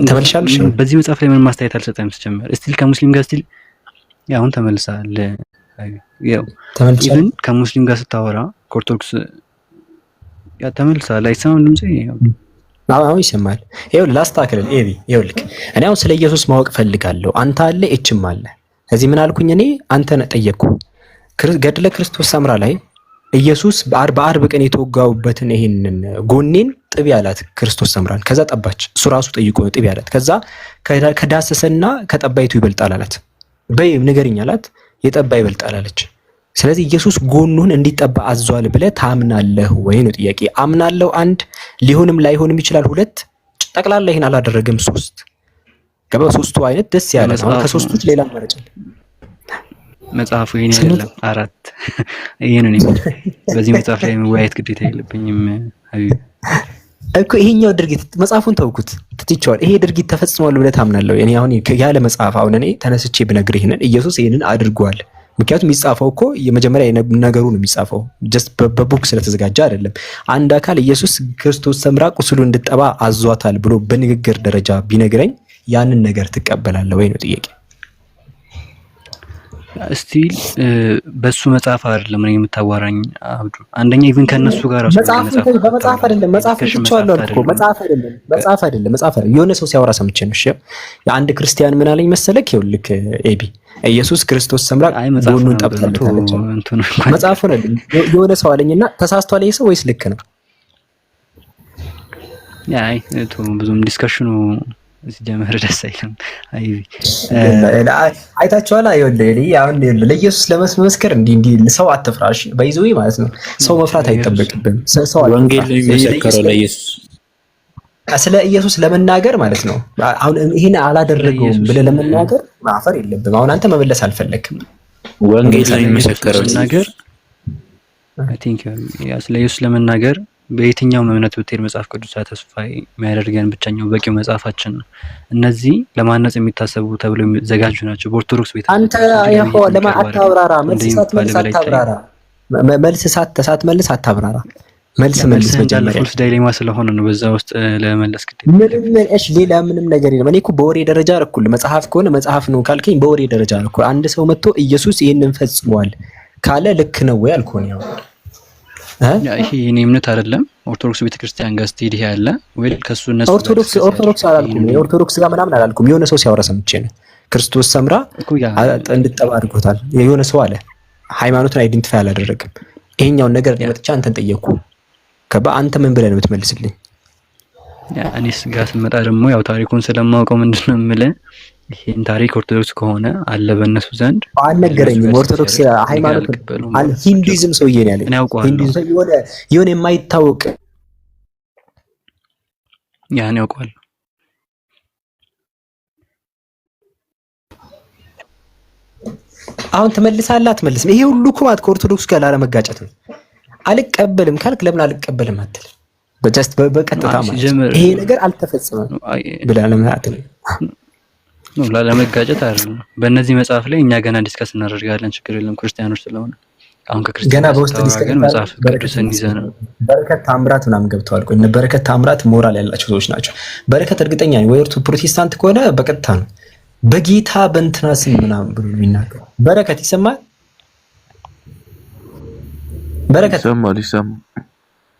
[SPEAKER 9] ተመልሻለሽ።
[SPEAKER 11] በዚህ መጽሐፍ ላይ ምን ማስተያየት አልሰጠም ሲጀመር እስቲል ከሙስሊም ጋር እስቲል ያው ተመልሳል። ያው ኢቭን ከሙስሊም ጋር ስታወራ ከኦርቶዶክስ ያ ተመልሳል። አይሰማም ድምጼ?
[SPEAKER 9] አሁን ይሰማል። ይኸውልህ ላስተካክልህ ኤቢ፣ ይኸውልህ እኔ አሁን ስለ ኢየሱስ ማወቅ ፈልጋለሁ። አንተ አለ እችም አለ። እዚህ ምን አልኩኝ እኔ? አንተን ጠየቅኩ። ገድለ ክርስቶስ ሰምራ ላይ ኢየሱስ በአርብ ቀን የተወጋውበትን ይሄንን ጎኔን ጥቢ አላት ክርስቶስ ሰምራን። ከዛ ጠባች። እሱ ራሱ ጠይቆ ጥቢ አላት። ከዛ ከዳሰሰና ከጠባይቱ ይበልጣል አላት። በይ ንገሪኝ አላት። የጠባ ይበልጣል አለች። ስለዚህ ኢየሱስ ጎኑን እንዲጠባ አዟል ብለህ ታምናለህ ወይ ነው ጥያቄ። አምናለሁ አንድ፣ ሊሆንም ላይሆንም ይችላል ሁለት፣ ጠቅላላ ይሄን አላደረገም ሶስት። ገባ? ሶስቱ አይነት ደስ ያለ ነው። ከሶስቱ ሌላ አማራጭ
[SPEAKER 11] መጽሐፉ ይሄን አይደለም አራት ይሄን ነው። በዚህ መጽሐፍ ላይ መወያየት ግዴታ የለብኝም ሀቢብ
[SPEAKER 9] እኮ ይሄኛው ድርጊት መጽሐፉን ተውኩት ትትቻው። ይሄ ድርጊት ተፈጽሟል ብለህ ታምናለህ? እኔ አሁን ያለ መጽሐፍ አሁን እኔ ተነስቼ ብነግርህ ይሄንን ኢየሱስ ይሄንን አድርጓል። ምክንያቱም የሚጻፈው እኮ የመጀመሪያ ነገሩ ነው የሚጻፈው፣ ጀስት በቡክ ስለተዘጋጀ አይደለም። አንድ አካል ኢየሱስ ክርስቶስ ሰምራ ቁስሉ እንድጠባ አዟታል ብሎ በንግግር ደረጃ ቢነግረኝ ያንን ነገር ትቀበላለህ ወይ ነው ጥያቄ።
[SPEAKER 11] ስቲል በሱ መጽሐፍ አይደለም ነው የምታዋራኝ አብዱ። አንደኛ ኢቭን ከነሱ ጋር
[SPEAKER 9] በመጽሐፍ አይደለም መጽሐፍ ትቻለሁ አልኩ። መጽሐፍ አይደለም የሆነ ሰው ሲያወራ ሰምቼ ነው። እሺ የአንድ ክርስቲያን ምን አለኝ መሰለክ? ይኸውልህ ኤቢ ኢየሱስ ክርስቶስ ሰምራ ጎኑን ጠብታለች። መጽሐፍ ነው የሆነ ሰው አለኝና ተሳስቷል ይሄ ሰው ወይስ ልክ ነው?
[SPEAKER 11] አይ ብዙም ዲስከሽኑ ሲጀመር ደስ አይልም።
[SPEAKER 9] አይታችኋል። አይወልህ አሁን ለኢየሱስ ለመስመስከር እንዲህ ሰው አትፍራሽ በይዘው ማለት ነው። ሰው መፍራት አይጠበቅብም። ሰው
[SPEAKER 3] ወንጌል ላይ የሚመሰከረው ለኢየሱስ
[SPEAKER 9] ስለ ኢየሱስ ለመናገር ማለት ነው። አሁን ይሄን አላደረገውም ብለህ ለመናገር ማፈር የለብም። አሁን አንተ መመለስ አልፈለክም።
[SPEAKER 3] ወንጌል ላይ የሚመሰከረው ነገር
[SPEAKER 11] አይ ቲንክ ያ ስለ ኢየሱስ ለመናገር በየትኛውም እምነት ብትሄድ መጽሐፍ ቅዱስ ተስፋ የሚያደርገን ብቸኛው በቂው መጽሐፋችን ነው። እነዚህ ለማነጽ የሚታሰቡ ተብለው የሚዘጋጁ ናቸው። በኦርቶዶክስ ቤት
[SPEAKER 9] አንተ ይሄው ለማአታብራራ መልስ አታብራራ መልስ ሳትመልስ አታብራራ መልስ መጀመሪያ
[SPEAKER 11] ፉልስ ዳይሌማ ስለሆነ ነው በዛ ውስጥ ለመለስ ግዴታ
[SPEAKER 9] ሌላ ምንም ነገር የለም። እኔ እኮ በወሬ ደረጃ አልኩል መጽሐፍ ከሆነ መጽሐፍ ነው ካልከኝ በወሬ ደረጃ አልኩል። አንድ ሰው መጥቶ ኢየሱስ ይሄንን ፈጽሟል ካለ ልክ ነው ወይ አልኩኝ።
[SPEAKER 11] ይሄ የኔ እምነት አይደለም። ኦርቶዶክስ ቤተክርስቲያን ጋር ስትሄድ ይሄ አለ ወይ ከሱ እነሱ
[SPEAKER 9] ኦርቶዶክስ አላልኩም። የኦርቶዶክስ ጋር ምናምን አላልኩም። የሆነ ሰው ሲያወራ ሰምቼ ነው። ክርስቶስ ሰምራ እንድጠባ አድርጎታል የሆነ ሰው አለ። ሃይማኖትን አይደንቲፋይ አላደረግም። ይሄኛውን ነገር ለመጥቻ አንተን ጠየቅኩ። አንተ ምን ብለህ ነው የምትመልስልኝ?
[SPEAKER 11] እኔስ ጋር ስመጣ ደግሞ ያው ታሪኩን ስለማውቀው ምንድነው የምልህ ይሄን ታሪክ ኦርቶዶክስ ከሆነ አለ በእነሱ ዘንድ
[SPEAKER 9] አልነገረኝም። ኦርቶዶክስ ሃይማኖት ሂንዱይዝም ሰውዬ ነው ያለኝ። ሂንዱይዝም የሆነ የማይታወቅ
[SPEAKER 11] ያን ያውቃል።
[SPEAKER 9] አሁን ትመልሳለህ አትመልስም? ይሄ ሁሉ እኮ ማለት ከኦርቶዶክስ ጋር ላለመጋጨት ነው። አልቀበልም ካልክ ለምን አልቀበልም አትል? በጀስት በቀጥታ ማለት ይሄ ነገር አልተፈጸመም ብለህ ለምን አትል?
[SPEAKER 11] ነው ላለመጋጨት አይደለም። በእነዚህ መጽሐፍ ላይ እኛ ገና ዲስከስ እናደርጋለን። ችግር የለም ክርስቲያኖች ስለሆነ አሁን ከክርስቲያኖች
[SPEAKER 9] ገና በውስጥ ዲስከስ
[SPEAKER 11] መጽሐፍ ቅዱስን ይዘን
[SPEAKER 9] በረከት ታምራት ምናምን ገብተዋል። ቆይ በረከት ታምራት ሞራል ያላቸው ሰዎች ናቸው። በረከት እርግጠኛ ነኝ ወይ ፕሮቴስታንት ከሆነ በቀጥታ ነው በጌታ በእንትና ስም ምናምን ብሎ የሚናገረው። በረከት ይሰማል? በረከት
[SPEAKER 13] ይሰማል።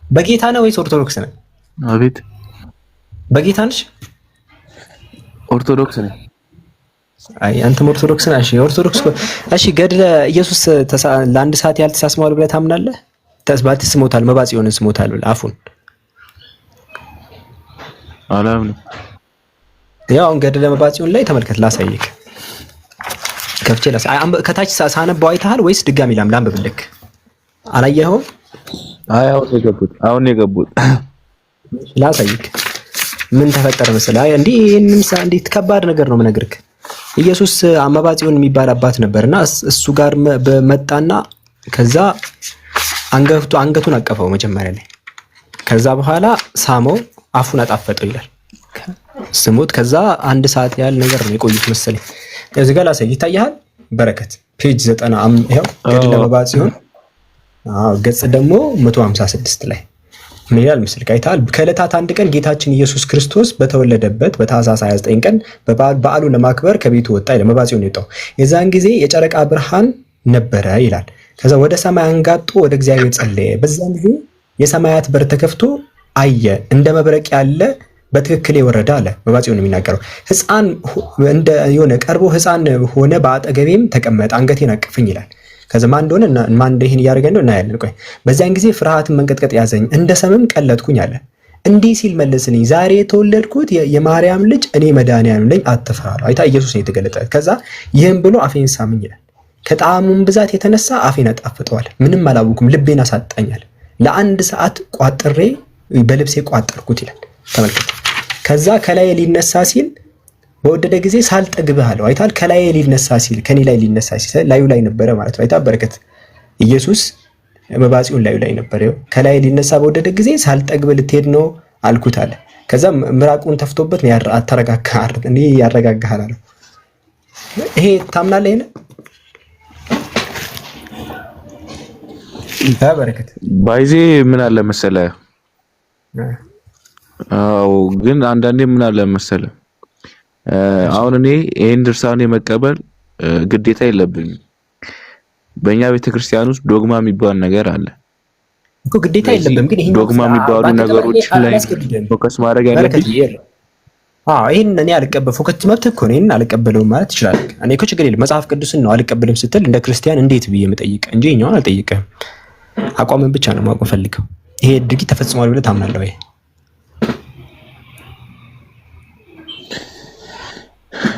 [SPEAKER 9] በጌታ ነው ወይስ ኦርቶዶክስ ነው?
[SPEAKER 13] አቤት
[SPEAKER 9] በጌታ ነሽ?
[SPEAKER 13] ኦርቶዶክስ ነኝ።
[SPEAKER 9] አይ አንተም ኦርቶዶክስ ነሽ? ኦርቶዶክስ እሺ። ገድለ ኢየሱስ ለአንድ ሰዓት ያህል ተሳስመዋል ብለህ ታምናለህ? ተስባት ስሞታል መባጽዮን ስሞታል ብለህ አፉን
[SPEAKER 13] አላምንም።
[SPEAKER 9] ያው ገድለ መባጽዮን ላይ ተመልከት፣ ላሳይክ ከፍቼ ከታች ሳነባው አይተሃል ወይስ ድጋሚ ላንብብልክ? አላየኸውም?
[SPEAKER 13] አይ አሁን የገቡት
[SPEAKER 9] ላሳይክ ምን ተፈጠረ መሰለህ? አይ እንዴ ይሄንን እንዴት ከባድ ነገር ነው የምነግርህ። ኢየሱስ መባጽዮን የሚባል አባት ነበርና እሱ ጋር በመጣና ከዛ አንገቱን አቀፈው መጀመሪያ ላይ። ከዛ በኋላ ሳመው፣ አፉን አጣፈጠው ይላል ስሙት። ከዛ አንድ ሰዓት ያህል ነገር ነው የቆዩት መሰለኝ። እዚህ ጋር ላሳይህ፣ ይታያል? በረከት ፔጅ 90 ይሄው ገድለ መባጽዮን ገጽ ደግሞ 156 ላይ ምን ይላል መሰለህ? አይተሃል? ከዕለታት አንድ ቀን ጌታችን ኢየሱስ ክርስቶስ በተወለደበት በታኅሳስ 29 ቀን በዓሉን ለማክበር ከቤቱ ወጣ ይላል። መባጽዮን የወጣው የዛን ጊዜ የጨረቃ ብርሃን ነበረ ይላል። ከዛ ወደ ሰማይ አንጋጦ ወደ እግዚአብሔር ጸለየ። በዛን ጊዜ የሰማያት በር ተከፍቶ አየ፣ እንደ መብረቅ ያለ በትክክል የወረደ አለ። መባጽዮን የሚናገረው ሕፃን እንደ የሆነ ቀርቦ ሕፃን ሆነ፣ በአጠገቤም ተቀመጠ፣ አንገቴን አቀፈኝ ይላል። ከዛ ማን እንደሆነ ማን ይሄን እያደረገ ነው እናያለን። ቆይ በዚያን ጊዜ ፍርሃትን መንቀጥቀጥ ያዘኝ፣ እንደ ሰምም ቀለጥኩኝ አለ። እንዲህ ሲል መለስልኝ፣ ዛሬ የተወለድኩት የማርያም ልጅ እኔ መድኃኒዓለም ነኝ፣ አትፍራ አለው። አይታ ኢየሱስ ነው የተገለጠ። ከዛ ይህም ብሎ አፌን ሳመኝ ይላል። ከጣዕሙም ብዛት የተነሳ አፌን አጣፍጠዋል፣ ምንም አላወኩም፣ ልቤን አሳጣኛል። ለአንድ ሰዓት ቋጥሬ በልብሴ ቋጠርኩት ይላል። ተመልከቱ። ከዛ ከላይ ሊነሳ ሲል በወደደ ጊዜ ሳልጠግብህ አለው። አይታል? ከላይ ሊነሳ ሲል ከኔ ላይ ሊነሳ ሲል ላዩ ላይ ነበረ ማለት ነው። አይታ? በረከት ኢየሱስ መባጽዮን ላዩ ላይ ነበረ። ከላይ ሊነሳ በወደደ ጊዜ ሳልጠግብህ ልትሄድ ነው አልኩት አለ። ከዛ ምራቁን ተፍቶበት ነው አተረጋጋህ፣ እኔ ያረጋጋሃል አለው። ይሄ ታምናለህ? ይሄን በረከት
[SPEAKER 13] ባይዜ ምን አለ መሰለህ? አዎ ግን አንዳንዴ ምን አለ መሰለህ አሁን እኔ ይሄን ድርሳን የመቀበል ግዴታ የለብኝም። በእኛ ቤተክርስቲያን ውስጥ ዶግማ የሚባል ነገር አለ
[SPEAKER 9] እኮ። ግዴታ የለብም ግን ይሄን
[SPEAKER 13] ዶግማ የሚባሉ ነገሮች ላይ ፎከስ ማድረግ ያለብኝ።
[SPEAKER 9] ይሄን እኔ አልቀበል ፎከስ መብት እኮ ነው። ይሄን አልቀበለውም ማለት ይችላል። እኔ እኮ ችግር የለም መጽሐፍ ቅዱስን ነው አልቀበልም ስትል እንደ ክርስቲያን እንዴት ብዬ መጠይቅ እንጂ እኛውን አልጠይቅህም። አቋምን ብቻ ነው ማወቅ ፈልገው። ይሄ ድርጊት ተፈጽሟል ብለህ ታምናለህ ወይ?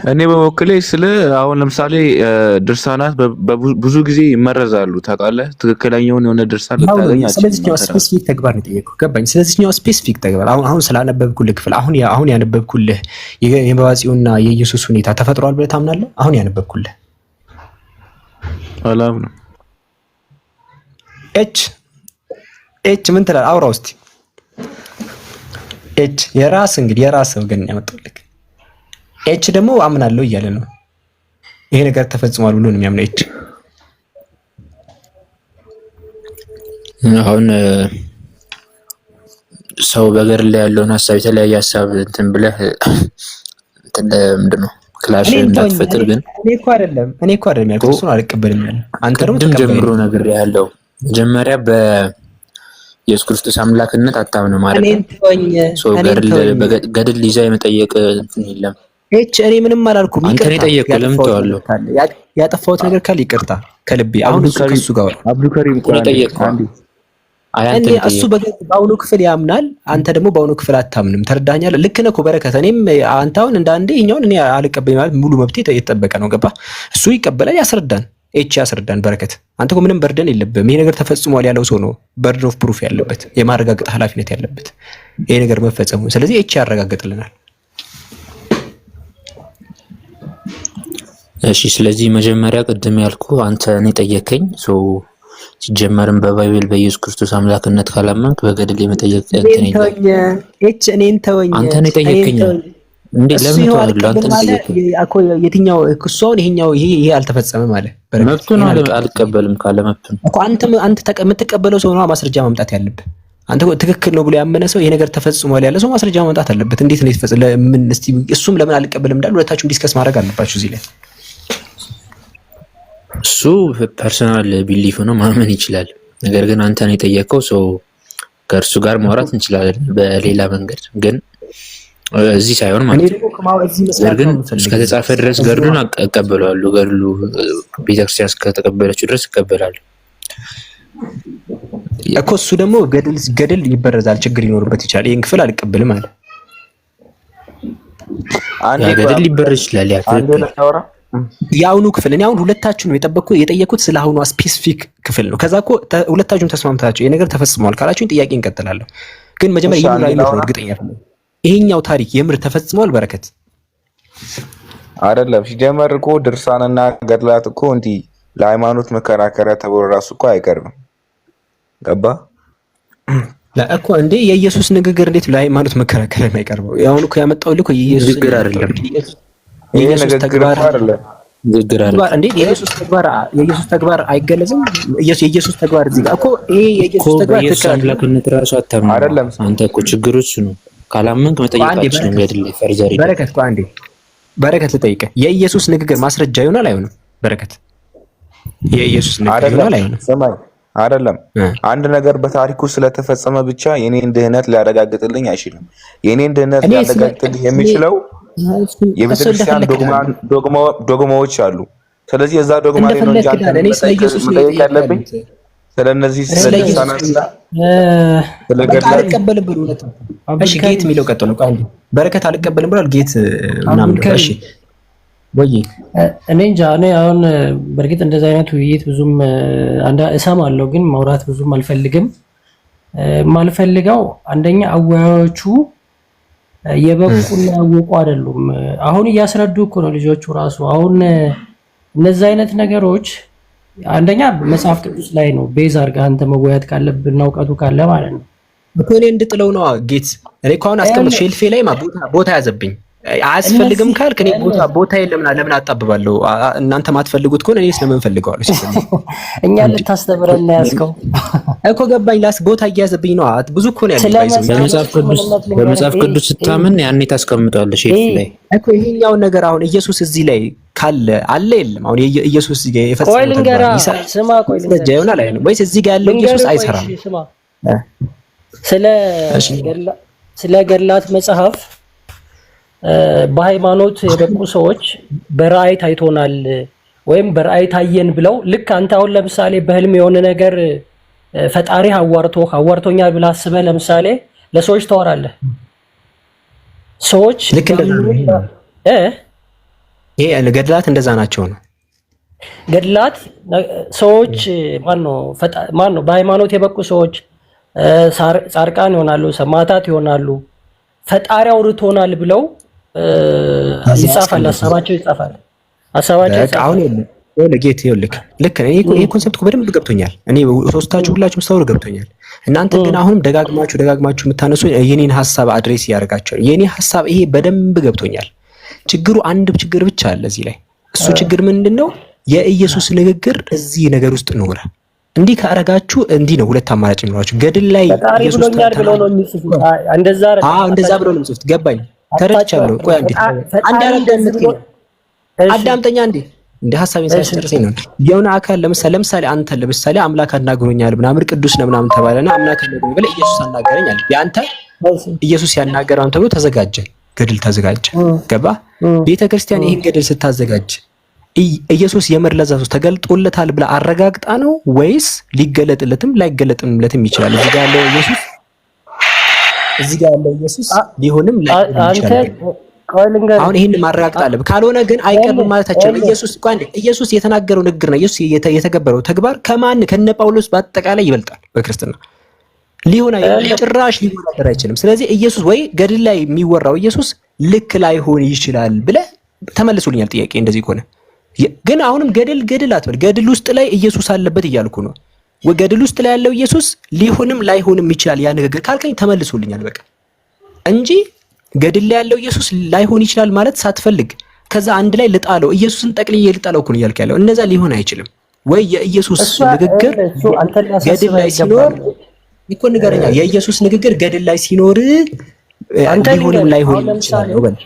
[SPEAKER 13] እኔ በበኩሌ ስለ አሁን ለምሳሌ ድርሳናት ብዙ ጊዜ ይመረዛሉ ታውቃለህ። ትክክለኛውን የሆነ ድርሳን ልታገኝ አትችልም።
[SPEAKER 9] ስለዚህኛው ስፔሲፊክ ተግባር ነው የጠየኩህ። ገባኝ። ስለዚህኛው ስፔሲፊክ ተግባር አሁን ስላነበብኩልህ ክፍል አሁን ያነበብኩልህ የመባጽዩና የኢየሱስ ሁኔታ ተፈጥሯል ብለህ ታምናለህ? አሁን ያነበብኩልህ
[SPEAKER 13] አላምንም።
[SPEAKER 9] ኤች ምን ትላለህ? አውራ ውስጥ ኤች የራስ ወገን ያመጣልህ። ኤች ደግሞ አምናለሁ እያለ ነው። ይሄ ነገር ተፈጽሟል ብሎ ነው የሚያምነው ኤች።
[SPEAKER 3] አሁን ሰው በገድል ላይ ያለውን ሀሳብ የተለያየ ሀሳብ እንትን ብለህ እንትን ምንድን ነው ክላሽ እንዳትፈጥር። ግን
[SPEAKER 9] እኔ እኮ አይደለም ያልኩት እሱን አልቀበልም ያለ አንተ ደግሞ
[SPEAKER 3] ቅድም ጀምሮ ነገር ያለው መጀመሪያ በኢየሱስ ክርስቶስ አምላክነት አታምንም ማለት ነው። ሰው ገድል ይዛ የመጠየቅ እንትን የለም።
[SPEAKER 9] እኔ ምንም አላልኩም።
[SPEAKER 3] አንተ ነው የጠየቀው። ለምን ተዋለው?
[SPEAKER 9] ያጠፋሁት ነገር ካለ ይቅርታ ከልቤ። አሁን ከሱ ጋር
[SPEAKER 13] አብዱከሪም
[SPEAKER 3] እኮ ነው የጠየቀው።
[SPEAKER 9] እሱ በአሁኑ ክፍል ያምናል፣ አንተ ደግሞ በአሁኑ ክፍል አታምንም። ተረዳኛለህ? ልክ ነህ እኮ በረከት። እኔም አንተ አሁን እንደ አንዴ ይኸኛውን እኔ አልቀበልም ማለት ሙሉ መብቴ የተጠበቀ ነው። ገባ? እሱ ይቀበላል፣ ያስረዳን፣ ያስረዳን። በረከት አንተ እኮ ምንም በርደን የለብህም። ይሄ ነገር ተፈጽሟል ያለው ሰው ነው በርደን ኦፍ ፕሩፍ ያለበት፣ የማረጋገጥ ኃላፊነት ያለበት ይሄ ነገር መፈጸሙ። ስለዚህ ያረጋግጥልናል።
[SPEAKER 3] እሺ ስለዚህ መጀመሪያ ቅድም ያልኩ አንተ እኔ ጠየቀኝ ሰው ሲጀመርም በባይብል በኢየሱስ ክርስቶስ አምላክነት ካላመንክ በገድል የመጠየቅ እንትን የለም።
[SPEAKER 9] እኔን ተወኝ።
[SPEAKER 3] አንተ እኔ ጠየቀኝ እንዴ? ለምን ተወለ? አንተ ጠየቀኝ
[SPEAKER 9] እኮ የትኛው ክሷን ይሄ አልተፈጸመም አለ።
[SPEAKER 3] መብቱ ነው። አልቀበልም ካለ መብቱ ነው
[SPEAKER 9] እኮ። አንተ የምትቀበለው ሰው ነው ማስረጃ ማምጣት ያለብህ። አንተ ትክክል ነው ብሎ ያመነ ሰው ይሄ ነገር ተፈጽሟል ያለ ሰው ማስረጃ ማምጣት አለበት። እንዴት ነው የተፈጸመ? ለምን እስቲ እሱም ለምን አልቀበልም እንዳለ ሁለታችሁም ዲስከስ ማድረግ አለባችሁ እዚህ ላይ።
[SPEAKER 3] እሱ ፐርሰናል ቢሊፍ ነው ማመን ይችላል። ነገር ግን አንተ ነው የጠየቀው ሰው ከእርሱ ጋር ማውራት እንችላለን በሌላ መንገድ፣ ግን እዚህ ሳይሆን ማለት ነው። ግን እስከተጻፈ ድረስ ገድሉን እቀበለዋለሁ። ገድሉ ቤተክርስቲያን እስከተቀበለችው ድረስ እቀበላለሁ
[SPEAKER 9] እኮ። እሱ ደግሞ ገድል ይበረዛል፣ ችግር ሊኖርበት ይችላል። ይሄን ክፍል አልቀበልም አለ።
[SPEAKER 3] ገድል ሊበረዝ ይችላል።
[SPEAKER 9] የአሁኑ ክፍል እኔ አሁን ሁለታችሁን የጠየኩት ስለ አሁኗ ስፔሲፊክ ክፍል ነው። ከዛ እኮ ሁለታችሁም ተስማምታችሁ ይሄ ነገር ተፈጽሟል ካላችሁኝ ጥያቄ እንቀጥላለሁ። ግን መጀመሪያ ይሄን ላይ ነው እርግጠኛ ነኝ ይሄኛው ታሪክ የምር ተፈጽሟል። በረከት
[SPEAKER 13] አይደለም ሲጀመር እኮ ድርሳንና ገድላት እኮ እንዲህ ለሃይማኖት መከራከሪያ ተብሎ ራሱ እኮ አይቀርብም። ገባ
[SPEAKER 9] እኮ እንዴ? የኢየሱስ ንግግር እንዴት ለሃይማኖት መከራከሪያ የማይቀርበው? አሁን እኮ ያመጣው ልኮ የኢየሱስ
[SPEAKER 3] ንግግር አይደለም።
[SPEAKER 9] የኢየሱስ ተግባር እንዴ? የኢየሱስ ተግባር አይገለጽም። የኢየሱስ ተግባር እዚህ ጋር እኮ ይሄ የኢየሱስ ተግባር
[SPEAKER 3] ተከላክነት ራሱ አታምንም አይደለም። አንተ እኮ ችግሩ እሱ ነው። ካላመንክ መጠየቃችን ነው አይደል? ፈርዘሪ
[SPEAKER 9] በረከት እኮ አንዴ በረከት ልጠይቅህ፣ የኢየሱስ ንግግር ማስረጃ ይሆናል አይሆንም? በረከት የኢየሱስ ንግግር ይሆናል አይሆንም?
[SPEAKER 13] አይደለም። አንድ ነገር በታሪኩ ስለተፈጸመ ብቻ የኔን ድህነት ሊያረጋግጥልኝ አይችልም። የኔን ድህነት ሊያረጋግጥልኝ የሚችለው የቤተክርስቲያን ዶግማዎች አሉ። ስለዚህ እዛ ዶግማ ላይ ነው እንጂ አንተ መጠየቅ ያለብኝ ስለነዚህ ስለሳናትና
[SPEAKER 9] አልቀበልም ብሎ ነው። እሺ ጌት የሚለው ቀጥሎ ቃል በረከት አልቀበልም ብሏል። ጌት ምናምን እሺ ወይ
[SPEAKER 14] እኔ እንጃ። እኔ አሁን በእርግጥ እንደዚህ አይነት ውይይት ብዙም እሰማለሁ፣ ግን ማውራት ብዙም አልፈልግም። ማልፈልገው አንደኛ አወያዮቹ የበቁና ያወቁ አይደሉም። አሁን እያስረዱ እኮ ነው ልጆቹ ራሱ። አሁን እነዚህ አይነት ነገሮች አንደኛ መጽሐፍ ቅዱስ ላይ ነው ቤዝ አድርገህ አንተ መወያየት ካለብን እውቀቱ ካለ ማለት ነው
[SPEAKER 9] እኮ። እኔ እንድጥለው ነው ጌት። እኔ እኮ አሁን አስቀምጥ ሼልፌ ላይ ቦታ ያዘብኝ። አያስፈልግም ካልክ እኔ ቦታ ለምን አጣብባለሁ? እናንተ ማትፈልጉት ከሆነ እኔ ስለምን ፈልገዋለሁ?
[SPEAKER 14] እኛ ልታስተምረን ነው ያዝከው
[SPEAKER 9] እኮ ገባኝ። ቦታ እያያዘብኝ ነው። ብዙ እኮ ነው ያለው።
[SPEAKER 3] በመጽሐፍ ቅዱስ ስታምን ያኔ ታስቀምጣለሽ ሼልፍ ላይ
[SPEAKER 9] እኮ። ይሄኛው ነገር አሁን ኢየሱስ እዚህ ላይ ካለ አለ የለም? አሁን ኢየሱስ እዚህ ጋር የፈጸመው
[SPEAKER 14] ቆይ ልንገርህ፣ ስማ ቆይ
[SPEAKER 9] ልንገርህ ይሆናል አይሆንም? ወይስ እዚህ ጋር ያለው ኢየሱስ አይሰራም?
[SPEAKER 14] ስለ ገድላት መጽሐፍ በሃይማኖት የበቁ ሰዎች በራእይ ታይቶናል ወይም በራእይ ታየን ብለው ልክ አንተ አሁን ለምሳሌ በህልም የሆነ ነገር ፈጣሪ አዋርቶኛል ብለህ አስበህ ለምሳሌ ለሰዎች ታወራለህ። ሰዎች
[SPEAKER 9] ይሄ ገድላት እንደዛ ናቸው ነው።
[SPEAKER 14] ገድላት ሰዎች ማን ነው በሃይማኖት የበቁ ሰዎች ጻድቃን ይሆናሉ፣ ሰማዕታት ይሆናሉ፣ ፈጣሪ አውርቶናል ብለው ይጻፋል፣ ሐሳባቸው ይጻፋል።
[SPEAKER 9] አሁን ለጌት ይልክ ልክ ነው። ይሄ ኮንሰፕት በደንብ ገብቶኛል። እኔ ሶስታችሁ ሁላችሁም ሰው ገብቶኛል። እናንተ ግን አሁንም ደጋግማችሁ የምታነሱ የኔን ሐሳብ አድሬስ ያደርጋቸው። የኔ ሐሳብ ይሄ በደንብ ገብቶኛል። ችግሩ አንድ ችግር ብቻ አለ እዚህ ላይ። እሱ ችግር ምንድነው? የኢየሱስ ንግግር እዚህ ነገር ውስጥ ኖረ። እንዲህ ካረጋችሁ እንዲህ ነው ሁለት አማራጭ ይኖራችሁ። ገድል ላይ ኢየሱስ
[SPEAKER 14] ብሎ ነው የሚጽፉት። እንደዛ
[SPEAKER 9] ብሎ ነው የሚጽፉት። ገባኝ፣ ተረድቻለሁ። ቆይ አዳምጠኛ እንደ ሐሳቤን ሳይጨርሰኝ ነው። የሆነ አካል ለምሳሌ አንተ አምላክ አናግሮኛል ምናምን ቅዱስ ነው ምናምን ተባለና አምላክ አናግሮኛል ብለህ ኢየሱስ አናገረኛል። ያንተ ኢየሱስ ያናገረውን ተብሎ ተዘጋጀ፣ ገድል ተዘጋጀ። ገባ? ቤተክርስቲያን ይሄን ገድል ስታዘጋጅ ኢየሱስ የምር ለዛ ሰው ተገልጦለታል ብላ አረጋግጣ ነው ወይስ ሊገለጥለትም ላይገለጥለትም ይችላል? እዚህ ጋር ያለው ኢየሱስ ሊሆንም ላይሆንም ይችላል። አሁን ይሄን ማረጋግጥ አለ። ካልሆነ ግን አይቀርም ማለታችን ኢየሱስ የተናገረው ንግግር ነው። ኢየሱስ የተገበረው ተግባር ከነ ጳውሎስ በአጠቃላይ ይበልጣል። በክርስትና ጭራሽ ሊወዳደር አይችልም። ስለዚህ ኢየሱስ ወይ ገድል ላይ የሚወራው ኢየሱስ ልክ ላይሆን ይችላል ብለህ ተመልሱልኛል ጥያቄ። እንደዚህ ከሆነ ግን አሁንም ገድል አትበል። ገድል ውስጥ ላይ ኢየሱስ አለበት እያልኩ ነው። ገድል ውስጥ ላይ ያለው ኢየሱስ ሊሆንም ላይሆንም ይችላል ያ ንግግር ካልከኝ ተመልሱልኛል በቃ እንጂ ገድል ላይ ያለው ኢየሱስ ላይሆን ይችላል ማለት ሳትፈልግ ከዛ አንድ ላይ ልጣለው ኢየሱስን ጠቅልዬ ልጣለው እኮ ነው ያልክ ያለው። እነዛ ሊሆን አይችልም። ወይ የኢየሱስ ንግግር ገድል ላይ ሲኖር እኮ ንገረኛ። የኢየሱስ ንግግር ገድል ላይ ሲኖር ሊሆንም ላይሆንም ይችላል ነው በል።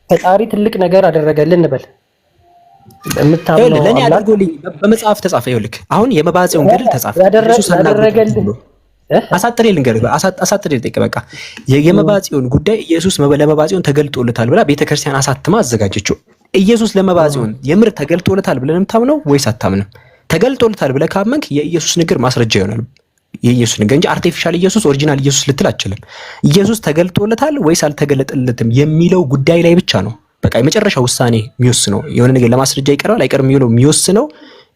[SPEAKER 14] ፈጣሪ ትልቅ ነገር አደረገልን እንበል።
[SPEAKER 9] ለኔ አድርጎልኝ በመጽሐፍ ተጻፈ። ይኸውልህ አሁን የመባጽዮን ገድል ተጻፈ። ኢየሱስ አናገረልን አሳጥሬ ልንገርህ፣ አሳጥሬ ልጠይቅ በቃ የመባጽዮን ጉዳይ ኢየሱስ ለመባጽዮን ተገልጦለታል ብላ ቤተክርስቲያን አሳትማ አዘጋጀችው። ኢየሱስ ለመባጽዮን የምር ተገልጦለታል ብለን የምታምነው ወይስ አታምንም? ተገልጦለታል ብለህ ካመንክ የኢየሱስ ንግግር ማስረጃ ይሆናል። የኢየሱስ ንግግር እንጂ አርቲፊሻል ኢየሱስ ኦሪጂናል ኢየሱስ ልትል አትችልም። ኢየሱስ ተገልጦለታል ወይስ አልተገለጠለትም የሚለው ጉዳይ ላይ ብቻ ነው በቃ የመጨረሻ ውሳኔ የሚወስነው። የሆነ ነገር ለማስረጃ ይቀርባል አይቀርም የሚለው የሚወስነው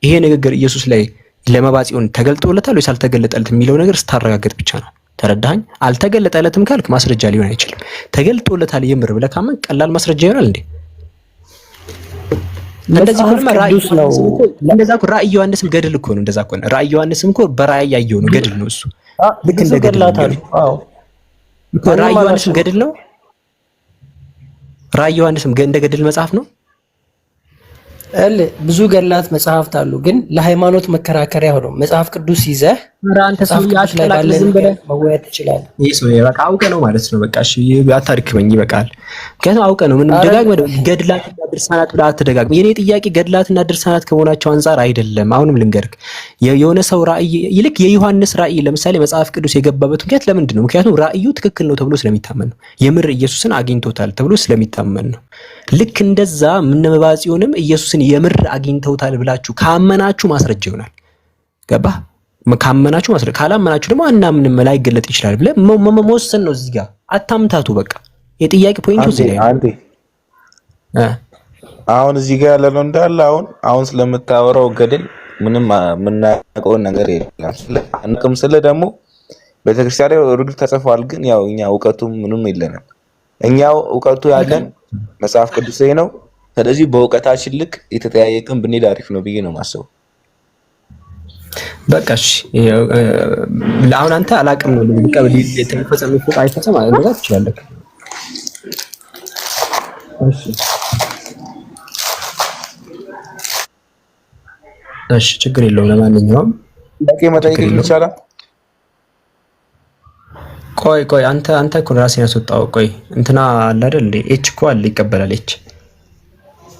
[SPEAKER 9] ይሄ ንግግር ኢየሱስ ላይ ለመባጽዮን ተገልጦለታል ወይስ አልተገለጠለትም የሚለው ነገር ስታረጋግጥ ብቻ ነው። ተረዳኸኝ? አልተገለጠለትም ካልክ ማስረጃ ሊሆን አይችልም። ተገልጦለታል የምር ብለህ ካመንክ ቀላል ማስረጃ ይሆናል እንዴ? እንደዚህ ከሆነ ራእይ ዮሐንስም ገድል እኮ ነው። እንደዛ ከሆነ ራእይ ዮሐንስም እኮ በራእይ ያየው ነው ገድል ነው እሱ። ልክ እንደ ገድል ነው። ራእይ ዮሐንስም ገድል ነው። ራእይ ዮሐንስም እንደ ገድል መጽሐፍ ነው።
[SPEAKER 14] ብዙ ገድላት መጽሐፍት አሉ፣ ግን ለሃይማኖት መከራከሪያ ሆኖ መጽሐፍ ቅዱስ ይዘህ
[SPEAKER 9] አንተ ሰው ያሽከላል ዝም ብለህ
[SPEAKER 14] መወያየት ትችላለህ።
[SPEAKER 9] ይሄ በቃ አውቀህ ነው ማለት ነው። በቃ እሺ አታድክመኝ ይበቃል። ምክንያቱም አውቀህ ነው። ምንም ደጋግመህ ገድላትና ድርሳናት ብለህ አትደጋግም። የኔ ጥያቄ ገድላትና ድርሳናት ከመሆናቸው አንፃር አይደለም። አሁንም ልንገርህ የሆነ ሰው ራእይ ይልክ የዮሐንስ ራእይ ለምሳሌ መጽሐፍ ቅዱስ የገባበት ምክንያት ለምንድን ነው? ምክንያቱም ራእዩ ትክክል ነው ተብሎ ስለሚታመን ነው። የምር ኢየሱስን አግኝቶታል ተብሎ ስለሚታመን ነው። ልክ እንደዛ መባጽዮንም ኢየሱስን የምር አግኝተውታል ብላችሁ ካመናችሁ ማስረጃ ይሆናል። ገባህ? ካመናችሁ ማስረጃ፣ ካላመናችሁ ደግሞ አናምንም ላይገለጥ ይችላል ብለህ መወሰን ነው። እዚህ ጋር አታምታቱ። በቃ የጥያቄ ፖይንቱ እዚህ ላይ አንዴ
[SPEAKER 13] አሁን እዚህ ጋር ያለው እንዳለ አሁን ስለምታወራው ገድል ምንም የምናውቀው ነገር የለም። አንቅም ስለ ደግሞ ቤተክርስቲያን ላይ ሩድ ተጽፏል፣ ግን ያው እኛ እውቀቱ ምንም የለንም። እኛው እውቀቱ ያለን መጽሐፍ ቅዱስ ላይ ነው። ስለዚህ በእውቀታችን ልክ የተጠያየቅን ብንሄድ አሪፍ ነው ብዬ ነው የማስበው።
[SPEAKER 9] በቃ እሺ አሁን አንተ አላቅም ነው ልቀበል የተፈጸመ ፎቅ አይፈጸም ማለት ትችላለህ። እሺ ችግር የለውም። ለማንኛውም
[SPEAKER 13] ለቄ መጠየቅ ይቻላል።
[SPEAKER 9] ቆይ አንተ እኮ ራስህን ያስወጣው። ቆይ እንትና አለ አይደል እንዴ? ኤች እኮ አለ ይቀበላል። ኤች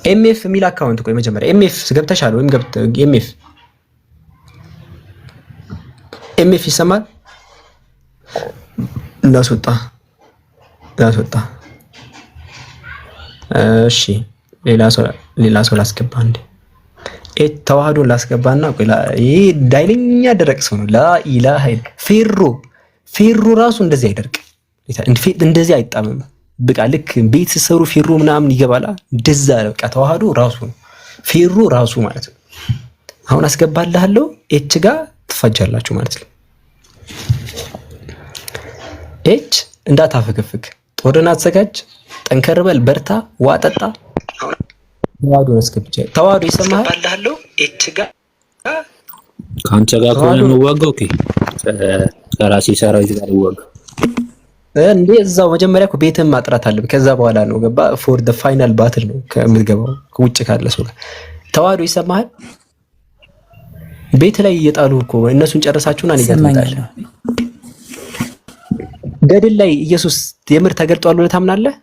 [SPEAKER 9] ኤምኤፍ የሚል አካውንት ቆይ መጀመሪያ ኤምኤፍ ገብተሻል ወይም ኤምኤፍ ይሰማል? ላስወጣ። እሺ ሌላ ሰው ላስገባ እንዴ? ተዋህዶ ላስገባና ቆይ ይሄ ዳይለኛ ደረቅ ሰው ነው። ላኢላሃ ፌሮ ራሱ እንደዚህ አይደርቅ። እንደዚህ አይጣመም። በቃ ልክ ቤት ሲሰሩ ፌሮ ምናምን ይገባላ እንደዛ በቃ ተዋህዶ ራሱ ነው ፌሮ ራሱ ማለት ነው። አሁን አስገባልሃለሁ ኤች ጋር ትፋጃላችሁ ማለት ነው። ኤች እንዳታፈከፍክ ጦርን አዘጋጅ፣ ጠንከር በል፣ በርታ፣ ዋጠጣ። ተዋህዶ አስገብቼ ተዋህዶ ይሰማሃልሃለሁ ኤች ጋር
[SPEAKER 3] ካንተ ጋር ከሆነ እንዋጋው። ኦኬ ከራሴ ሰራዊት ጋር ይዋጋ
[SPEAKER 9] እንዴ? እዛው መጀመሪያ እኮ ቤትም ማጥራት አለብህ። ከዛ በኋላ ነው ገባ ፎር ዘ ፋይናል ባትል ነው ከምትገባው ውጭ ካለ ሰው ጋር። ተዋህዶ ይሰማሃል? ቤት ላይ እየጣሉ እኮ እነሱን ጨርሳችሁና እኔ ጋር ትመጣለህ። ገድል ላይ ኢየሱስ የምር ተገልጧል ብለህ ታምናለህ?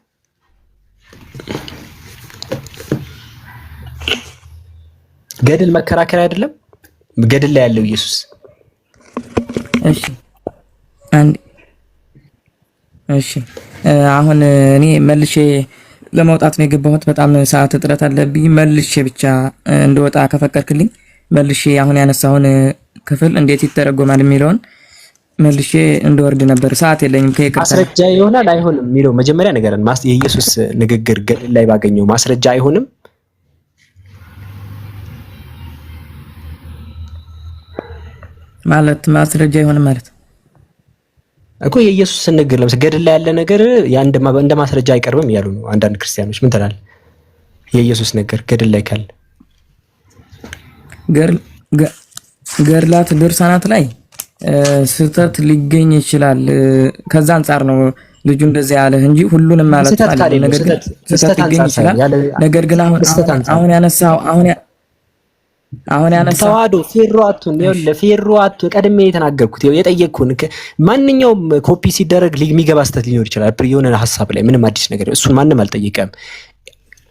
[SPEAKER 9] ገድል መከራከሪያ አይደለም። ገድል ላይ ያለው ኢየሱስ
[SPEAKER 2] እሺ አሁን እኔ መልሼ ለማውጣት ነው የገባሁት። በጣም ሰዓት እጥረት አለብኝ። መልሼ ብቻ እንደወጣ ከፈቀድክልኝ መልሼ አሁን ያነሳውን ክፍል እንዴት ይተረጎማል የሚለውን መልሼ እንደወርድ ነበር። ሰዓት የለኝም። ከይቅርታ
[SPEAKER 9] ማስረጃ ይሆናል አይሆንም የሚለው መጀመሪያ ነገርን የኢየሱስ ንግግር ገድል ላይ ባገኘው ማስረጃ አይሆንም
[SPEAKER 2] ማለት ማስረጃ ይሆንም ማለት
[SPEAKER 9] እኮ የኢየሱስ ንግግር ለምሳሌ ገድል ላይ ያለ ነገር እንደ ማስረጃ አይቀርብም እያሉ ነው አንዳንድ ክርስቲያኖች። ምን ትላለህ? የኢየሱስ ነገር ገድል ላይ ካለ
[SPEAKER 2] ገድላት ድርሳናት ላይ ስህተት ሊገኝ ይችላል። ከዛ አንፃር ነው ልጁ እንደዚህ ያለ እንጂ ሁሉንም ማለት አይደለም። ነገር ግን ስህተት ሊገኝ ይችላል። ነገር ግን አሁን ያነሳው
[SPEAKER 9] ተዋህዶ ፌሮአቱን ለፌሮአቱ ቀድሜ የተናገርኩት የጠየቅኩን ማንኛውም ኮፒ ሲደረግ የሚገባ ስህተት ሊኖር ይችላል የሆነ ሐሳብ ላይ ምንም አዲስ ነገር እሱን ማንም አልጠየቀም።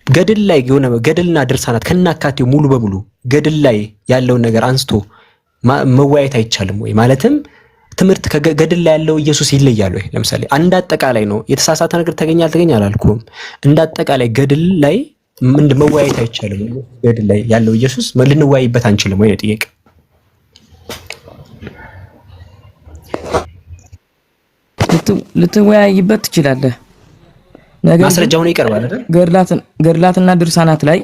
[SPEAKER 9] ገድል ላይ የሆነ ገድልና ድርሳናት ከናካቴው ሙሉ በሙሉ ገድል ላይ ያለውን ነገር አንስቶ መዋየት አይቻልም ወይ? ማለትም ትምህርት ከገድል ላይ ያለው ኢየሱስ ይለያል ወይ? ለምሳሌ አንድ አጠቃላይ ነው የተሳሳተ ነገር ተገኘ አላልኩም። እንደ አጠቃላይ ገድል ላይ ምን መዋየት አይቻልም? ገድል ላይ ያለው ኢየሱስ ልንዋይበት አንችልም ወይ ነው ጥያቄ።
[SPEAKER 2] ልትወያይበት ትችላለህ። ነገር
[SPEAKER 9] ማስረጃው ነው ይቀርባል አይደል?
[SPEAKER 2] ገድላትና ድርሳናት ላይ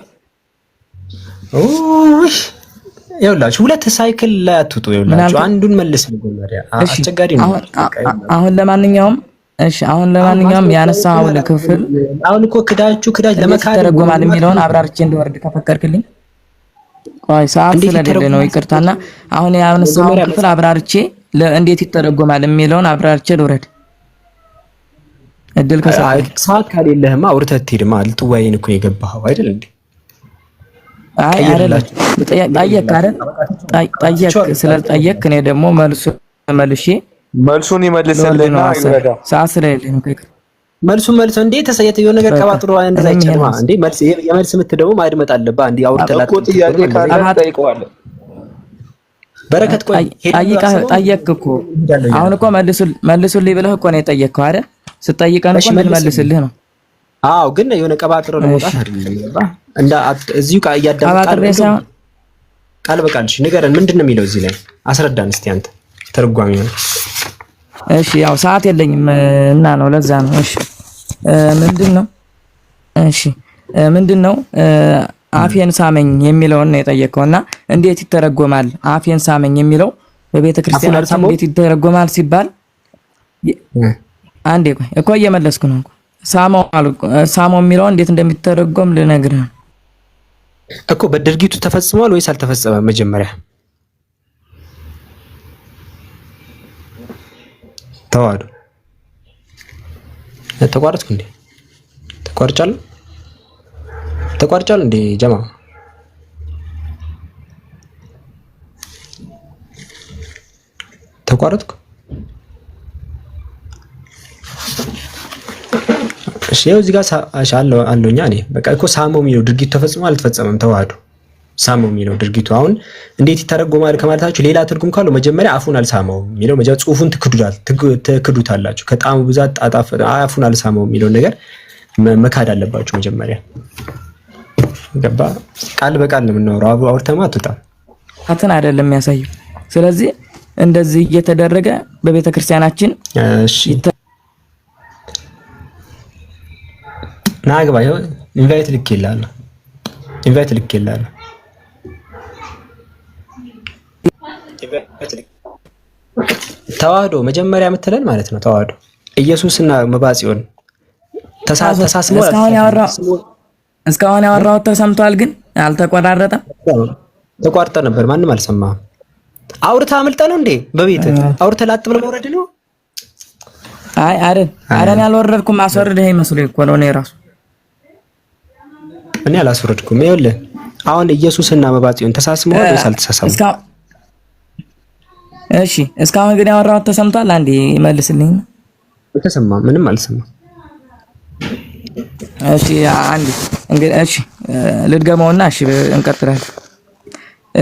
[SPEAKER 9] ይኸውላችሁ ሁለት ሳይክል ላይ አትውጡ። ይኸውላችሁ አንዱን መልስ መጀመሪያ አስቸጋሪ ነው።
[SPEAKER 2] አሁን ለማንኛውም ያነሳውን ክፍል
[SPEAKER 9] አሁን እኮ ክዳጅ ለመካድ
[SPEAKER 2] ተረጎማል የሚለውን አብራርቼ እንደወርድ ከፈቀድክልኝ። ቆይ ሰዓት ስለሌለ ነው ይቅርታና፣ አሁን ያነሳውን ክፍል አብራርቼ እንዴት ይተረጎማል የሚለውን አብራርቼ ልውረድ። እድል
[SPEAKER 9] ሰዓት ከሌለህማ አውርተህ ትሄድማ። ልትወያይን እኮ የገባኸው አይደል እንዴ?
[SPEAKER 2] አይ አይደለም። ጠየቅ ስለጠየቅ እኔ ደግሞ መልሱን
[SPEAKER 13] ይመልስልህና ይረዳ።
[SPEAKER 2] ሰዓት ስለሌለኝ ነው።
[SPEAKER 9] መልሱን እንዴ ተሰየተ የሆነ ነገር ቀባጥሮ እንደዛ ይችላል እንዴ? የመልስ ምት ደግሞ ማድመጥ አለብህ። አንዴ አውርተላት
[SPEAKER 13] እኮ ጥያቄ ካለ ጠይቀዋለህ።
[SPEAKER 9] በረከት ቆይ
[SPEAKER 2] ጠየቅ እኮ አሁን እኮ መልሱልኝ ብለህ እኮ ነው የጠየቅከው አይደል? ስጠይቀን እኮ መልስልህ ነው።
[SPEAKER 9] አዎ ግን የሆነ ቀባጥሮ ለመውጣት አይደለም። እንደ እዚሁ ቃል በቃል እሺ ንገረን። ምንድነው የሚለው እዚህ ላይ አስረዳን እስቲ አንተ ተርጓሚ ነው።
[SPEAKER 2] እሺ ያው ሰዓት የለኝም እና ነው ለዛ ነው። እሺ ምንድነው አፌን ሳመኝ የሚለውን ነው የጠየቀውና እንዴት ይተረጎማል? አፌን ሳመኝ የሚለው በቤተ ክርስቲያናችን እንዴት ይተረጎማል ሲባል አንዴ ቆይ እኮ እየመለስኩ ነው። ሳመው የሚለው እንዴት እንደሚተረጎም ልነግርህ
[SPEAKER 9] እኮ። በድርጊቱ ተፈጽሟል ወይስ አልተፈጸመም? መጀመሪያ ተዋህዶ ተቋረጥኩ እንዴ? ተቋርጫለሁ እንዴ ጀማ? ተቋረጥኩ? እሺ ያው እዚህ ጋር አለውኛ እኔ በቃ እኮ ሳመው የሚለው ድርጊቱ ተፈጽሟል አልተፈጸመም? ተዋህዶ ሳመው የሚለው ድርጊቱ አሁን እንዴት ይተረጎማል ከማለታችሁ ሌላ ትርጉም ካለው መጀመሪያ አፉን አልሳመው የሚለው መጀመሪያ ጽሁፉን ትክዱታላችሁ። ከጣሙ ብዛት አፉን አልሳመው የሚለው ነገር መካድ አለባችሁ መጀመሪያ። ገባ? ቃል በቃል ነው የምናወራው። አውርተማ አትወጣም።
[SPEAKER 2] አተን አይደለም የሚያሳየው። ስለዚህ እንደዚህ እየተደረገ በቤተ ክርስቲያናችን
[SPEAKER 9] ናግባ ይኸው ኢንቫይት ልኬልሃለሁ። ተዋህዶ መጀመሪያ የምትለን ማለት ነው። ተዋህዶ ኢየሱስና መባጽዮን ተሳስመው
[SPEAKER 15] እስካሁን ያወራሁት ተሰምቷል፣ ግን አልተቆራረጠም።
[SPEAKER 9] ተቋርጠ ነበር፣ ማንም አልሰማም። አውርተህ አምልጠህ ነው እንዴ? በቤት አውርተህ ላጥ ብለህ መውረድ ነው?
[SPEAKER 15] አይ አይደል ያልወረድኩም። አስወርደኸኝ መስሎኝ እኮ ነው።
[SPEAKER 9] እኔ አላስወረድኩም። ይኸውልህ አሁን ኢየሱስና መባጽዮን ተሳስመው ወይስ አልተሳሳሙም?
[SPEAKER 15] እሺ እስካሁን ግን ያወራሁት ተሰምቷል? አንዴ መልስልኝ።
[SPEAKER 9] አልተሰማም፣ ምንም አልሰማም።
[SPEAKER 15] እሺ አንዴ እንግዲህ እሺ ልድገመውና እሺ እንቀጥላለን።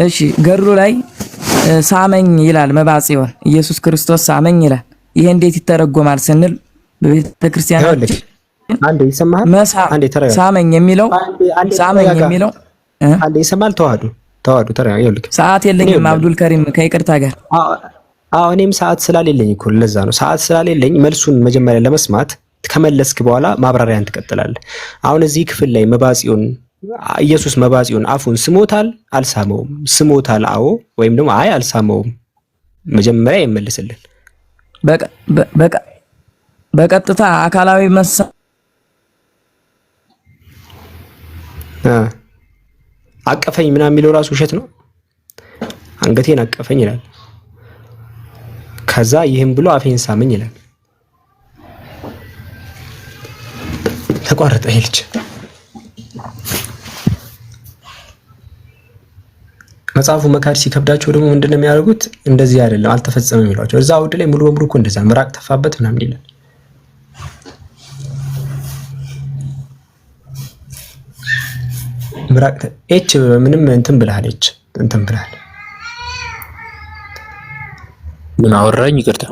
[SPEAKER 15] እሺ ገድሉ ላይ ሳመኝ ይላል መባጽዮን፣ ኢየሱስ ክርስቶስ ሳመኝ ይላል። ይሄ እንዴት ይተረጎማል ስንል በቤተ ክርስቲያናችን
[SPEAKER 9] አንዴ ይሰማል። አንዴ ተረጋጋ።
[SPEAKER 15] ሳመኝ የሚለው
[SPEAKER 9] አንዴ ይሰማል። ተዋህዶ ተረጋጋ። ይኸውልህ
[SPEAKER 15] ሰዓት የለኝም አብዱል ከሪም ከይቅርታ ጋር።
[SPEAKER 9] አዎ እኔም ሰዓት ስላሌለኝ እኮ ለዛ ነው። ሰዓት ስላሌለኝ መልሱን መጀመሪያ ለመስማት ከመለስክ በኋላ ማብራሪያን ትቀጥላለህ። አሁን እዚህ ክፍል ላይ ኢየሱስ መባጽዮን አፉን ስሞታል አልሳመውም? ስሞታል አዎ ወይም ደግሞ አይ አልሳመውም? መጀመሪያ ይመልስልን።
[SPEAKER 15] በቀጥታ አካላዊ
[SPEAKER 9] አቀፈኝ ምናምን የሚለው ራሱ ውሸት ነው። አንገቴን አቀፈኝ ይላል። ከዛ ይህም ብሎ አፌን ሳመኝ ይላል። ተቋረጠ ይሄ ልጅ። መጽሐፉ መካድ ሲከብዳቸው ደግሞ ምንድነው የሚያደርጉት? እንደዚህ አይደለም አልተፈጸመም ይሏቸው። እዛ አውድ ላይ ሙሉ በሙሉ እኮ እንደዛ ምራቅ ተፋበት ምናምን ይላል። ምራቅ ኤች ምንም እንትን ብለሃል።
[SPEAKER 3] ምን አወራኝ? ይቅርታ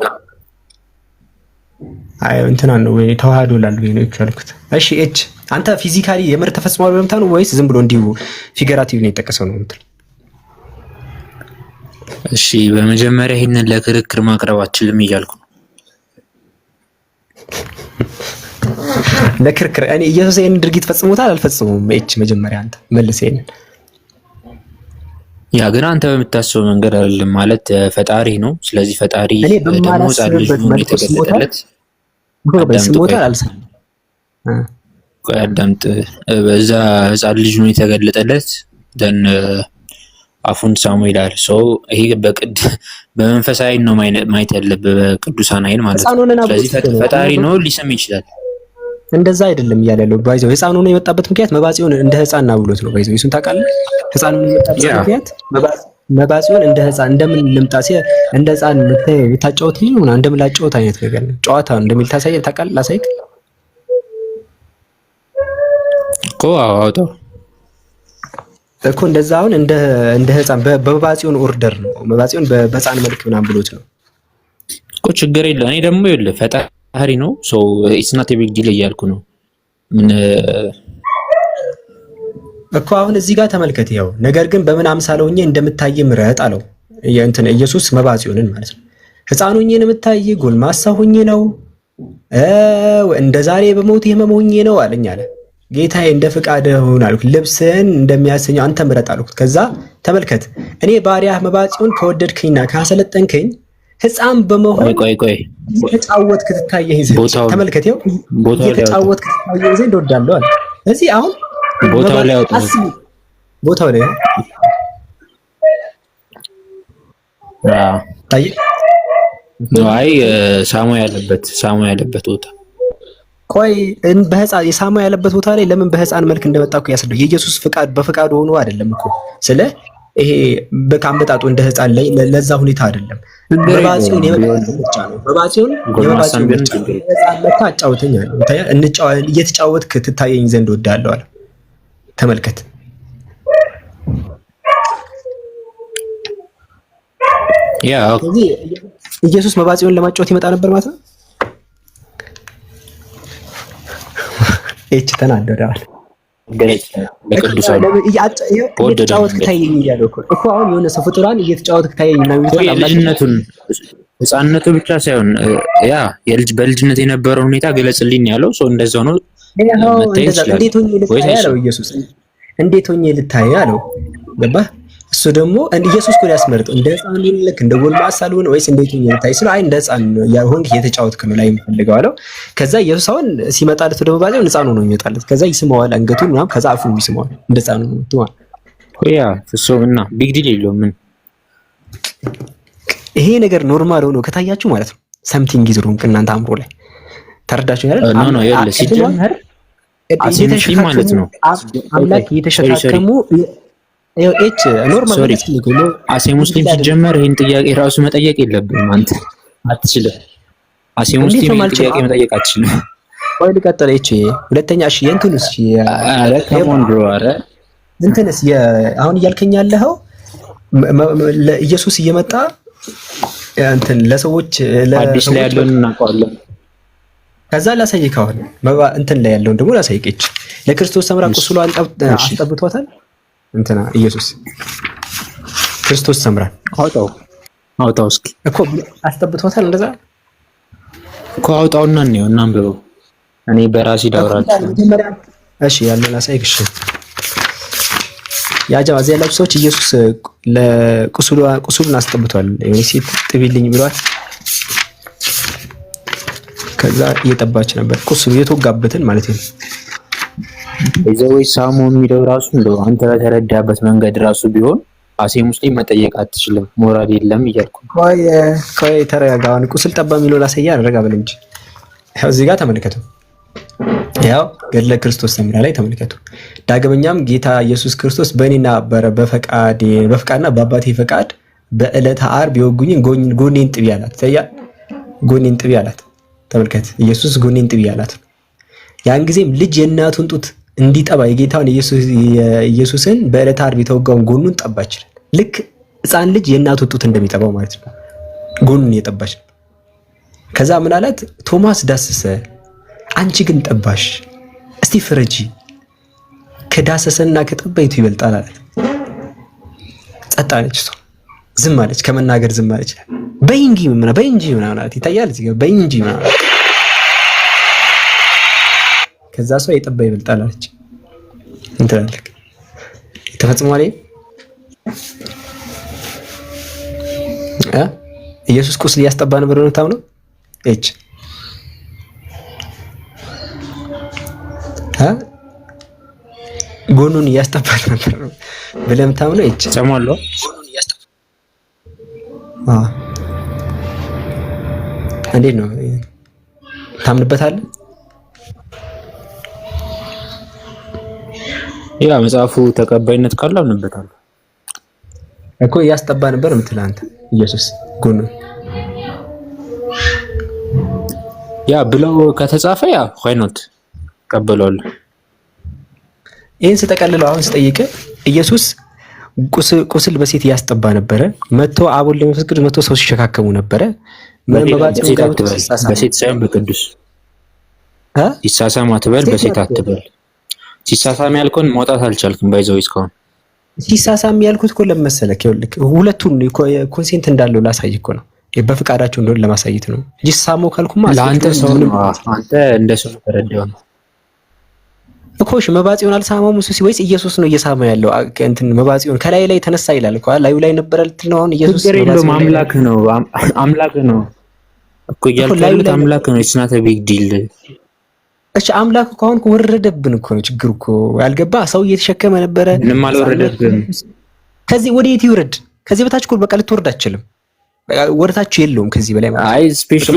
[SPEAKER 9] አይ እንትና ነው ወይ ተዋህዶ ላል ወይ ነው ያልኩት። እሺ ኤች አንተ ፊዚካሊ የምር ተፈጽሟል ብለህ ነው ወይስ ዝም ብሎ እንዲሁ ፊገራቲቭ ነው የጠቀሰው ነው የምትል?
[SPEAKER 3] እሺ በመጀመሪያ ይሄንን ለክርክር ማቅረብ አችልም እያልኩ ነው።
[SPEAKER 9] ለክርክር እኔ ኢየሱስ ይሄን ድርጊት ፈጽሞታል አልፈጽመውም? ኤች መጀመሪያ አንተ መልስ ይሄንን።
[SPEAKER 3] ያ ግን አንተ በምታስበው መንገድ አይደለም። ማለት ፈጣሪ ነው። ስለዚህ ፈጣሪ ደግሞ ጻድቅ ነው የተገለጠለት።
[SPEAKER 9] በስሞታል አልሰማም።
[SPEAKER 3] አዳምጥ። በዛ ጻድቅ ልጅ ነው የተገለጠለት ደን አፉን ሳሙ ይላል። ይሄ በመንፈሳዊ ነው ማየት ያለበት፣ በቅዱሳን አይን ማለት ነው። ስለዚህ ፈጣሪ ነው ሊሰም ይችላል።
[SPEAKER 9] እንደዛ አይደለም እያለ ያለው ባይዘው ህፃን ሆኖ የመጣበት ምክንያት መባጽዮን እንደ ህፃን ነው ብሎት ነው። ባይዘው እሱን ታውቃለህ? ህፃን ሆኖ የመጣበት ምክንያት መባጽዮን እንደ ህፃን እንደምን ልምጣ ሲል እንደ ህፃን የምታጫወት ነው እና እንደምን ላጫወት አይነት ነገር ነው። ጨዋታ እንደሚል ታሳየን ታውቃለህ? ላሳይክ
[SPEAKER 3] እኮ አውጣው
[SPEAKER 9] እኮ እንደዛ አሁን እንደ ህፃን በመባጽዮን ኦርደር ነው። መባጽዮን በህፃን መልክ ምናምን ብሎት ነው
[SPEAKER 3] እኮ። ችግር የለም። እኔ ደግሞ ይኸውልህ ፈጣሪ ነው ኢትስ ናት ኤ ቢግ ዲል እያልኩ ነው። ምን
[SPEAKER 9] እኮ አሁን እዚህ ጋር ተመልከት። ይኸው ነገር ግን በምን አምሳል ሆኜ እንደምታይ ምረጥ አለው። ኢየሱስ መባጽዮንን ማለት ነው። ህፃን ሆኜ ነው የምታይ? ጎልማሳ ሆኜ ነው? እንደ ዛሬ በሞት ህመም ሆኜ ነው አለኝ አለ። ጌታዬ እንደ ፍቃድህ ሁን አልኩት። ልብስህን እንደሚያሰኘው አንተ ምረጥ አልኩት። ከዛ ተመልከት እኔ ባሪያህ መባጽዮን ከወደድከኝና ካሰለጠንከኝ ህፃን በመሆን የተጫወትክ ትታየኝ ዘንድ ተመልከት፣ ይኸው የተጫወትክ ትታየኝ ዘንድ እወዳለሁ አለ። እዚህ አሁን ቦታው ላይ
[SPEAKER 3] አይ ሳሙ ያለበት ቦታ
[SPEAKER 9] ቆይ የሳሙ ያለበት ቦታ ላይ ለምን በህፃን መልክ እንደመጣ እኮ ያስረዳው። የኢየሱስ ፍቃድ በፍቃዱ ሆኖ አይደለም እኮ ስለ ይሄ በካምበጣጡ እንደ ህፃን ላይ ለዛ ሁኔታ አይደለም። መባጽዮን የመጣበት ብቻ ነው። መባጽዮን ብቻ ህፃን መጣ አጫውተኝ አለ። እየተጫወትክ ትታየኝ ዘንድ እወዳለሁ አለ። ተመልከት ኢየሱስ መባጽዮን ለማጫወት ይመጣ ነበር ማለት ነው። እቺ ተናደዳል
[SPEAKER 3] ለቅዱሳን
[SPEAKER 9] እየተጫወትክ ታየኝ እያለው እኮ አሁን የሆነ ሰው ፍጡራን እየተጫወትክ ታየኝ እና
[SPEAKER 3] ልጅነቱን ህፃንነቱ ብቻ ሳይሆን በልጅነት የነበረው ሁኔታ ገለጽልኝ ያለው ሰው እንደዛው ነው።
[SPEAKER 9] እንዴት ሆኜ ልታይ አለው ኢየሱስ። እንዴት ሆኜ ልታይ አለው። ገባህ? እሱ ደግሞ ኢየሱስ እኮ ያስመርጠው እንደ ሕፃን ልክ እንደ ጎልማሳ ልሆን ወይስ እንዴት ሆኜ ልታይ ስለ አይ እንደ ሕፃን ያሆንክ የተጫወትክ ነው ላይ የምፈልገው አለው። ከዛ ኢየሱስ አሁን ሲመጣለት ደግሞ ባለው ሕፃን ነው የሚመጣለት። ከዛ ይስመዋል አንገቱን ምናምን ከዛ አፉን ይስመዋል እንደ ሕፃን ነው ትዋ
[SPEAKER 3] ያ ፍሶምና ቢግ ዲል የለውም። ምን
[SPEAKER 9] ይሄ ነገር ኖርማል ሆኖ ከታያችሁ ማለት ነው ሰምቲንግ ኢዝ ሮንግ እናንተ አእምሮ ላይ ተረዳችሁ አይደል?
[SPEAKER 3] ኖ ያለ ሲጀመር አሲምቲ ማለት ነው
[SPEAKER 9] አምላክ የተሸካከሙ ኤች ኖርማል ነው።
[SPEAKER 3] አሴ ሙስሊም ሲጀመር ይሄን ጥያቄ ራሱ መጠየቅ የለብንም። አንተ አትችልም። አሴ ሙስሊም ይሄን ጥያቄ መጠየቅ አትችልም።
[SPEAKER 9] ወይ ልቀጥል። ኤች ሁለተኛ እሺ የእንትንስ
[SPEAKER 3] አረ ከሞን ብሮ አረ
[SPEAKER 9] እንትንስ አሁን እያልከኝ ያለኸው ለኢየሱስ እየመጣ እንትን ለሰዎች
[SPEAKER 3] አዲስ ላይ ያለውን እናውቀዋለን።
[SPEAKER 9] ከዛ ላሳይክ አሁን እንትን ላይ ያለውን ደግሞ ላሳይክ። ለክርስቶስ ሰምራ ቁስሉ አስጠብቷታል። እንትና ኢየሱስ ክርስቶስ ሰምራ
[SPEAKER 3] አውጣው እስኪ
[SPEAKER 9] እኮ አስጠብቷታል። እንደዛ
[SPEAKER 3] እኮ አውጣውና ነው እናንብበው። እኔ በራሴ ዳውራችሁ
[SPEAKER 9] እሺ ያለው ላሳይክ። እሺ ያጃው እዚያ ያላችሁ ሰዎች ኢየሱስ ለቁስሉን አስጠብቷል። ሴት ጥቢልኝ ብሏል። ከዛ እየጠባች ነበር ቁስሉ የተወጋበትን ማለት ነው።
[SPEAKER 3] እዛው ሳሙ የሚለው ራሱ እንደው አንተ በተረዳበት መንገድ ራሱ ቢሆን አሴ ሙስሊም መጠየቅ አትችልም፣ ሞራል የለም እያልኩ
[SPEAKER 9] ቆይ ተረጋጋ። አሁን ቁስል ጠባ የሚለው ላሳያ አረጋ በል እንጂ ያው እዚህ ጋር ተመልከቱ። ያው ገድለ ክርስቶስ ሰምራ ላይ ተመልከቱ። ዳግመኛም ጌታ ኢየሱስ ክርስቶስ በእኔና በፈቃድና በአባቴ ፈቃድ በዕለተ ዓርብ የወጉኝን ጎኔን ጥቢ አላት። ታያ ጎኔን ጥቢ አላት። ተመልከት ኢየሱስ ጎኔን ጥቢ አላት። ያን ጊዜም ልጅ የእናቱን ጡት እንዲጠባ የጌታውን ኢየሱስን በዕለተ ዓርብ የተወጋውን ጎኑን ጠባች። ልክ ሕፃን ልጅ የእናቱን ጡት እንደሚጠባው ማለት ነው። ጎኑን እየጠባች ነው። ከዛ ምን አላት? ቶማስ ዳሰሰ፣ አንቺ ግን ጠባሽ። እስቲ ፍረጂ፣ ከዳሰሰና ከጠባይቱ ይበልጣል አላት። ጸጥ አለች። እሷ ዝም አለች፣ ከመናገር ዝም አለች። በእንጂ ምናምን አላት። ይታያል እዚህ ጋር በእንጂ ምናምን። ከዛ ሰው የጠባ ይበልጣል አለች። እንትን አለክ ተፈጽሟል። ኢየሱስ ቁስል እያስጠባ ነበር ነው ታምነው እጭ ጎኑን እያስጠባ ነበር ብለም ታምነው እጭ
[SPEAKER 3] ሰማሎ
[SPEAKER 9] እንዴት ነው ታምንበታለህ?
[SPEAKER 3] ያ መጽሐፉ ተቀባይነት ካለው አምንበታለሁ
[SPEAKER 9] እኮ እያስጠባ ነበር የምትል አንተ ኢየሱስ ጎኑን
[SPEAKER 3] ያ ብለው ከተጻፈ ያ ሆይኖት ቀበሏል።
[SPEAKER 9] ይሄን ስጠቀልለው አሁን ስጠይቅ ኢየሱስ ቁስል በሴት እያስጠባ ነበረ። መጥቶ አቦል ለመስገድ መጥቶ ሰው ሲሸካከሙ ነበረ።
[SPEAKER 3] በሴት ሳይሆን በቅዱስ ሲሳሳም አትበል፣ በሴት አትበል። ሲሳሳም ያልከውን ማውጣት አልቻልክም። ባይዘው እስካሁን
[SPEAKER 9] ሲሳሳም ያልኩት እኮ ለመሰለክ ይኸውልህ ሁለቱን ኮንሴንት እንዳለው ላሳይ እኮ ነው። በፍቃዳቸው እንደሆነ ለማሳየት ነው እንጂ ሳሞ ካልኩማ
[SPEAKER 3] ለአንተ ሰው አንተ እንደ ሰው ተረዳው ነው
[SPEAKER 9] እኮ። እሺ መባጽዮን አልሳማው ሙሴ ወይስ ኢየሱስ ነው እየሳማ ያለው? እንትን መባጽዮን ከላይ ላይ ተነሳ ይላል እኮ ላዩ ላይ ነበር ልትል ነው። አሁን ኢየሱስ
[SPEAKER 3] ነው አምላክ ነው እኮ ያልከው አምላክ ነው። it's not a big deal።
[SPEAKER 9] እሺ አምላክ እኮ አሁን ወረደብን እኮ ነው ችግሩ እኮ ያልገባ ሰው እየተሸከመ ነበረ።
[SPEAKER 3] ምንም አልወረደብን።
[SPEAKER 9] ከዚህ ወዴት ይውረድ? ከዚህ በታች እኮ በቃ ልትወርድ አትችልም። ወርታችሁ የለውም ከዚህ በላይ ማለት
[SPEAKER 3] አይ ስፔሻሊ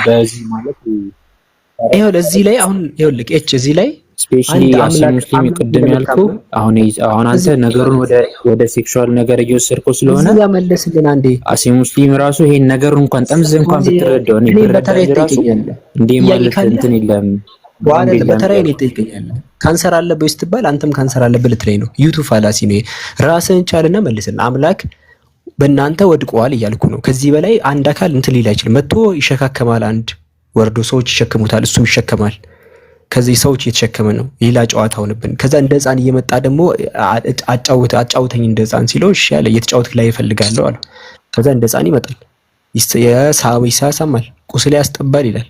[SPEAKER 3] በዚህ ማለት
[SPEAKER 9] ይሄው ለዚህ ላይ አሁን ይኸውልህ እቺ እዚህ ላይ
[SPEAKER 3] ስፔሻሊ ሙስሊም ቅድም ያልከው አሁን አንተ ነገሩን ወደ ሴክሹዋል ነገር እየወሰድከው ስለሆነ
[SPEAKER 9] እዚህ ያመለስልን አንዴ
[SPEAKER 3] አሲ ሙስሊም ራሱ ይሄን ነገር እንኳን ጠምዘህ እንኳን ብትረዳው እኔ እንዴ ማለት እንትን የለም
[SPEAKER 9] ዋለ በተራይ ነው ይጠይቀኛል። ካንሰር አለበት ስትባል አንተም ካንሰር አለበት ልትለኝ ነው። ዩቱብ ፋላሲ ነው። ራስን ቻልና መልስና አምላክ በእናንተ ወድቋል እያልኩ ነው። ከዚህ በላይ አንድ አካል እንትን ሊል አይችልም። መጥቶ ይሸካከማል። አንድ ወርዶ ሰዎች ይሸከሙታል፣ እሱም ይሸከማል። ከዚህ ሰዎች እየተሸከመ ነው። ሌላ ጨዋታ ሆነብን። ከዛ እንደ ሕፃን እየመጣ ደግሞ አጫውተኝ እንደ ሕፃን ሲለው እሺ ያለ እየተጫወትክ ላይ ይፈልጋለሁ አለ። ከዛ እንደ ሕፃን ይመጣል፣ ይሳሳማል፣ ቁስል ያስጠባል ይላል።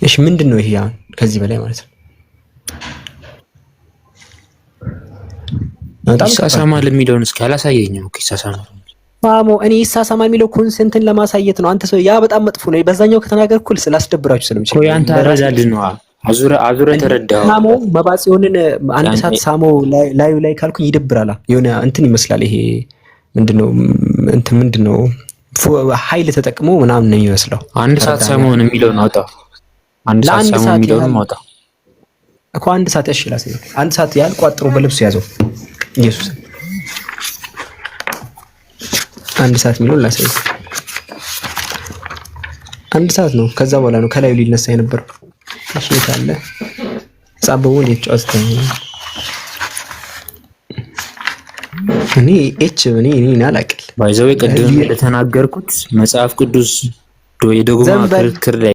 [SPEAKER 9] እሺ ምንድነው ይሄ አሁን ከዚህ በላይ ማለት ነው?
[SPEAKER 3] ይሳሳማል የሚለውን እስኪ አላሳየኝም እኮ ይሳሳማል
[SPEAKER 9] ማሞ እኔ ይሳሳማል የሚለው ኮንሰንትን ለማሳየት ነው። አንተ ሰው ያ በጣም መጥፎ ነው። በዛኛው ከተናገርኩ ስላስደብራችሁ ስለምችል
[SPEAKER 3] እኮ ያንተ አረዳድ ነው። አዙረ ተረዳው
[SPEAKER 9] ሳሞ መባጽዮንን አንድ ሰዓት ሳሞ ላይ ካልኩኝ ይደብራል። የሆነ እንትን ይመስላል። ይሄ ምንድነው ኃይል ተጠቅሞ ምናምን ነው የሚመስለው።
[SPEAKER 3] አንድ ሰዓት ሳሞን የሚለውን አውጣ። አንድ ሰዓት ሳሞን የሚለውን አውጣ
[SPEAKER 9] እኮ አንድ ሰዓት ያሽላስ ነው። አንድ ሰዓት ያህል ቋጥሮ በልብሱ ያዘው ኢየሱስ አንድ ሰዓት የሚለውን ላሳይ። አንድ ሰዓት ነው። ከዛ በኋላ ነው ከላዩ ሊነሳ የነበረው። እሺ ታለ ጻበው እንዴት ጫውስተኝ እኔ አላቅል
[SPEAKER 3] ባይዘው ቅድም እንደተናገርኩት መጽሐፍ ቅዱስ የዶግማ ክርክር ላይ